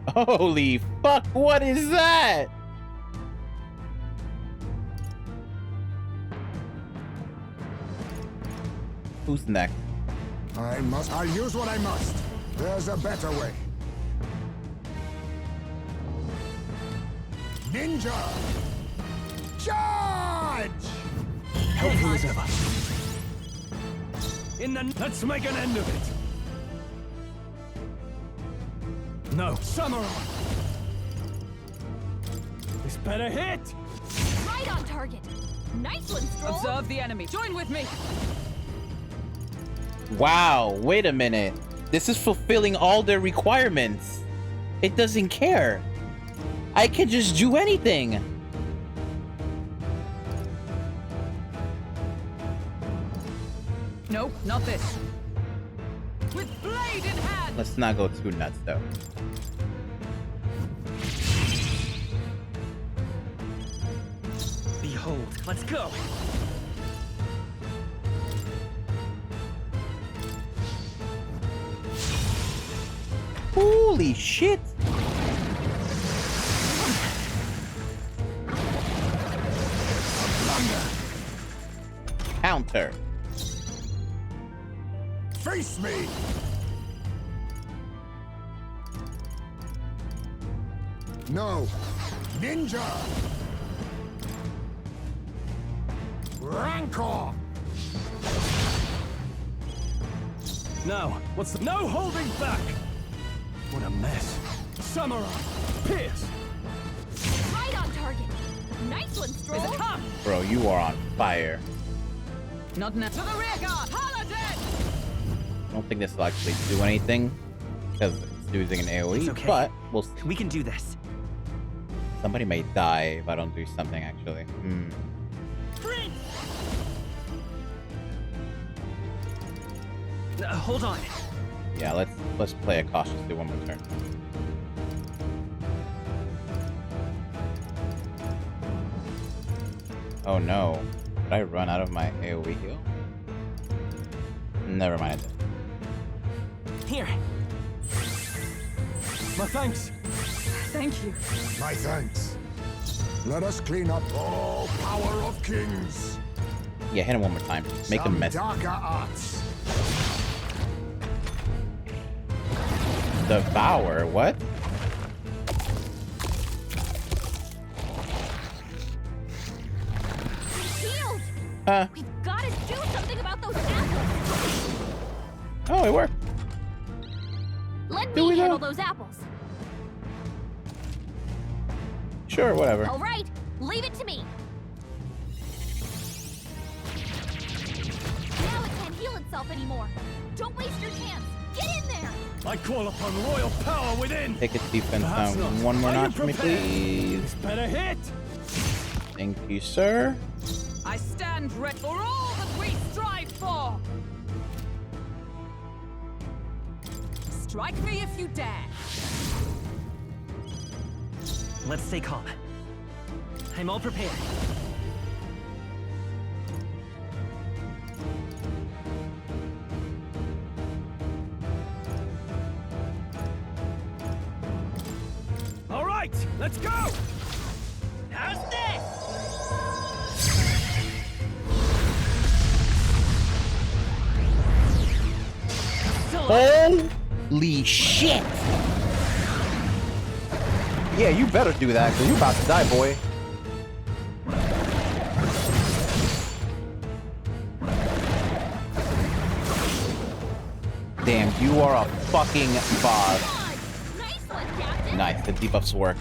Holy fuck, what is that? Who's next? I'll use what I must. There's a better way. Ninja! Charge! Helpful as ever. Let's make an end of it. No. Samurai! This better hit! Right on target. Nice one, Stroll. Observe the enemy. Join with me. Wow, wait a minute. This is fulfilling all their requirements. It doesn't care. I can just do anything. Nope, not this. With blade in hand. Let's not go too nuts, though. Behold, let's go. Holy shit. Counter. Face me! No. Ninja! Rancor! Now, what's the... No holding back! What a mess. Samurai! Pierce! Right on target. Nice one, Stroll. Come. Bro, you are on fire. Not now. To the rear guard. Paladin! I don't think this will actually do anything because it's using an AoE, It's okay. but we'll see. We can do this. Somebody may die if I don't do something, actually. Hold on. Yeah, let's play it cautiously one more turn. Oh no. Did I run out of my AoE heal? Never mind. Here. My thanks. Thank you. My thanks. Let us clean up all power of kings. Yeah, hit him one more time. Make him mess. Darker arts. Devour? What? Shield! We've got to do something about those apples! Oh, it worked. Let Do me we handle though? those apples. Sure, whatever. All right, leave it to me. Now it can't heal itself anymore. Don't waste your chance. Get in there. I call upon royal power within. Take its defense Perhaps down not. one more Are you notch for me, prepared? please. This better hit. Thank you, sir. I stand ready for all that we strive for! Strike me if you dare! Let's stay calm. I'm all prepared. All right, let's go. How's this? Holy shit! Yeah, you better do that, because you about to die, boy. Damn, you are a fucking boss. Nice one, Captain. Nice, the debuffs work.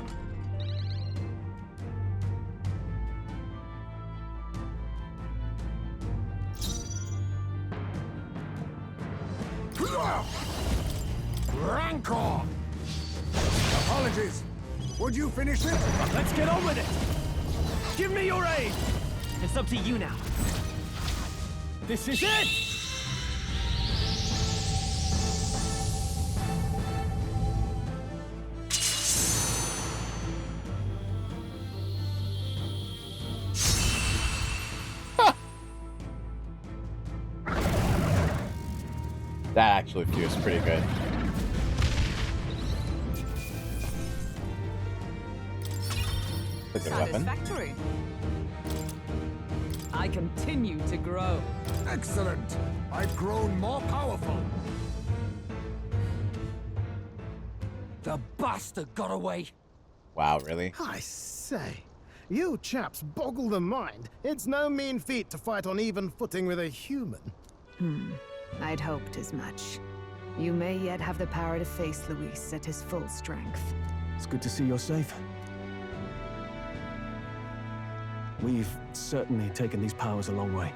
Rancor! Apologies. Would you finish it? Let's get on with it. Give me your aid. It's up to you now. This is it. That actually feels pretty good. It's a good weapon. Satisfactory. I continue to grow. Excellent. I've grown more powerful. The bastard got away. Wow, really? I say, you chaps boggle the mind. It's no mean feat to fight on even footing with a human. I'd hoped as much. You may yet have the power to face Luis at his full strength. It's good to see you're safe. We've certainly taken these powers a long way.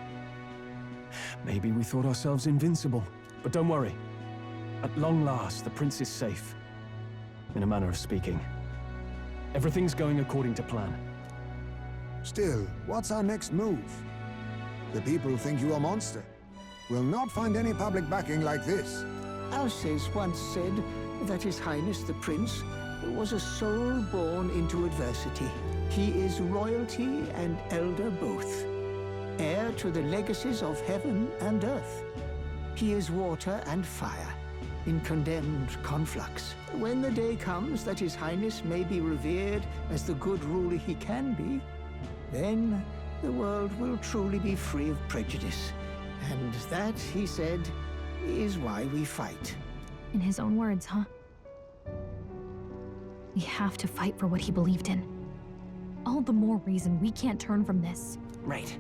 Maybe we thought ourselves invincible, but don't worry. At long last, the prince is safe. In a manner of speaking. Everything's going according to plan. Still, what's our next move? The people think you a monster. We'll not find any public backing like this. Alces once said that His Highness the Prince was a soul born into adversity. He is royalty and elder both, heir to the legacies of heaven and earth. He is water and fire, in condemned conflux. When the day comes that His Highness may be revered as the good ruler he can be, then the world will truly be free of prejudice. And that, he said, is why we fight. In his own words, huh? We have to fight for what he believed in. All the more reason we can't turn from this. Right.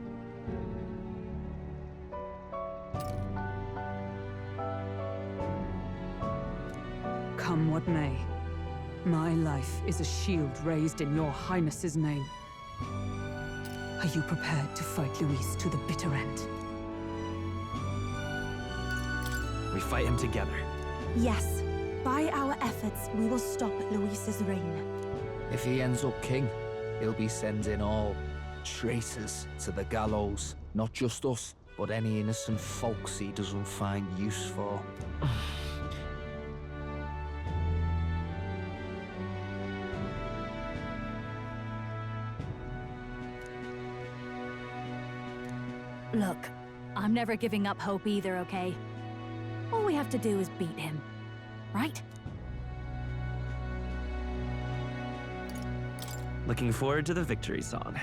Come what may, my life is a shield raised in your highness's name. Are you prepared to fight Luis to the bitter end? We fight him together. Yes. By our efforts, we will stop Luis's reign. If he ends up king, he'll be sending all traitors to the gallows. Not just us, but any innocent folks he doesn't find use for. Look, I'm never giving up hope either, okay? All we have to do is beat him, right? Looking forward to the victory song.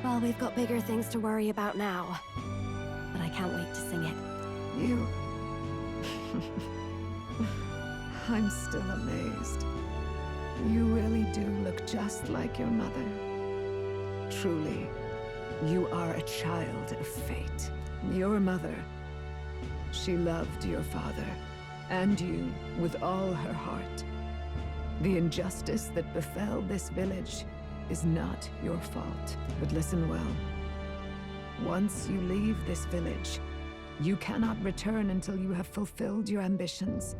Well, we've got bigger things to worry about now. But I can't wait to sing it. You... I'm still amazed. You really do look just like your mother. Truly, you are a child of fate. Your mother, she loved your father, and you with all her heart. The injustice that befell this village is not your fault. But listen well. Once you leave this village, you cannot return until you have fulfilled your ambitions.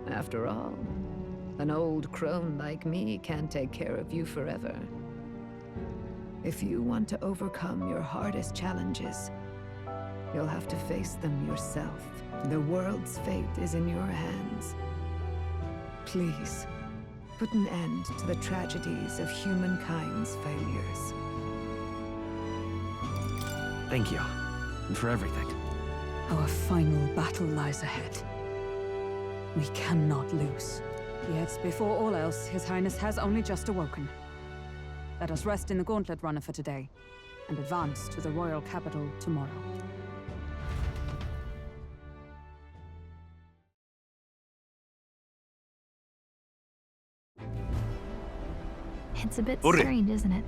After all, an old crone like me can't take care of you forever. If you want to overcome your hardest challenges, you'll have to face them yourself. The world's fate is in your hands. Please, put an end to the tragedies of humankind's failures. Thank you. And for everything. Our final battle lies ahead. We cannot lose. Yet, before all else, His Highness has only just awoken. Let us rest in the Gauntlet Runner for today, and advance to the royal capital tomorrow. It's a bit strange, isn't it?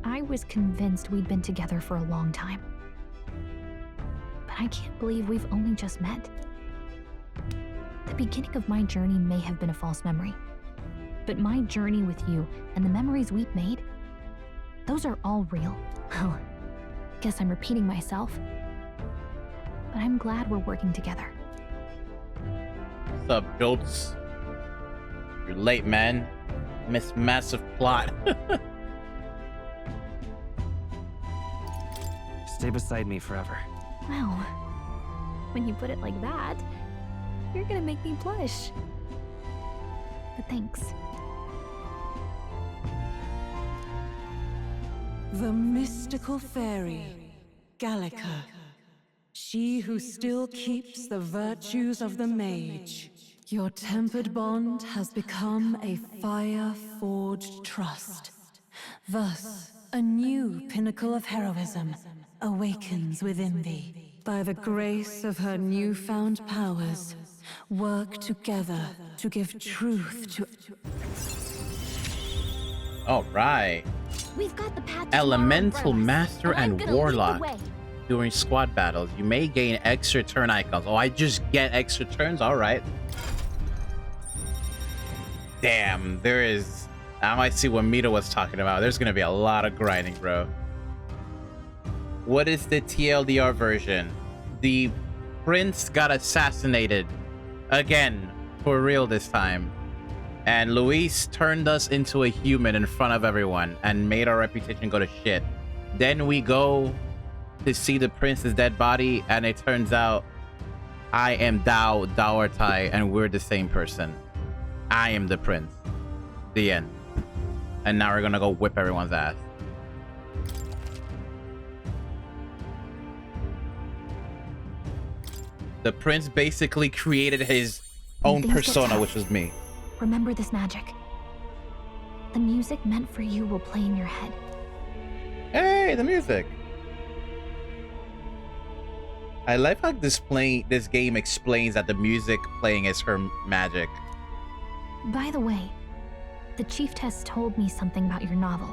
I was convinced we'd been together for a long time. But I can't believe we've only just met. The beginning of my journey may have been a false memory. But my journey with you and the memories we've made, those are all real. Well, guess I'm repeating myself. But I'm glad we're working together. What's up, Jolts? You're late, man. Miss massive plot. Stay beside me forever. Well, when you put it like that, you're gonna make me blush. But thanks. The mystical fairy, Gallica. She who still keeps the virtues of the mage. Your tempered bond has become a fire-forged trust. Thus, a new pinnacle of heroism awakens within thee. By the grace of her newfound powers, work together to give truth to... All right. We've got the path to Elemental tomorrow in front of us, Master I'm and gonna lead the Warlock. way. During squad battles, you may gain extra turn icons. Oh, I just get extra turns? All right. Damn, there is... Now I see what Mita was talking about. There's going to be a lot of grinding, bro. What is the TLDR version? The prince got assassinated. Again. For real this time. And Luis turned us into a human in front of everyone and made our reputation go to shit. Then we go to see the prince's dead body, and it turns out I am Dao or Tai, and we're the same person. I am the prince. The end. And now we're gonna go whip everyone's ass. The prince basically created his own Things get persona, tough. which was me. Remember this magic. The music meant for you will play in your head. Hey, the music. I like how this game explains that the music playing is her magic. By the way, the chiefess told me something about your novel.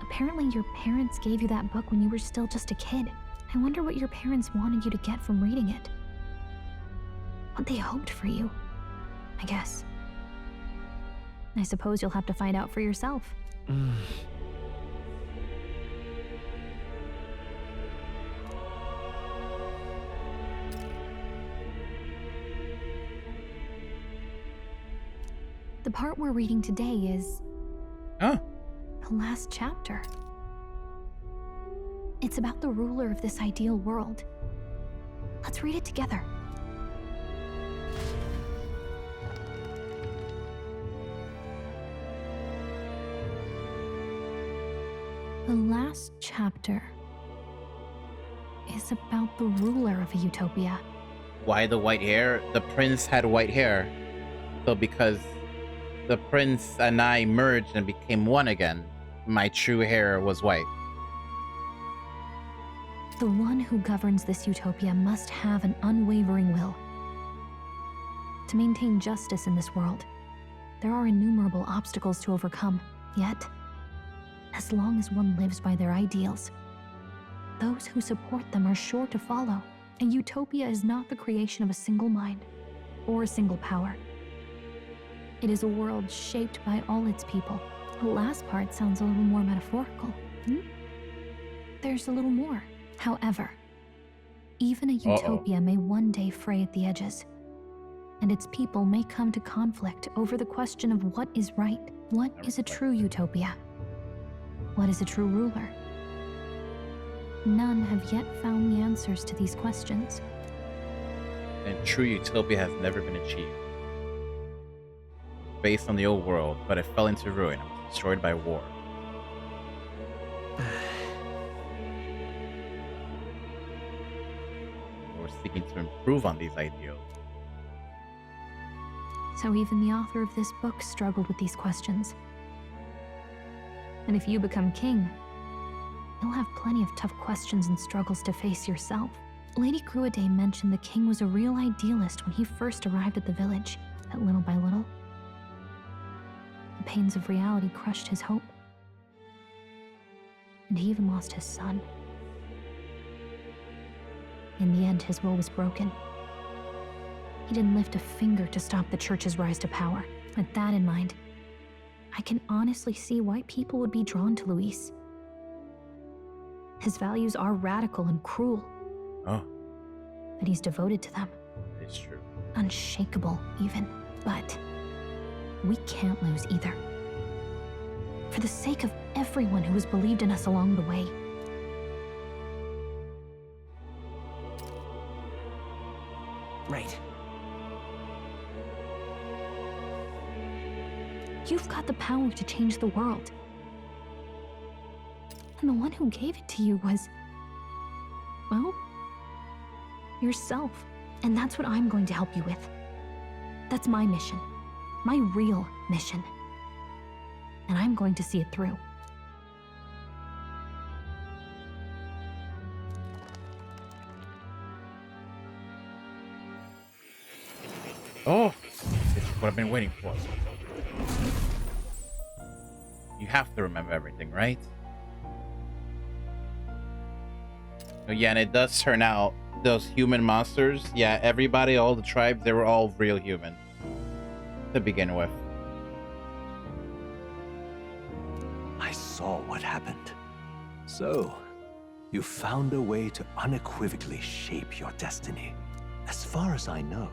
Apparently your parents gave you that book when you were still just a kid. I wonder what your parents wanted you to get from reading it. What they hoped for you, I guess. I suppose you'll have to find out for yourself. The part we're reading today is... the last chapter. It's about the ruler of this ideal world. Let's read it together. The last chapter is about the ruler of a utopia. Why the white hair? The prince had white hair. So because the prince and I merged and became one again, my true hair was white. The one who governs this utopia must have an unwavering will. To maintain justice in this world, there are innumerable obstacles to overcome. Yet, as long as one lives by their ideals, those who support them are sure to follow. A utopia is not the creation of a single mind or a single power. It is a world shaped by all its people. The last part sounds a little more metaphorical. There's a little more. However, even a utopia may one day fray at the edges, and its people may come to conflict over the question of what is right. What is a true utopia? What is a true ruler? None have yet found the answers to these questions. And true utopia has never been achieved. Based on the old world, but it fell into ruin and was destroyed by war. We're seeking to improve on these ideals. So even the author of this book struggled with these questions. And if you become king, you'll have plenty of tough questions and struggles to face yourself. Lady Gruaday mentioned the king was a real idealist when he first arrived at the village, but little by little, the pains of reality crushed his hope. And he even lost his son. In the end, his will was broken. He didn't lift a finger to stop the church's rise to power. With that in mind, I can honestly see why people would be drawn to Luis. His values are radical and cruel. Oh. But he's devoted to them. It's true. Unshakable, even. But we can't lose either. For the sake of everyone who has believed in us along the way. Right. You've got the power to change the world. And the one who gave it to you was, well, yourself. And that's what I'm going to help you with. That's my mission. My real mission. And I'm going to see it through. Oh, this is what I've been waiting for. You have to remember everything, right? Oh, yeah, and it does turn out those human monsters, yeah, everybody, all the tribes, they were all real human to begin with. I saw what happened. So, you found a way to unequivocally shape your destiny. As far as I know,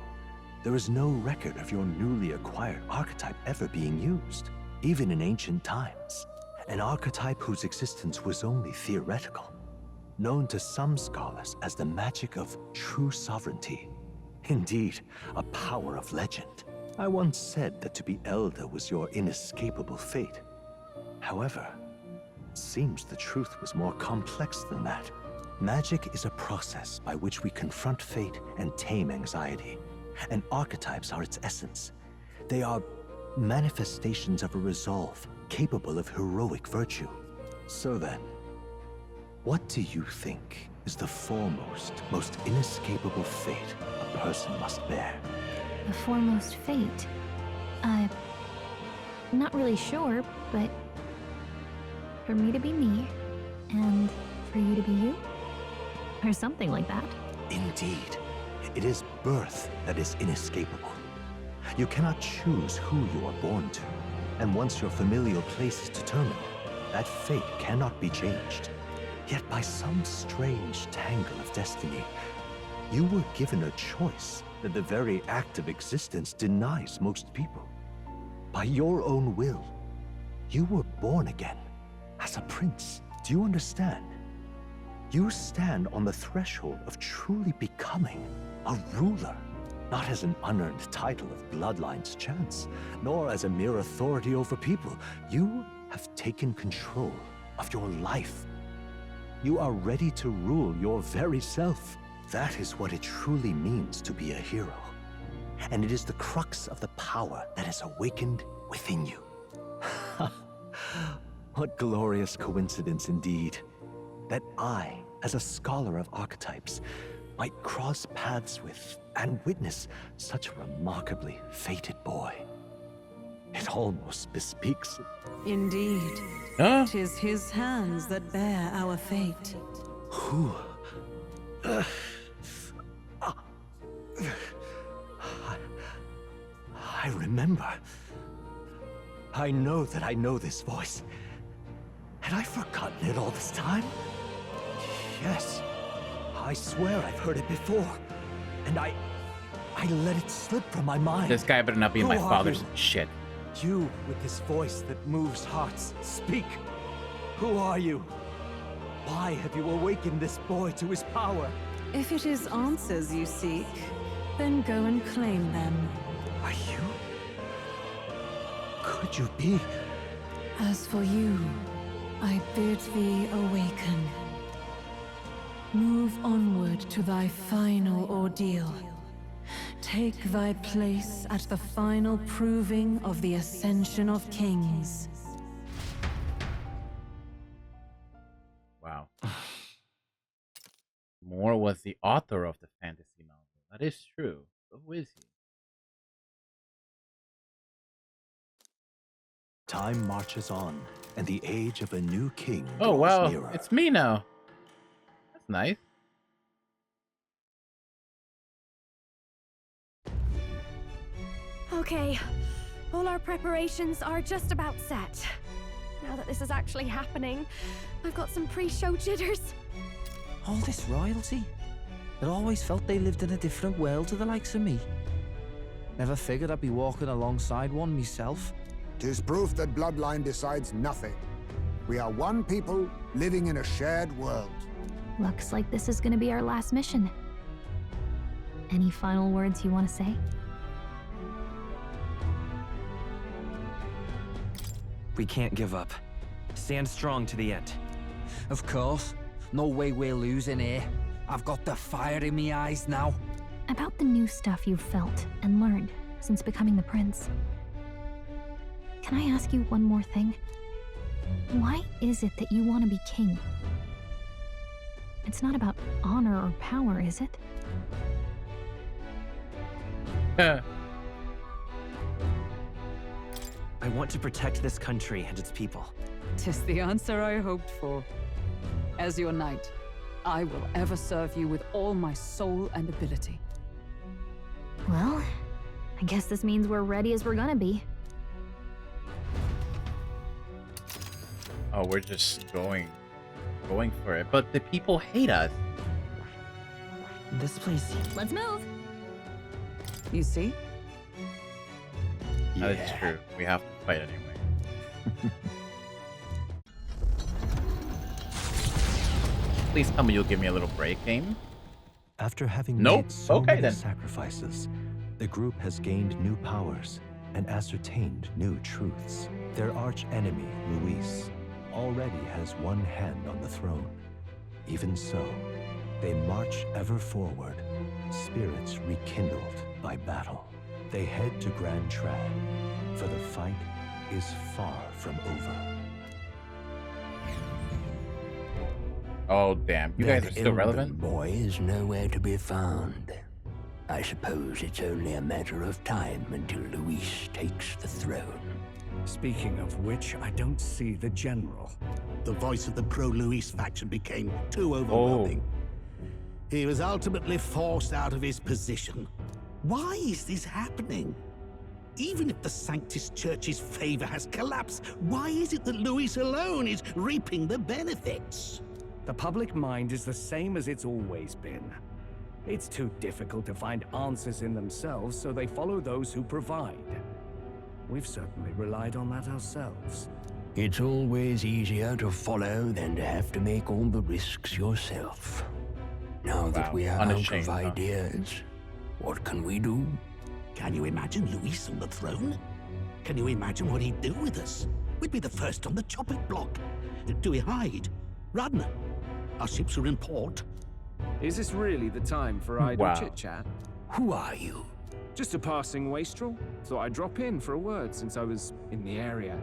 there is no record of your newly acquired archetype ever being used, even in ancient times. An archetype whose existence was only theoretical, known to some scholars as the magic of true sovereignty. Indeed, a power of legend. I once said that to be Elder was your inescapable fate. However, it seems the truth was more complex than that. Magic is a process by which we confront fate and tame anxiety. And archetypes are its essence. They are manifestations of a resolve capable of heroic virtue. So then, what do you think is the foremost, most inescapable fate a person must bear? The foremost fate? Not really sure, but for me to be me, and for you to be you? Or something like that. Indeed. It is birth that is inescapable. You cannot choose who you are born to. And once your familial place is determined, that fate cannot be changed. Yet by some strange tangle of destiny, you were given a choice that the very act of existence denies most people. By your own will, you were born again as a prince. Do you understand? You stand on the threshold of truly becoming a ruler, not as an unearned title of bloodline's chance, nor as a mere authority over people. You have taken control of your life. You are ready to rule your very self. That is what it truly means to be a hero. And it is the crux of the power that is awakened within you. What glorious coincidence indeed, that I, as a scholar of archetypes, might cross paths with and witness such a remarkably fated boy. It almost bespeaks it. Indeed. Huh? 'Tis his hands that bear our fate. Who? I remember. I know that I know this voice. Had I forgotten it all this time? Yes. I swear I've heard it before. And I let it slip from my mind. This guy better not be Who my are father's you? shit. You with this voice that moves hearts. Speak. Who are you? Why have you awakened this boy to his power? If it is answers you seek, then go and claim them. Are you? Could you be? As for you, I bid thee awaken. Move onward to thy final ordeal. Take thy place at the final proving of the Ascension of Kings. Wow. Moore was the author of the fantasy novel. That is true. But who is he? Time marches on, and the age of a new king Oh, draws wow. nearer. It's me now. That's nice. Okay, all our preparations are just about set. Now that this is actually happening, I've got some pre-show jitters. All this royalty? I always felt they lived in a different world to the likes of me. Never figured I'd be walking alongside one myself. 'Tis proof that bloodline decides nothing. We are one people living in a shared world. Looks like this is gonna be our last mission. Any final words you want to say? We can't give up. Stand strong to the end. Of course. No way we're losing here. I've got the fire in me eyes now. About the new stuff you've felt and learned since becoming the prince. Can I ask you one more thing? Why is it that you want to be king? It's not about honor or power, is it? I want to protect this country and its people. 'Tis the answer I hoped for. As your knight, I will ever serve you with all my soul and ability. Well, I guess this means we're ready as we're gonna be. Oh, we're just going for it. But the people hate us. This place... Let's move! You see? That is true. We have to fight anyway. Please tell me you'll give me a little break, game. After having Nope. made so Okay, many then. sacrifices, the group has gained new powers and ascertained new truths. Their arch-enemy, Luis, already has one hand on the throne. Even so, they march ever forward, spirits rekindled by battle. They head to Grand Trad, for the fight is far from over. Oh, damn. You guys are still relevant? Boy is nowhere to be found. I suppose it's only a matter of time until Luis takes the throne. Speaking of which, I don't see the general. The voice of the pro-Luis faction became too overwhelming. He was ultimately forced out of his position. Why is this happening? Even if the Sanctus Church's favor has collapsed, why is it that Luis alone is reaping the benefits? The public mind is the same as it's always been. It's too difficult to find answers in themselves, so they follow those who provide. We've certainly relied on that ourselves. It's always easier to follow than to have to make all the risks yourself. Now that we are Unashamed, out huh? of ideas, what can we do? Can you imagine Luis on the throne? Can you imagine what he'd do with us? We'd be the first on the chopping block. Do we hide? Run? Our ships are in port. Is this really the time for idle Wow. chit-chat? Who are you? Just a passing wastrel. Thought I'd drop in for a word since I was in the area.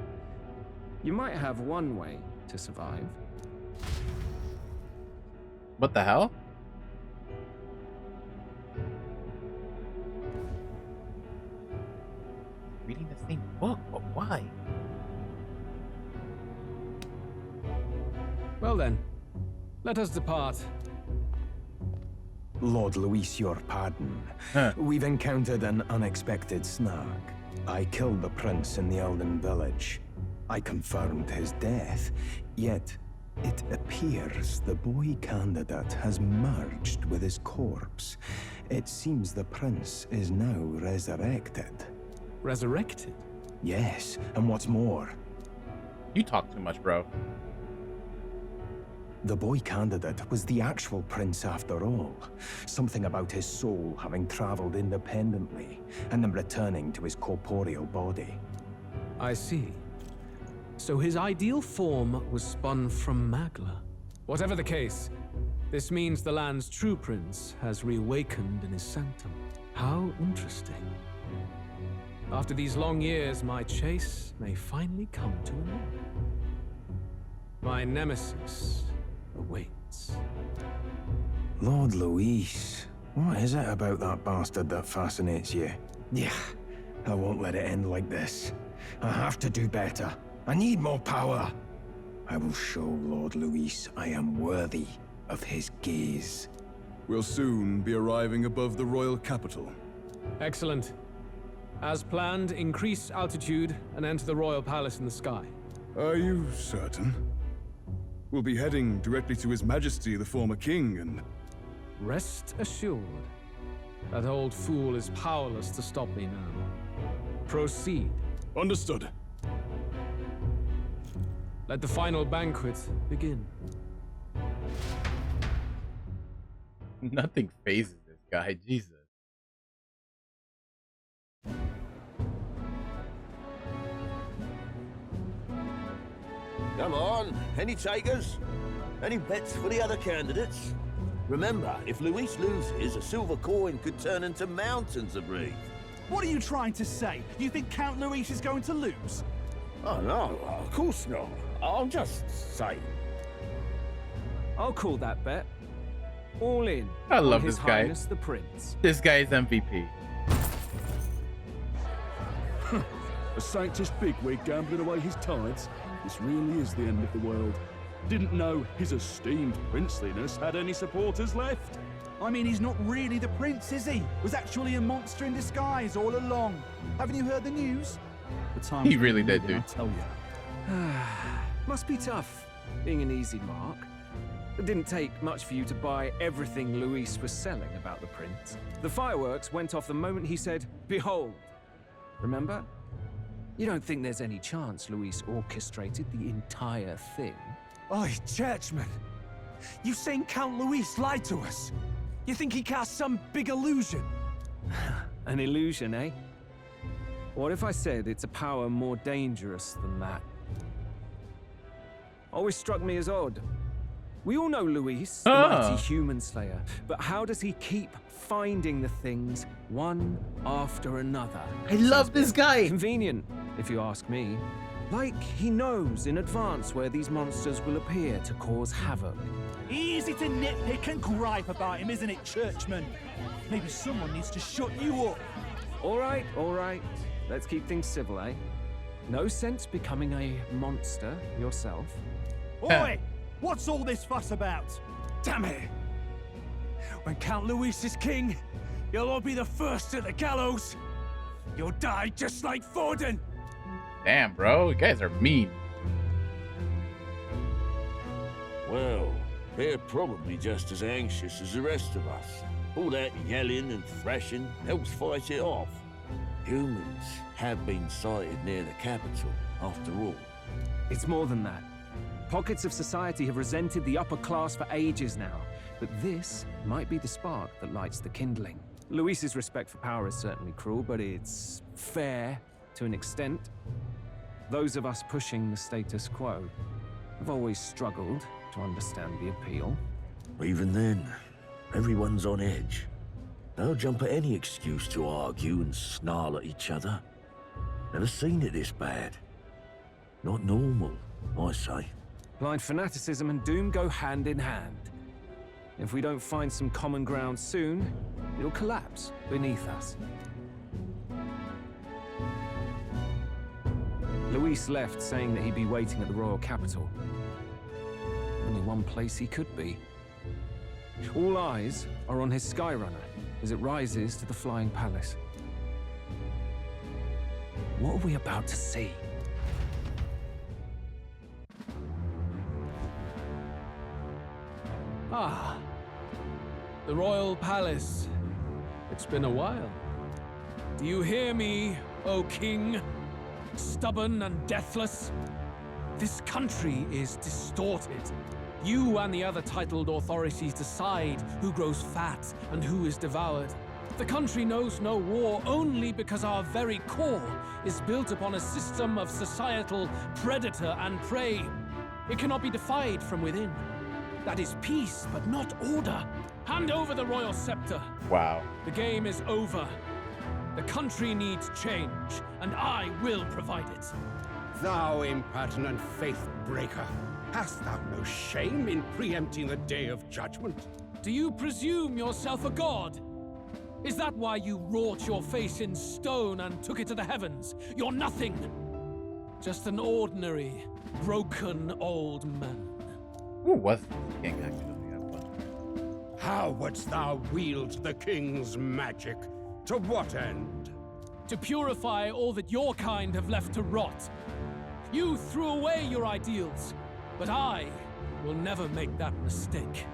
You might have one way to survive. What the hell? Reading the same book, but why? Well then, let us depart. Lord Luis, your pardon. We've encountered an unexpected snag. I killed the prince in the Elden village. I confirmed his death, yet it appears the boy candidate has merged with his corpse. It seems the prince is now resurrected. Resurrected? Yes, and what's more, You talk too much, bro. the boy candidate was the actual prince after all. Something about his soul having traveled independently and then returning to his corporeal body. I see. So his ideal form was spun from Magla. Whatever the case, this means the land's true prince has reawakened in his sanctum. How interesting. After these long years, my chase may finally come to an end. My nemesis awaits. Lord Luis, what is it about that bastard that fascinates you? Yeah, I won't let it end like this. I have to do better. I need more power. I will show Lord Luis I am worthy of his gaze. We'll soon be arriving above the royal capital. Excellent. As planned, increase altitude and enter the royal palace in the sky. Are you certain? We'll be heading directly to His Majesty, the former king, and... Rest assured, that old fool is powerless to stop me now. Proceed. Understood. Let the final banquet begin. Nothing phases this guy, Jesus. Come on, any takers? Any bets for the other candidates? Remember, if Luis loses, a silver coin could turn into mountains of Reef. What are you trying to say? You think Count Luis is going to lose? Oh, no, of course not. I'm just saying. I'll call that bet. All in. I love on His this guy. Highness the Prince. This guy is MVP. A sanctus bigwig gambling away his tithes? This really is the end of the world. Didn't know his esteemed princeliness had any supporters left. I mean, he's not really the prince, is he? Was actually a monster in disguise all along. Haven't you heard the news? The time's He really did, moving, dude. I tell you. Must be tough, being an easy mark. It didn't take much for you to buy everything Luis was selling about the prince. The fireworks went off the moment he said, "Behold." Remember? You don't think there's any chance Luis orchestrated the entire thing? Oi, churchman. You saying Count Luis lied to us? You think he cast some big illusion? An illusion, eh? What if I said it's a power more dangerous than that? Always struck me as odd. We all know Luis, the mighty human slayer, but how does he keep finding the things one after another? I love this guy. Convenient, if you ask me. Like he knows in advance where these monsters will appear to cause havoc. Easy to nitpick and gripe about him, isn't it, churchman? Maybe someone needs to shut you up. All right. Let's keep things civil, eh? No sense becoming a monster yourself. Oi! What's all this fuss about? Damn it! When Count Luis is king, you'll all be the first at the gallows. You'll die just like Forden. Damn, bro, you guys are mean. Well, they're probably just as anxious as the rest of us. All that yelling and thrashing helps fight it off. Humans have been sighted near the capital, after all. It's more than that. Pockets of society have resented the upper class for ages now, but this might be the spark that lights the kindling. Luis's respect for power is certainly cruel, but it's fair to an extent. Those of us pushing the status quo have always struggled to understand the appeal. Even then, everyone's on edge. They'll jump at any excuse to argue and snarl at each other. Never seen it this bad. Not normal, I say. Blind fanaticism and doom go hand in hand. If we don't find some common ground soon, it'll collapse beneath us. Luis left saying that he'd be waiting at the royal capital. Only one place he could be. All eyes are on his Skyrunner as it rises to the flying palace. What are we about to see? Ah, the royal palace. It's been a while. Do you hear me, O king? Stubborn and deathless? This country is distorted. You and the other titled authorities decide who grows fat and who is devoured. The country knows no war only because our very core is built upon a system of societal predator and prey. It cannot be defied from within. That is peace, but not order. Hand over the royal scepter. Wow. The game is over. The country needs change, and I will provide it. Thou impertinent faith breaker, hast thou no shame in preempting the day of judgment? Do you presume yourself a god? Is that why you wrought your face in stone and took it to the heavens? You're nothing. Just an ordinary, broken old man. Who was this king actually? How wouldst thou wield the king's magic? To what end? To purify all that your kind have left to rot. You threw away your ideals, but I will never make that mistake.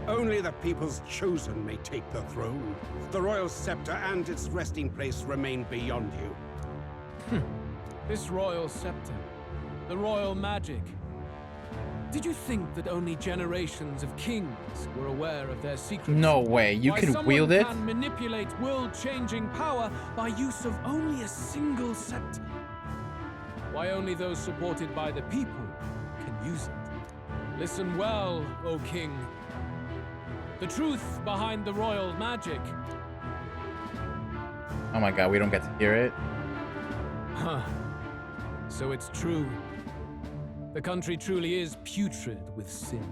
Only the people's chosen may take the throne. The royal scepter and its resting place remain beyond you. This royal scepter, the royal magic. Did you think that only generations of kings were aware of their secrets? No way, you Why can wield it? someone can manipulate world-changing power by use of only a single scepter. Why only those supported by the people can use it. Listen well, O king. The truth behind the royal magic. Oh my god, we don't get to hear it? Huh. So it's true. The country truly is putrid with sin.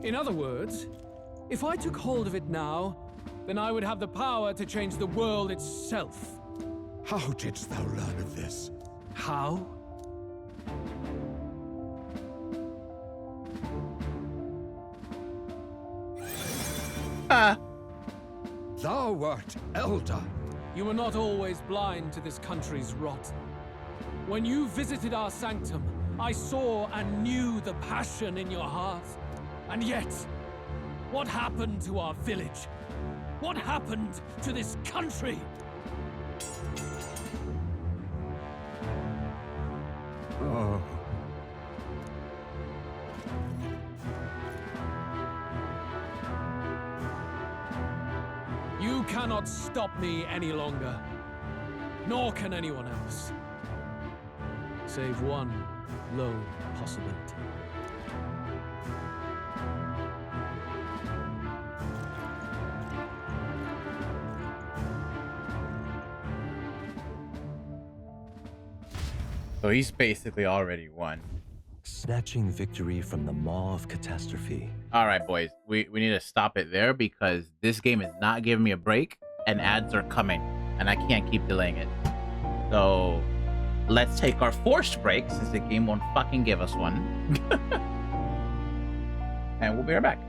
In other words, if I took hold of it now, then I would have the power to change the world itself. How didst thou learn of this? How? Thou wert elder. You were not always blind to this country's rot. When you visited our sanctum, I saw and knew the passion in your heart. And yet, what happened to our village? What happened to this country? Oh. You cannot stop me any longer. Nor can anyone else. Save one lone possibility. So he's basically already won. Snatching victory from the maw of catastrophe. All right, boys, we need to stop it there because this game is not giving me a break and ads are coming and I can't keep delaying it. So let's take our forced break since the game won't fucking give us one. And we'll be right back.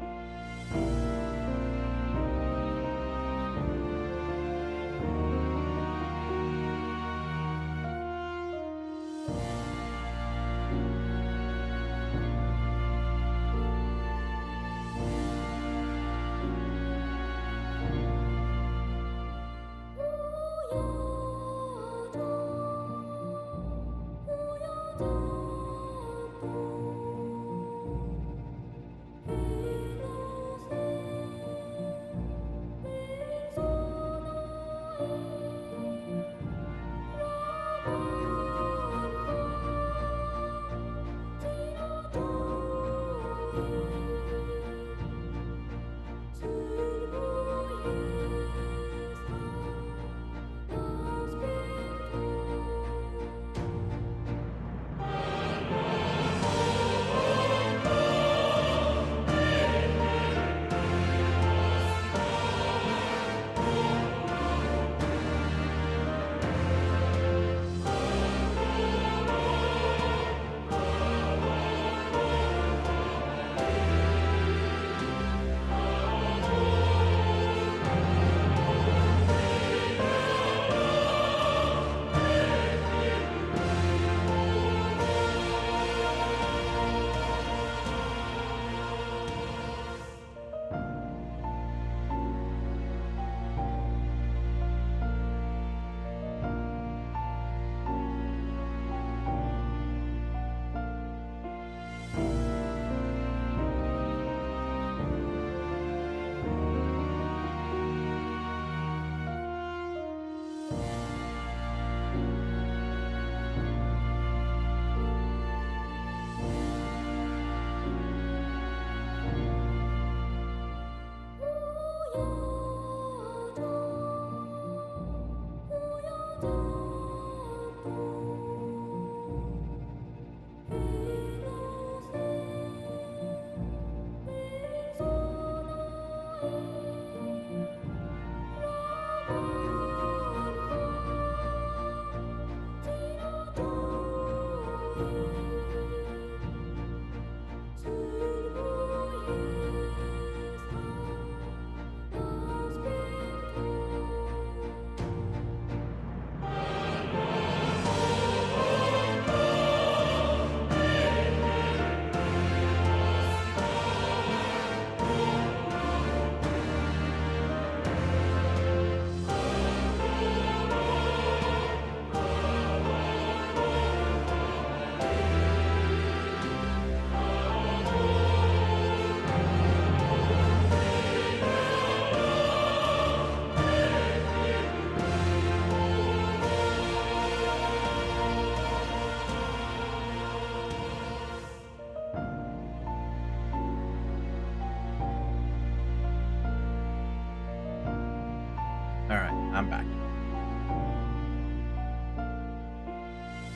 I'm back.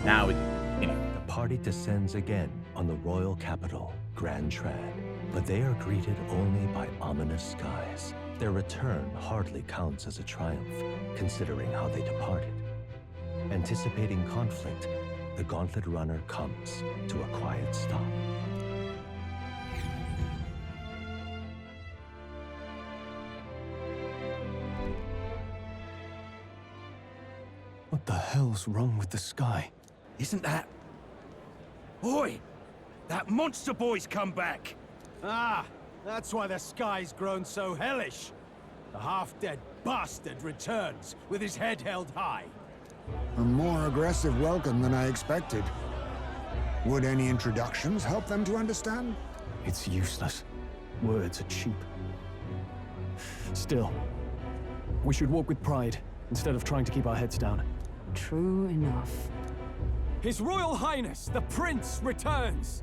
Now we can continue. The party descends again on the royal capital, Grand Trad, but they are greeted only by ominous skies. Their return hardly counts as a triumph, considering how they departed. Anticipating conflict, the Gauntlet Runner comes to a quiet stop. What the hell's wrong with the sky? Isn't that... Oi! That monster boy's come back! Ah, that's why the sky's grown so hellish. The half-dead bastard returns with his head held high. A more aggressive welcome than I expected. Would any introductions help them to understand? It's useless. Words are cheap. Still, we should walk with pride instead of trying to keep our heads down. True enough. His Royal Highness, the Prince, returns!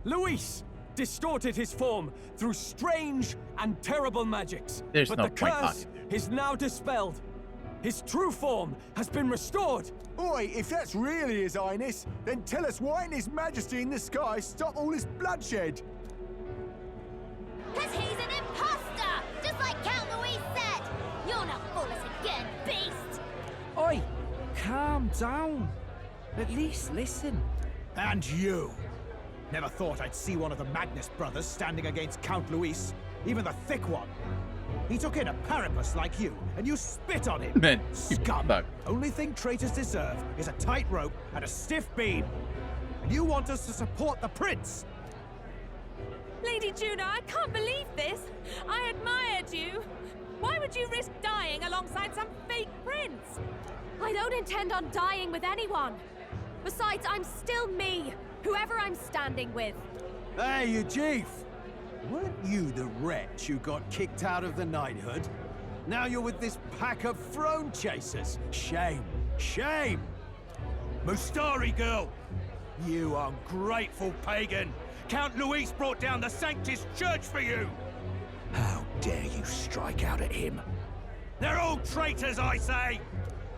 Luis distorted his form through strange and terrible magics. There's but no the point curse is now dispelled. His true form has been restored. Oi, if that's really His Highness, then tell us why in His Majesty in the sky stop all this bloodshed? Because he's an imposter! Just like Count Luis said! You're not fool us again, beast! Oi! Calm down. At least listen. And you! Never thought I'd see one of the Magnus brothers standing against Count Luis, even the thick one. He took in a parapus like you, and you spit on him. Man, scum! fuck. Only thing traitors deserve is a tight rope and a stiff beam. And you want us to support the prince? Lady Juna, I can't believe this. I admired you. Why would you risk dying alongside some fake prince? I don't intend on dying with anyone. Besides, I'm still me, whoever I'm standing with. Hey, you chief! Weren't you the wretch who got kicked out of the knighthood? Now you're with this pack of throne chasers. Shame. Shame! Mustari girl! You ungrateful pagan! Count Luis brought down the Sanctus Church for you! How dare you strike out at him? They're all traitors, I say!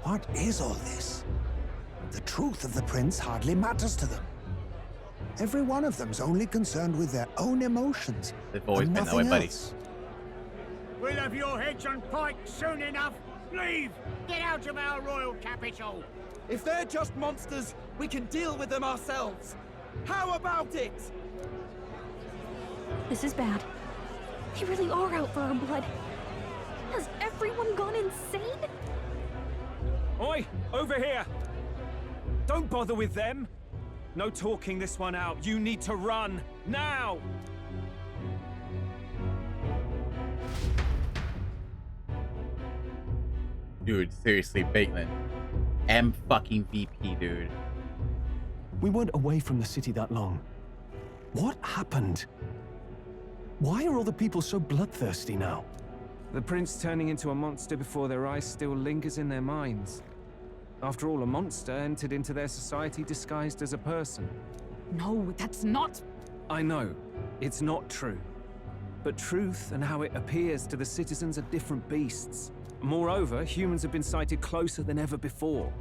What is all this? The truth of the prince hardly matters to them. Every one of them's only concerned with their own emotions. They've always and been that way, nothing buddy. else. We'll have your heads on pike soon enough. Leave! Get out of our royal capital! If they're just monsters, we can deal with them ourselves. How about it? This is bad. They really are out for our blood. Has everyone gone insane? Oi! Over here! Don't bother with them! No talking this one out. You need to run! Now! Dude, seriously, Bateman. M-fucking-VP, dude. We weren't away from the city that long. What happened? Why are all the people so bloodthirsty now? The prince turning into a monster before their eyes still lingers in their minds. After all, a monster entered into their society disguised as a person. No, that's not... I know, it's not true. But truth and how it appears to the citizens are different beasts. Moreover, humans have been sighted closer than ever before.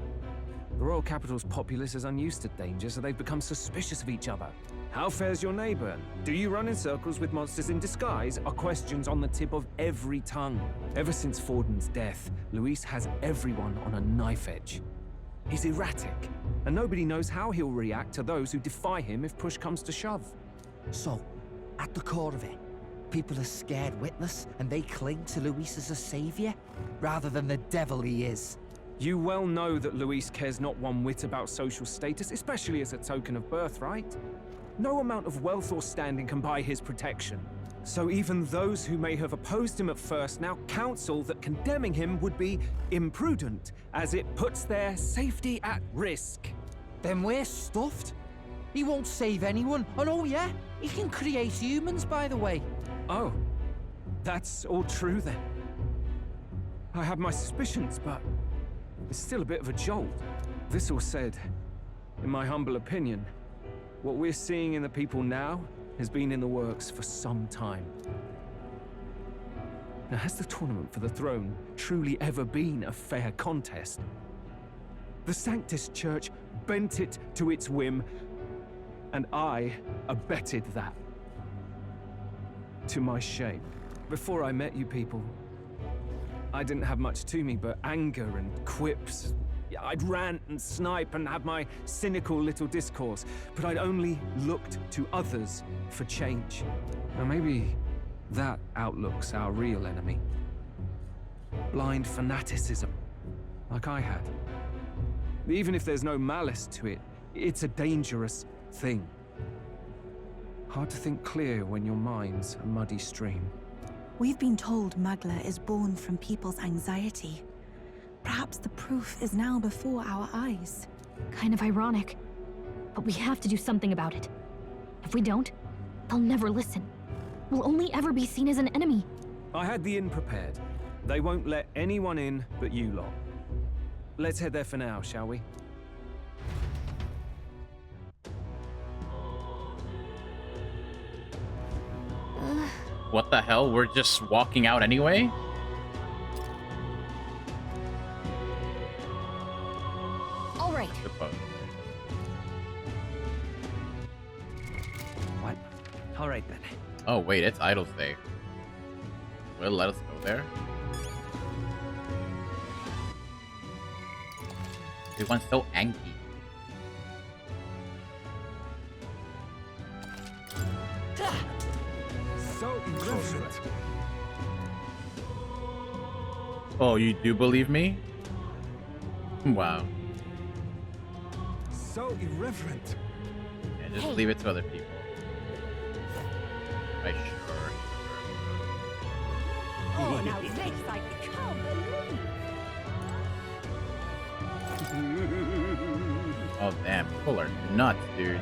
The royal capital's populace is unused to danger, so they've become suspicious of each other. How fares your neighbor? Do you run in circles with monsters in disguise? Are questions on the tip of every tongue. Ever since Forden's death, Luis has everyone on a knife edge. He's erratic, and nobody knows how he'll react to those who defy him if push comes to shove. So, at the core of it, people are scared witless and they cling to Luis as a savior, rather than the devil he is. You well know that Luis cares not one whit about social status, especially as a token of birthright. No amount of wealth or standing can buy his protection. So even those who may have opposed him at first now counsel that condemning him would be imprudent, as it puts their safety at risk. Then we're stuffed. He won't save anyone, and oh yeah, he can create humans, by the way. Oh, that's all true then. I have my suspicions, but it's still a bit of a jolt. This all said, in my humble opinion, what we're seeing in the people now has been in the works for some time. Now, has the tournament for the throne truly ever been a fair contest? The Sanctus Church bent it to its whim, and I abetted that. To my shame. Before I met you people, I didn't have much to me but anger and quips. I'd rant and snipe and have my cynical little discourse, but I'd only looked to others for change. Now maybe that outlook's our real enemy. Blind fanaticism, like I had. Even if there's no malice to it, it's a dangerous thing. Hard to think clear when your mind's a muddy stream. We've been told Magla is born from people's anxiety. Perhaps the proof is now before our eyes. Kind of ironic. But we have to do something about it. If we don't, they'll never listen. We'll only ever be seen as an enemy. I had the inn prepared. They won't let anyone in but you lot. Let's head there for now, shall we? What the hell? We're just walking out anyway? All right. What? All right then. Oh wait, it's Idol's Day. Will it let us go there? Everyone's so angry. So irreverent. Oh, you do believe me? Wow. So irreverent. And just leave it to other people. I sure. Oh, now this I can't believe. Oh damn, people are nuts, dude.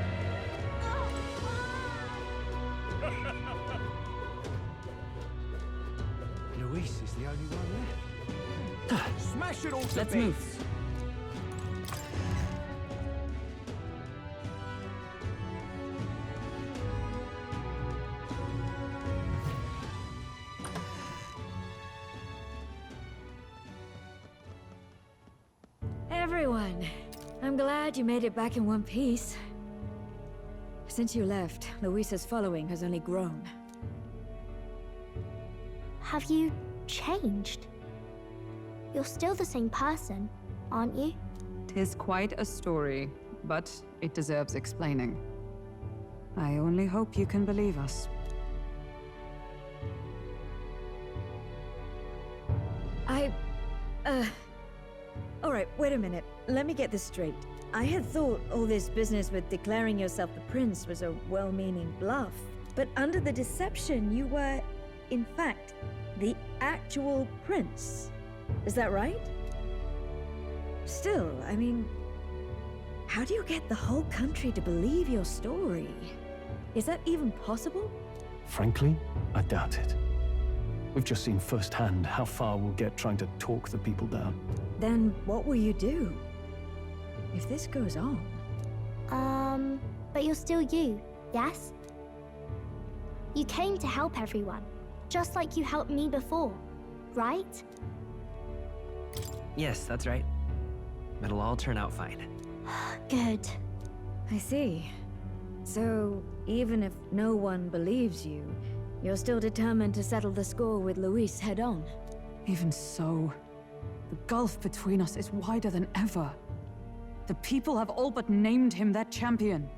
Luis is the only one left. Smash it all to Let's bits. move. Everyone, I'm glad you made it back in one piece. Since you left, Luisa's following has only grown. Have you changed? You're still the same person, aren't you? 'Tis quite a story, but it deserves explaining. I only hope you can believe us. Alright, wait a minute. Let me get this straight. I had thought all this business with declaring yourself the prince was a well-meaning bluff. But under the deception, you were, in fact, the actual prince. Is that right? Still, I mean, how do you get the whole country to believe your story? Is that even possible? Frankly, I doubt it. We've just seen firsthand how far we'll get trying to talk the people down. Then what will you do? If this goes on... But you're still you, yes? You came to help everyone, just like you helped me before, right? Yes, that's right. It'll all turn out fine. Good. I see. So, even if no one believes you, you're still determined to settle the score with Luis head-on? Even so, the gulf between us is wider than ever. The people have all but named him their champion.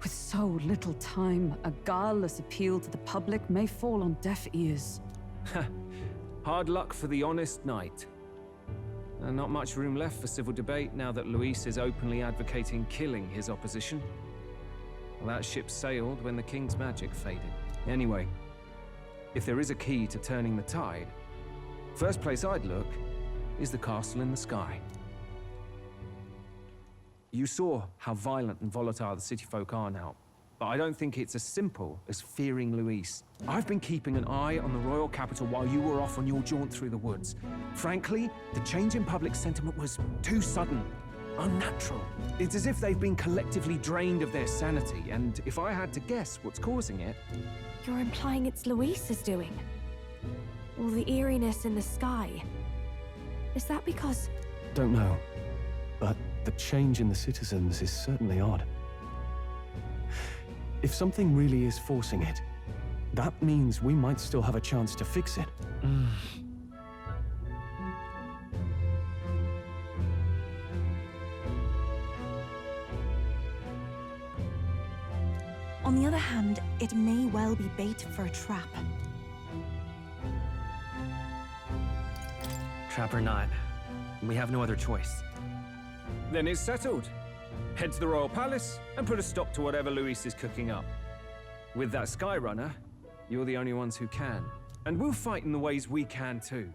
With so little time, a guileless appeal to the public may fall on deaf ears. Hard luck for the honest knight. And not much room left for civil debate now that Luis is openly advocating killing his opposition. Well, that ship sailed when the king's magic faded. Anyway, if there is a key to turning the tide, first place I'd look is the castle in the sky. You saw how violent and volatile the city folk are now, but I don't think it's as simple as fearing Luis. I've been keeping an eye on the royal capital while you were off on your jaunt through the woods. Frankly, the change in public sentiment was too sudden, unnatural. It's as if they've been collectively drained of their sanity, and if I had to guess what's causing it... You're implying it's Luis's doing? All the eeriness in the sky. Is that because... Don't know. But the change in the citizens is certainly odd. If something really is forcing it, that means we might still have a chance to fix it. On the other hand, it may well be bait for a trap. Trap or not, we have no other choice. Then it's settled. Head to the Royal Palace and put a stop to whatever Luis is cooking up. With that Skyrunner, you're the only ones who can. And we'll fight in the ways we can too.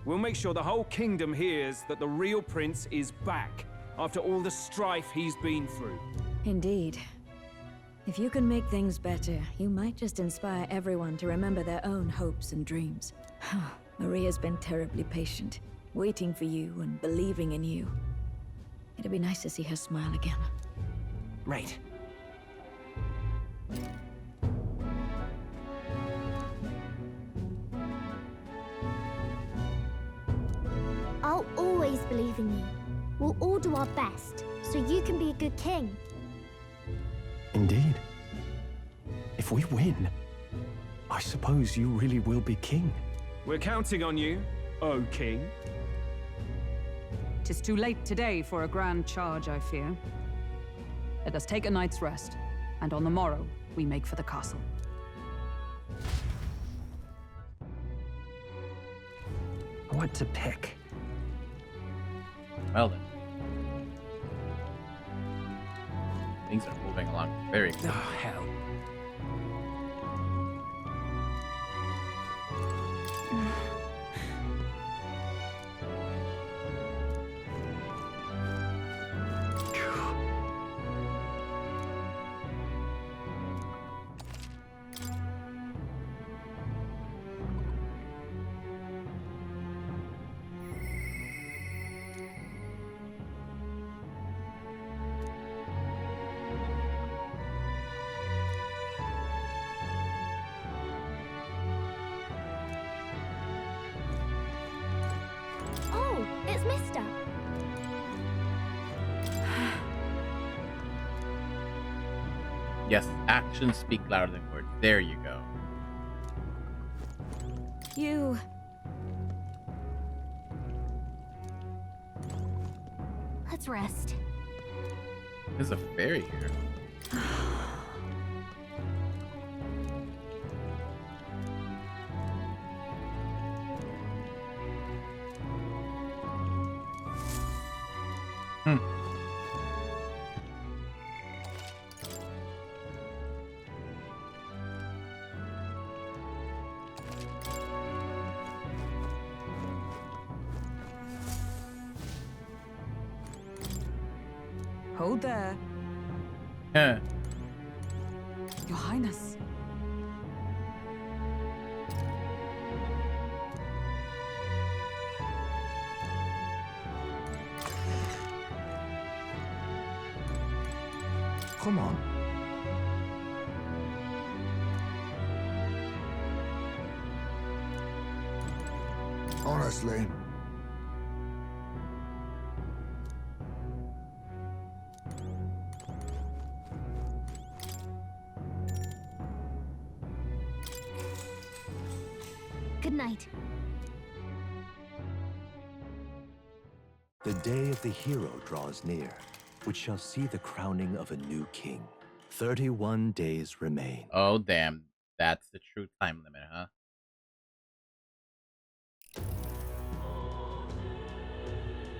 We'll make sure the whole kingdom hears that the real prince is back after all the strife he's been through. Indeed. If you can make things better, you might just inspire everyone to remember their own hopes and dreams. Maria's been terribly patient, waiting for you and believing in you. It'd be nice to see her smile again. Right. I'll always believe in you. We'll all do our best, so you can be a good king. Indeed. If we win, I suppose you really will be king. We're counting on you, O King. 'Tis too late today for a grand charge, I fear. Let us take a night's rest, and on the morrow, we make for the castle. What to pick? Well then. Things are moving along very quickly. Oh, hell. Oh, it's Mister. Yes, actions speak louder than words. There you go. You... Let's rest. There's a fairy here. Hold there. Huh. Your Highness. Come on. Honestly. Good night. The day of the hero draws near, which shall see the crowning of a new king. 31 days remain. Oh, damn. That's the true time limit, huh?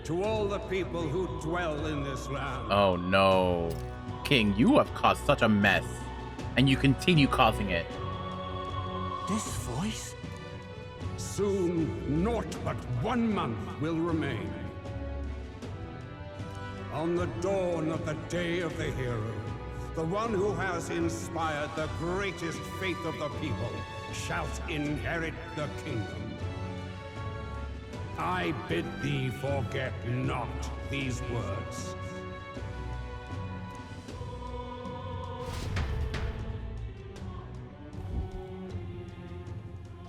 To all the people who dwell in this land. Oh, no. King, you have caused such a mess. And you continue causing it. This voice? Soon, naught but 1 month will remain. On the dawn of the day of the hero, the one who has inspired the greatest faith of the people shalt inherit the kingdom. I bid thee forget not these words.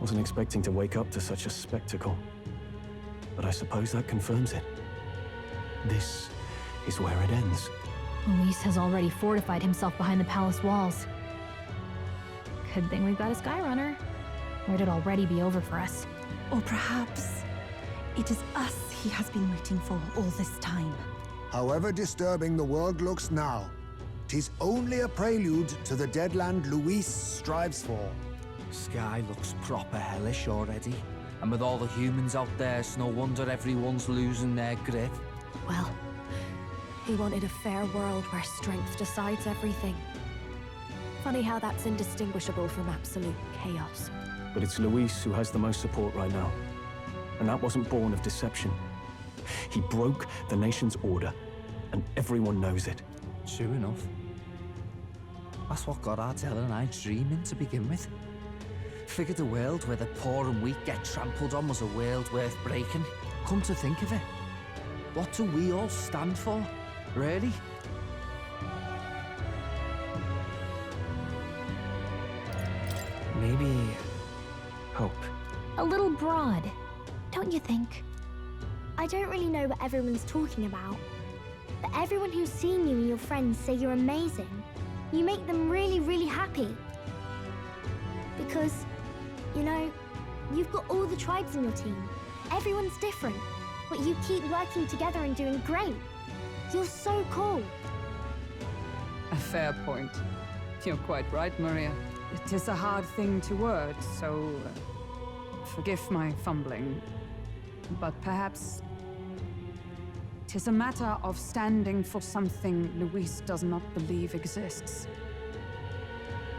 Wasn't expecting to wake up to such a spectacle. But I suppose that confirms it. This is where it ends. Luis has already fortified himself behind the palace walls. Good thing we've got a Skyrunner, or it'd already be over for us. Or perhaps it is us he has been waiting for all this time. However disturbing the world looks now, 'tis only a prelude to the deadland Luis strives for. Sky looks proper hellish already. And with all the humans out there, it's no wonder everyone's losing their grip. Well, he wanted a fair world where strength decides everything. Funny how that's indistinguishable from absolute chaos. But it's Luis who has the most support right now. And that wasn't born of deception. He broke the nation's order, and everyone knows it. True enough. That's what got Ardell and I dreaming to begin with. Figured a world where the poor and weak get trampled on was a world worth breaking. Come to think of it, what do we all stand for, really? Maybe... hope. A little broad, don't you think? I don't really know what everyone's talking about, but everyone who's seen you and your friends say you're amazing. You make them really, really happy. Because, you know, you've got all the tribes in your team. Everyone's different, but you keep working together and doing great. You're so cool. A fair point. You're quite right, Maria. It is a hard thing to word, so forgive my fumbling. But perhaps it is a matter of standing for something Luis does not believe exists.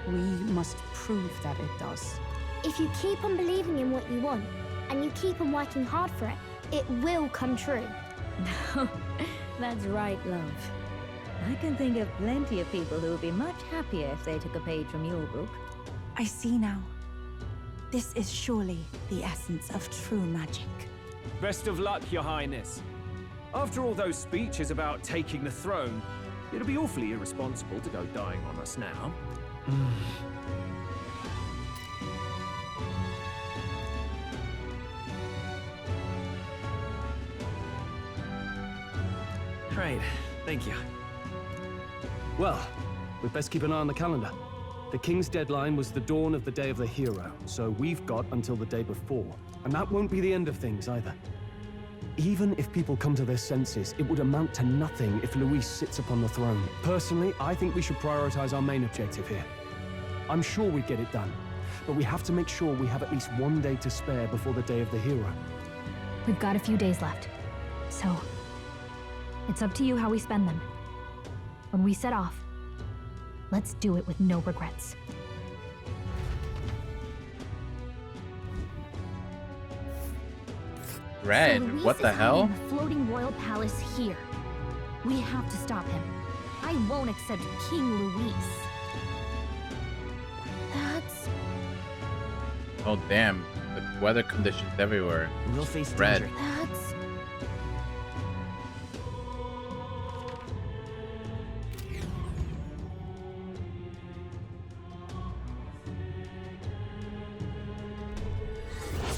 We must prove that it does. If you keep on believing in what you want, and you keep on working hard for it, it will come true. That's right, love. I can think of plenty of people who would be much happier if they took a page from your book. I see now. This is surely the essence of true magic. Best of luck, Your Highness. After all those speeches about taking the throne, it'll be awfully irresponsible to go dying on us now. Right, thank you. Well, we'd best keep an eye on the calendar. The King's deadline was the dawn of the Day of the Hero, so we've got until the day before. And that won't be the end of things either. Even if people come to their senses, it would amount to nothing if Luis sits upon the throne. Personally, I think we should prioritize our main objective here. I'm sure we'd get it done, but we have to make sure we have at least one day to spare before the Day of the Hero. We've got a few days left, so it's up to you how we spend them. When we set off, let's do it with no regrets. Red, So Luis what the is hell? hiding in the floating royal palace here. We have to stop him. I won't accept King Luis. That's... Oh damn, the weather conditions everywhere. We'll face Red. danger. that's...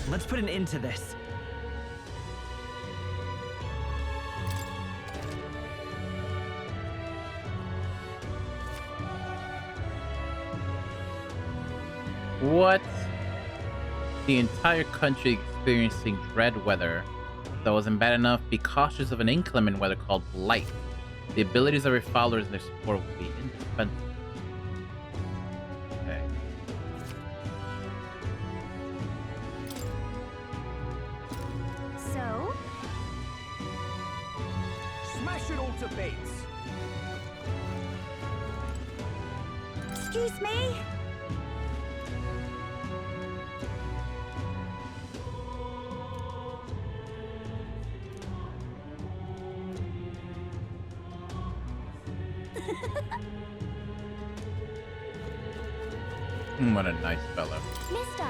Let's put an end to this. What? The entire country experiencing dread weather that wasn't bad enough. Be cautious of an inclement weather called blight. The abilities of your followers and their support will be indispensable. Okay. So? Smash it all to bits. Excuse me? What a nice fellow. Mister!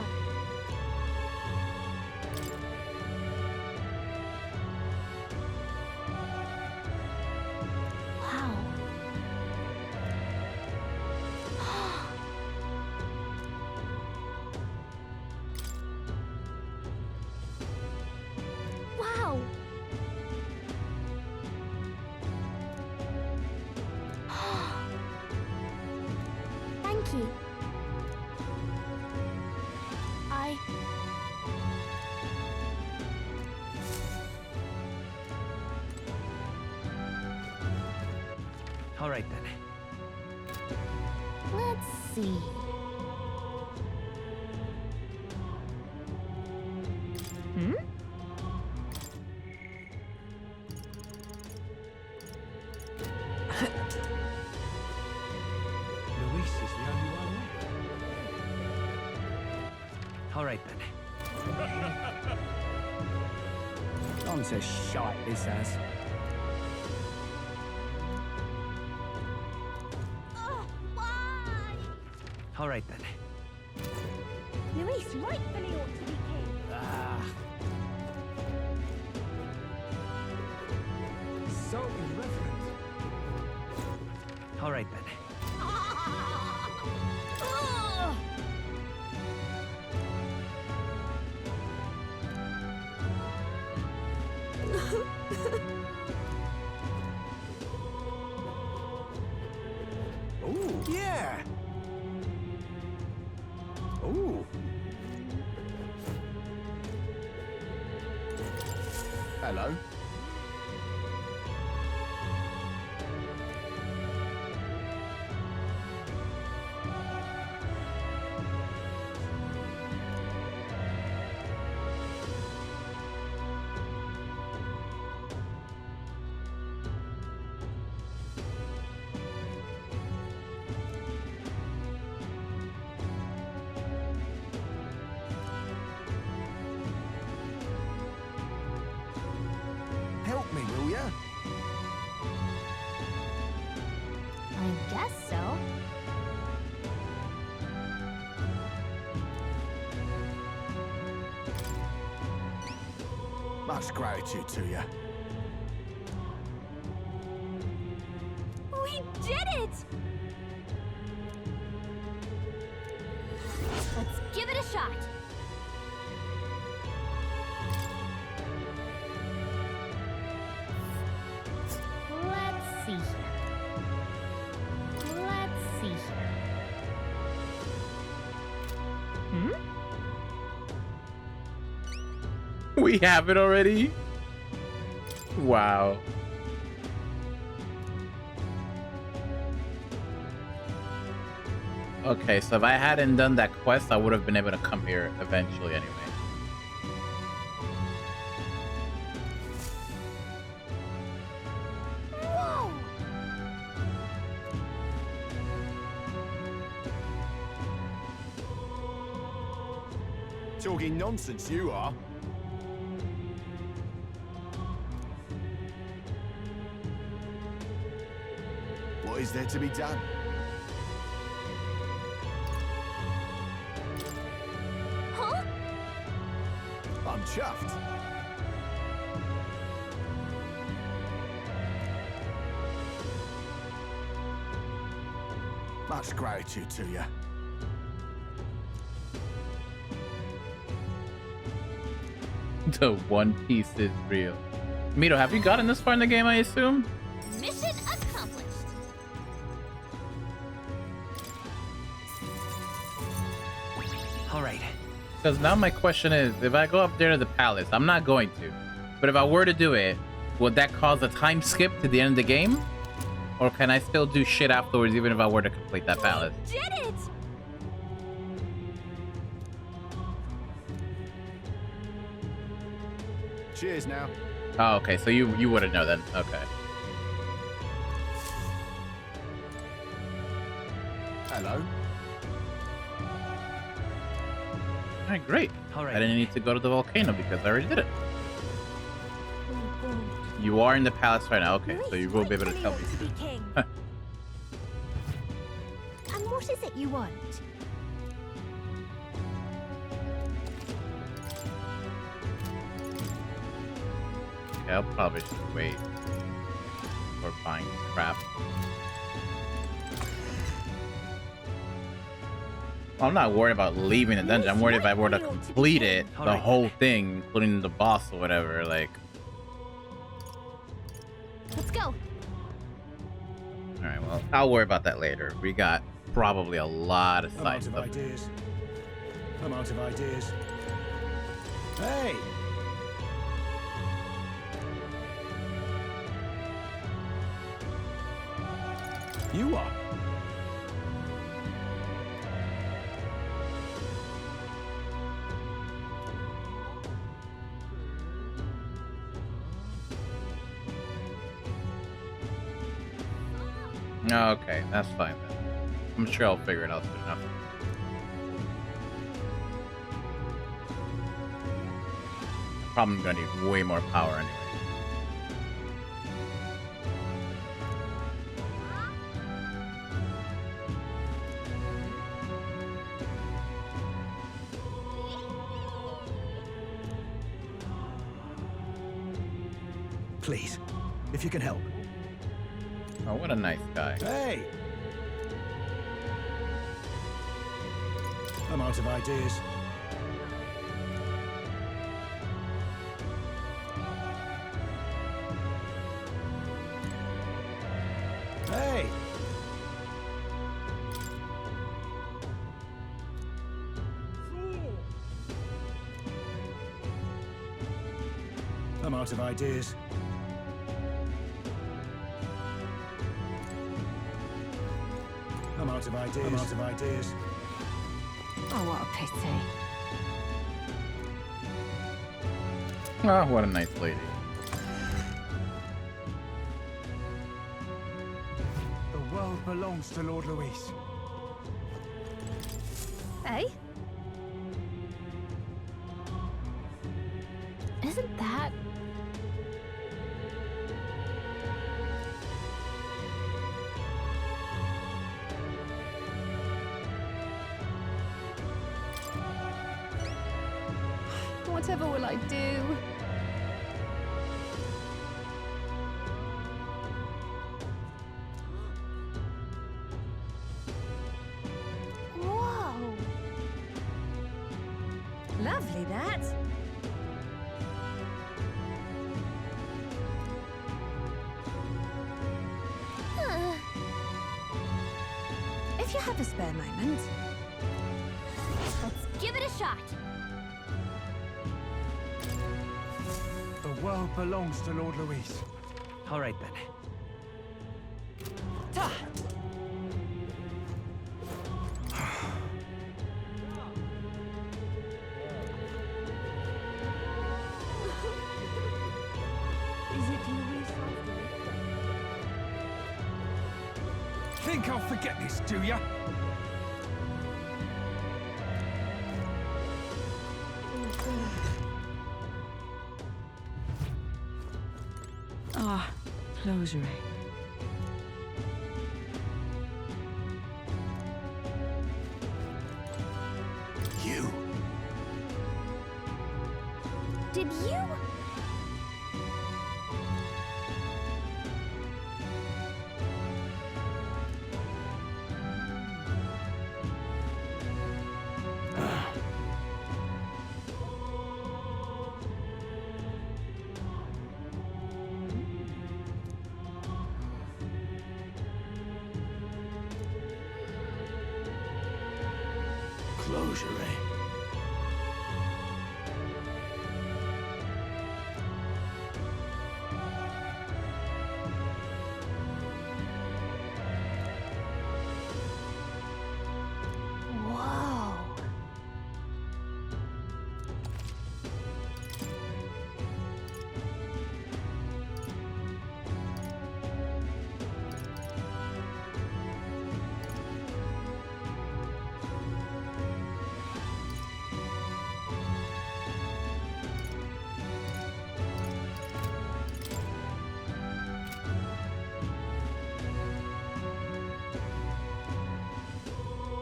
Wow. Thank you. I... All right then. Let's see. Hmm? Luis is the only one left. All right then. Gone to shite, this has. All right then. Luis rightfully ought to be king. So irreverent. All right then. Ooh, yeah. Ooh. Hello. Help me, will ya? I guess so. Much gratitude to you. We did it! Let's give it a shot. Let's see here. Let's see here. Hmm? We have it already? Wow. Okay, so if I hadn't done that quest, I would have been able to come here eventually anyway. Whoa! Talking nonsense, you are. What is there to be done? Huh? I'm chuffed. Much gratitude to you. The One Piece is real. Mito, have you gotten this far in the game, I assume? Mission accomplished. All right. Because now my question is, if I go up there to the palace, I'm not going to. But if I were to do it, would that cause a time skip to the end of the game? Or can I still do shit afterwards even if I were to complete that palace? Did it! Cheers now. Oh, okay, so you wouldn't know then. Okay. Hello. Alright, great. All right. I didn't need to go to the volcano because I already did it. You are in the palace right now. Okay, so you will be able to tell me. To be king. And what is it you want? Okay, I'll probably just wait for buying crap. I'm not worried about leaving the dungeon. I'm worried if I were to complete it, the whole thing, including the boss or whatever, like... Let's go. Alright, well, I'll worry about that later. We got probably a lot of I'm side out of stuff. ideas. I'm out of ideas. Hey! You are. Okay, that's fine then. I'm sure I'll figure it out soon enough. Probably gonna need way more power anyway. Please, if you can help. Oh, what a nice guy. Hey! I'm out of ideas. Hey! I'm out of ideas. I'm out of ideas. I'm out of ideas. Oh, what a pity. Oh, what a nice lady. The world belongs to Lord Luis. Eh? Isn't that... Whatever will I do? Whoa! Lovely, that. If you have a spare moment. Let's give it a shot. The world belongs to Lord Luis. All right then. Is it Luis after Think I'll forget this, do ya? Ah, closure. You. Did you? Closure, eh? Whoa.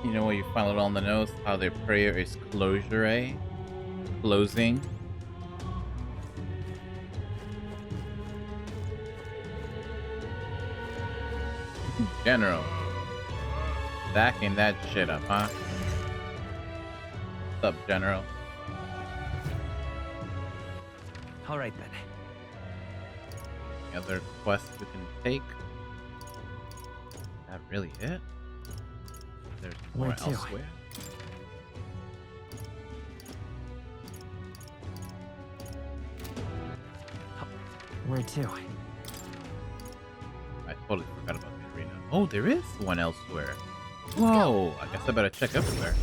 You know what you find it on the nose? How their prayer is closure, eh? Closing. General. Backing that shit up, huh? What's up, General? All right then. Any other quests we can take? Is that really it? There's more Where to? elsewhere. Where to? I totally forgot about the arena. Oh, there is one elsewhere. Whoa! I guess I better check everywhere.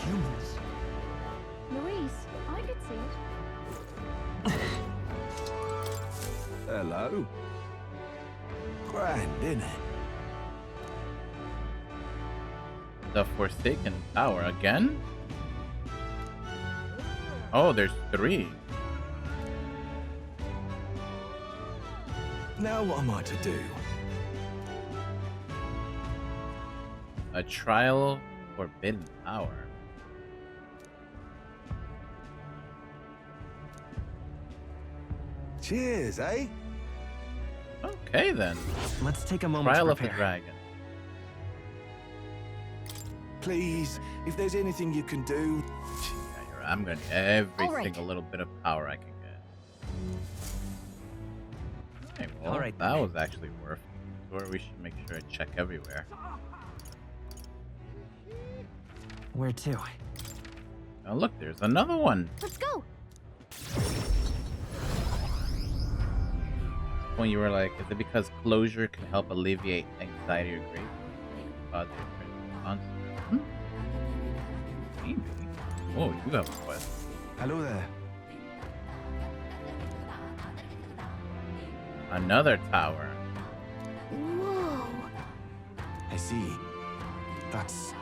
Humans. Louise, I could see it. Hello. Grand, innit? The Forsaken Tower again? Oh, there's 3. Now what am I to do? A trial forbidden power. Cheers, eh? Okay then. Let's take a moment Trial to of the prepare. Dragon. Please, if there's anything you can do. Yeah, you're right. I'm gonna need every All right. single little bit of power I can get. Okay, well, All right, that was actually worth it. Or we should make sure I check everywhere. Where to? Oh look, there's another one. Let's go. When you were like, is it because closure can help alleviate anxiety or grief? Maybe. Oh, you have a quest. Hello there. Another tower. Whoa. I see. That's...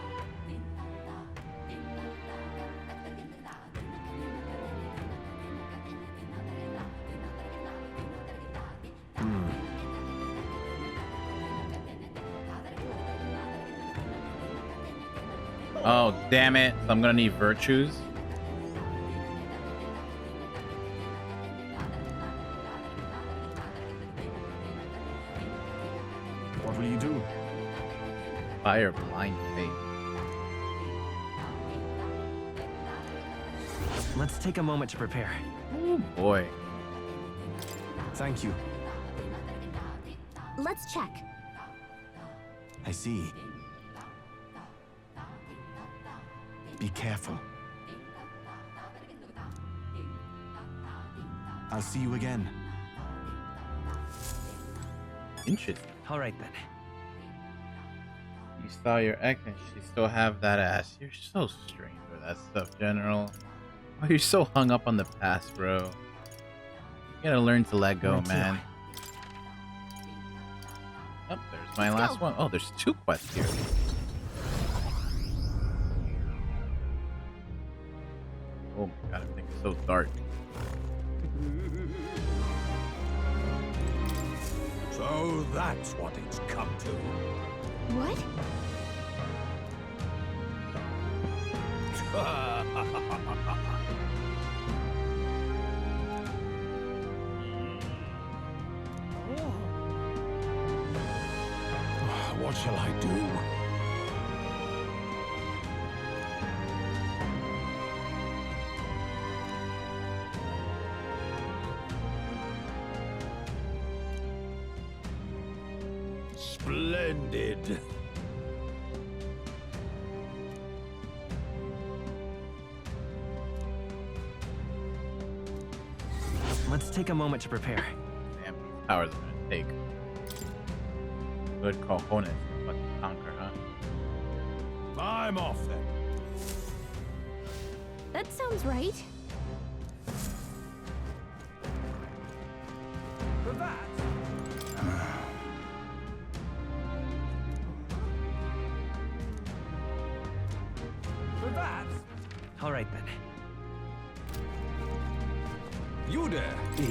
Oh, damn it. So I'm gonna need virtues. What will you do? Fire blind faith. Let's take a moment to prepare. Oh boy. Thank you. Let's check. I see. Be careful. I'll see you again. Interesting. All right then. You saw your ex and she still have that ass. You're so strange with that stuff, General. Oh, you're so hung up on the past, bro. You gotta learn to let go, man. Oh, there's my last one. Oh, there's 2 quests here. Oh my god, everything's so dark. So that's what it's come to. What? What shall I do? Splendid. Let's take a moment to prepare. Damn, these powers are gonna take good cojones to fucking conquer, huh? I'm off then. That sounds right. For that, for that, All right then. you there. Is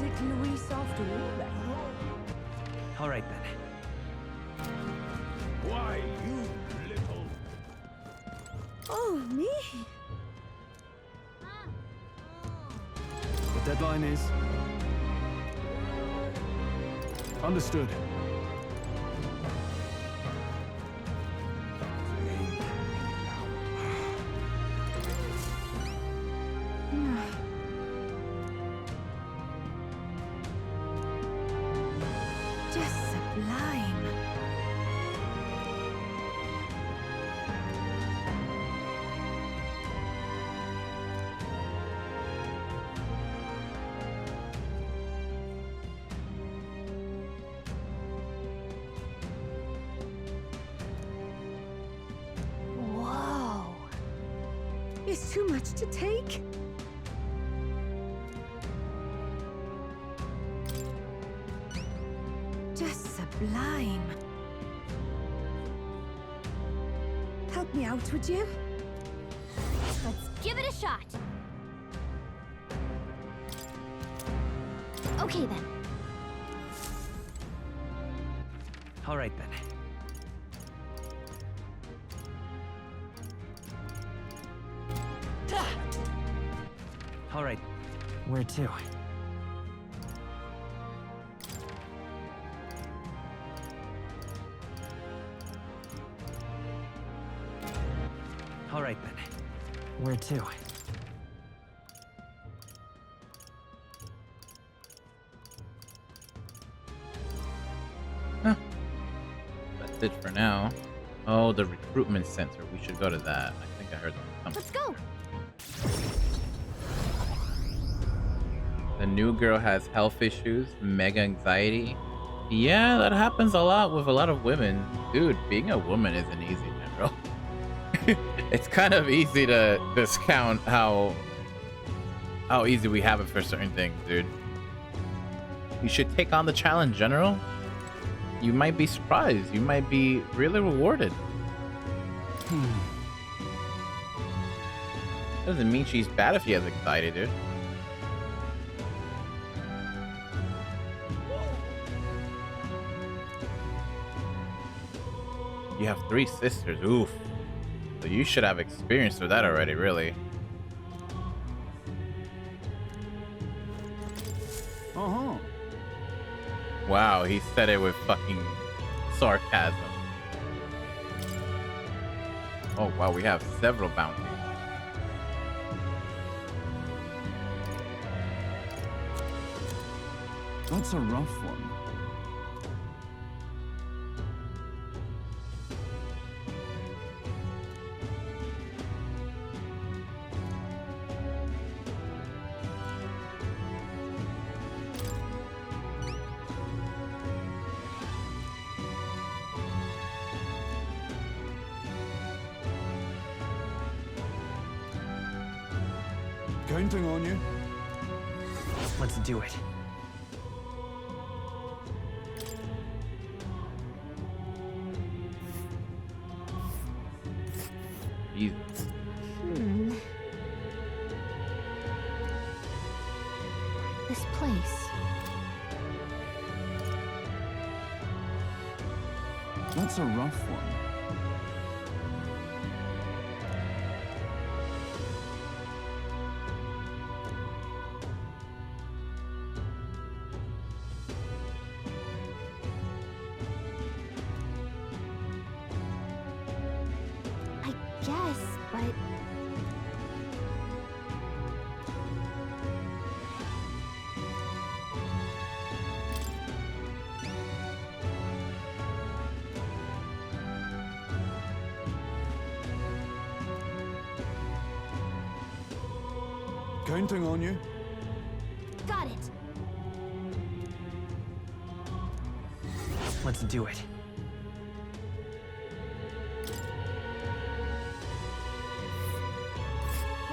it Luis after all then? All right then. Why, you little... Oh, me? The deadline is... Understood. It's too much to take. Just sublime. Help me out, would you? Let's give it a shot. Okay then. All right then. All right. Where to? All right then. Where to? That's it for now. Oh, the recruitment center. We should go to that. I think I heard something. Let's go. The new girl has health issues, mega anxiety. Yeah, that happens a lot with a lot of women. Dude, being a woman isn't easy, man, bro. It's kind of easy to discount how easy we have it for certain things, dude. You should take on the challenge, General. You might be surprised. You might be really rewarded. Doesn't mean she's bad if she has anxiety, dude. You have 3 sisters. Oof. So you should have experience with that already, really. Uh-huh. Wow, he said it with fucking sarcasm. Oh, wow, we have several bounties. That's a rough one. Counting on you. Let's do it. Jesus. This place. That's a rough one. Yes, but... Counting on you. Got it. Let's do it.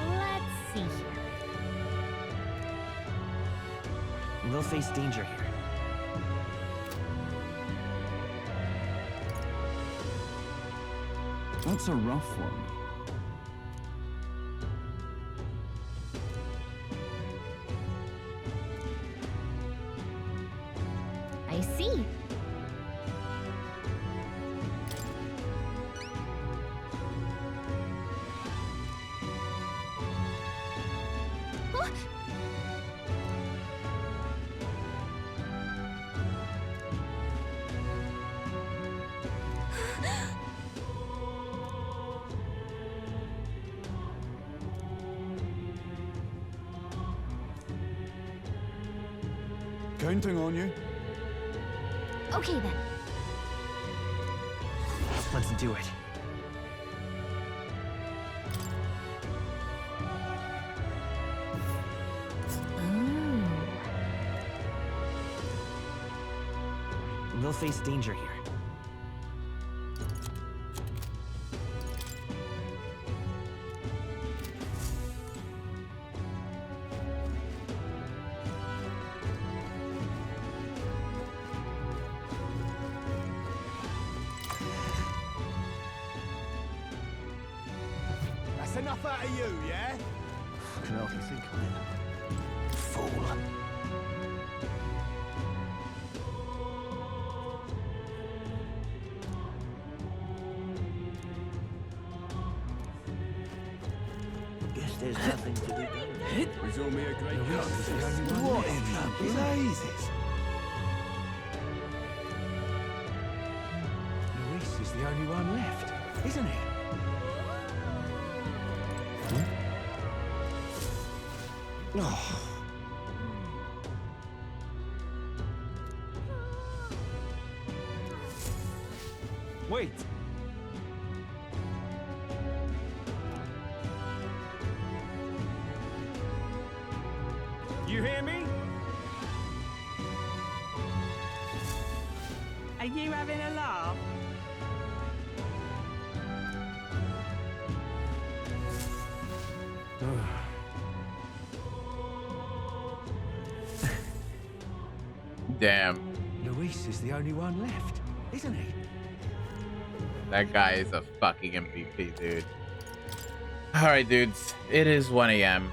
Let's see here. We'll face danger here. That's a rough one. I see. Huh? Counting on you. Okay then. Let's do it. We'll face danger here. enough out of you, yeah? I can hardly think of it. Fool. Guess there's nothing to be done. Resort me a great What in the blazes? Luis is the only one left, isn't he? Oh, Wait. You hear me? Are you having a laugh? Damn. Luis is the only one left, isn't he? That guy is a fucking MVP, dude. Alright, dudes. It is 1 a.m.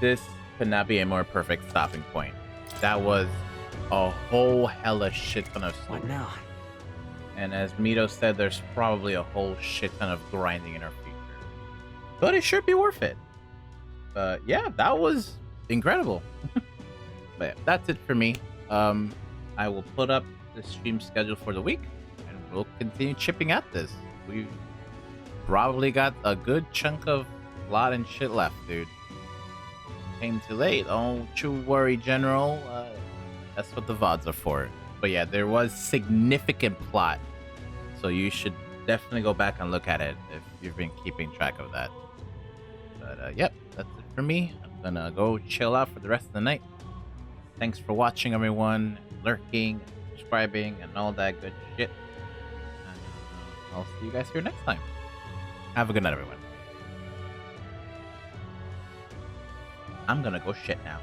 This could not be a more perfect stopping point. That was a whole hella shit ton of sleep. What now? And as Mito said, there's probably a whole shit ton of grinding in our future. But it should be worth it. Yeah, that was incredible. But yeah, that's it for me. I will put up the stream schedule for the week, and we'll continue chipping at this. We've probably got a good chunk of lot and shit left, dude. Came too late. Don't you worry, General. That's what the VODs are for. But yeah, there was significant plot, so you should definitely go back and look at it if you've been keeping track of that. But yep, that's it for me. I'm gonna go chill out for the rest of the night. Thanks for watching, everyone, lurking, subscribing, and all that good shit. And I'll see you guys here next time. Have a good night, everyone. I'm gonna go shit now.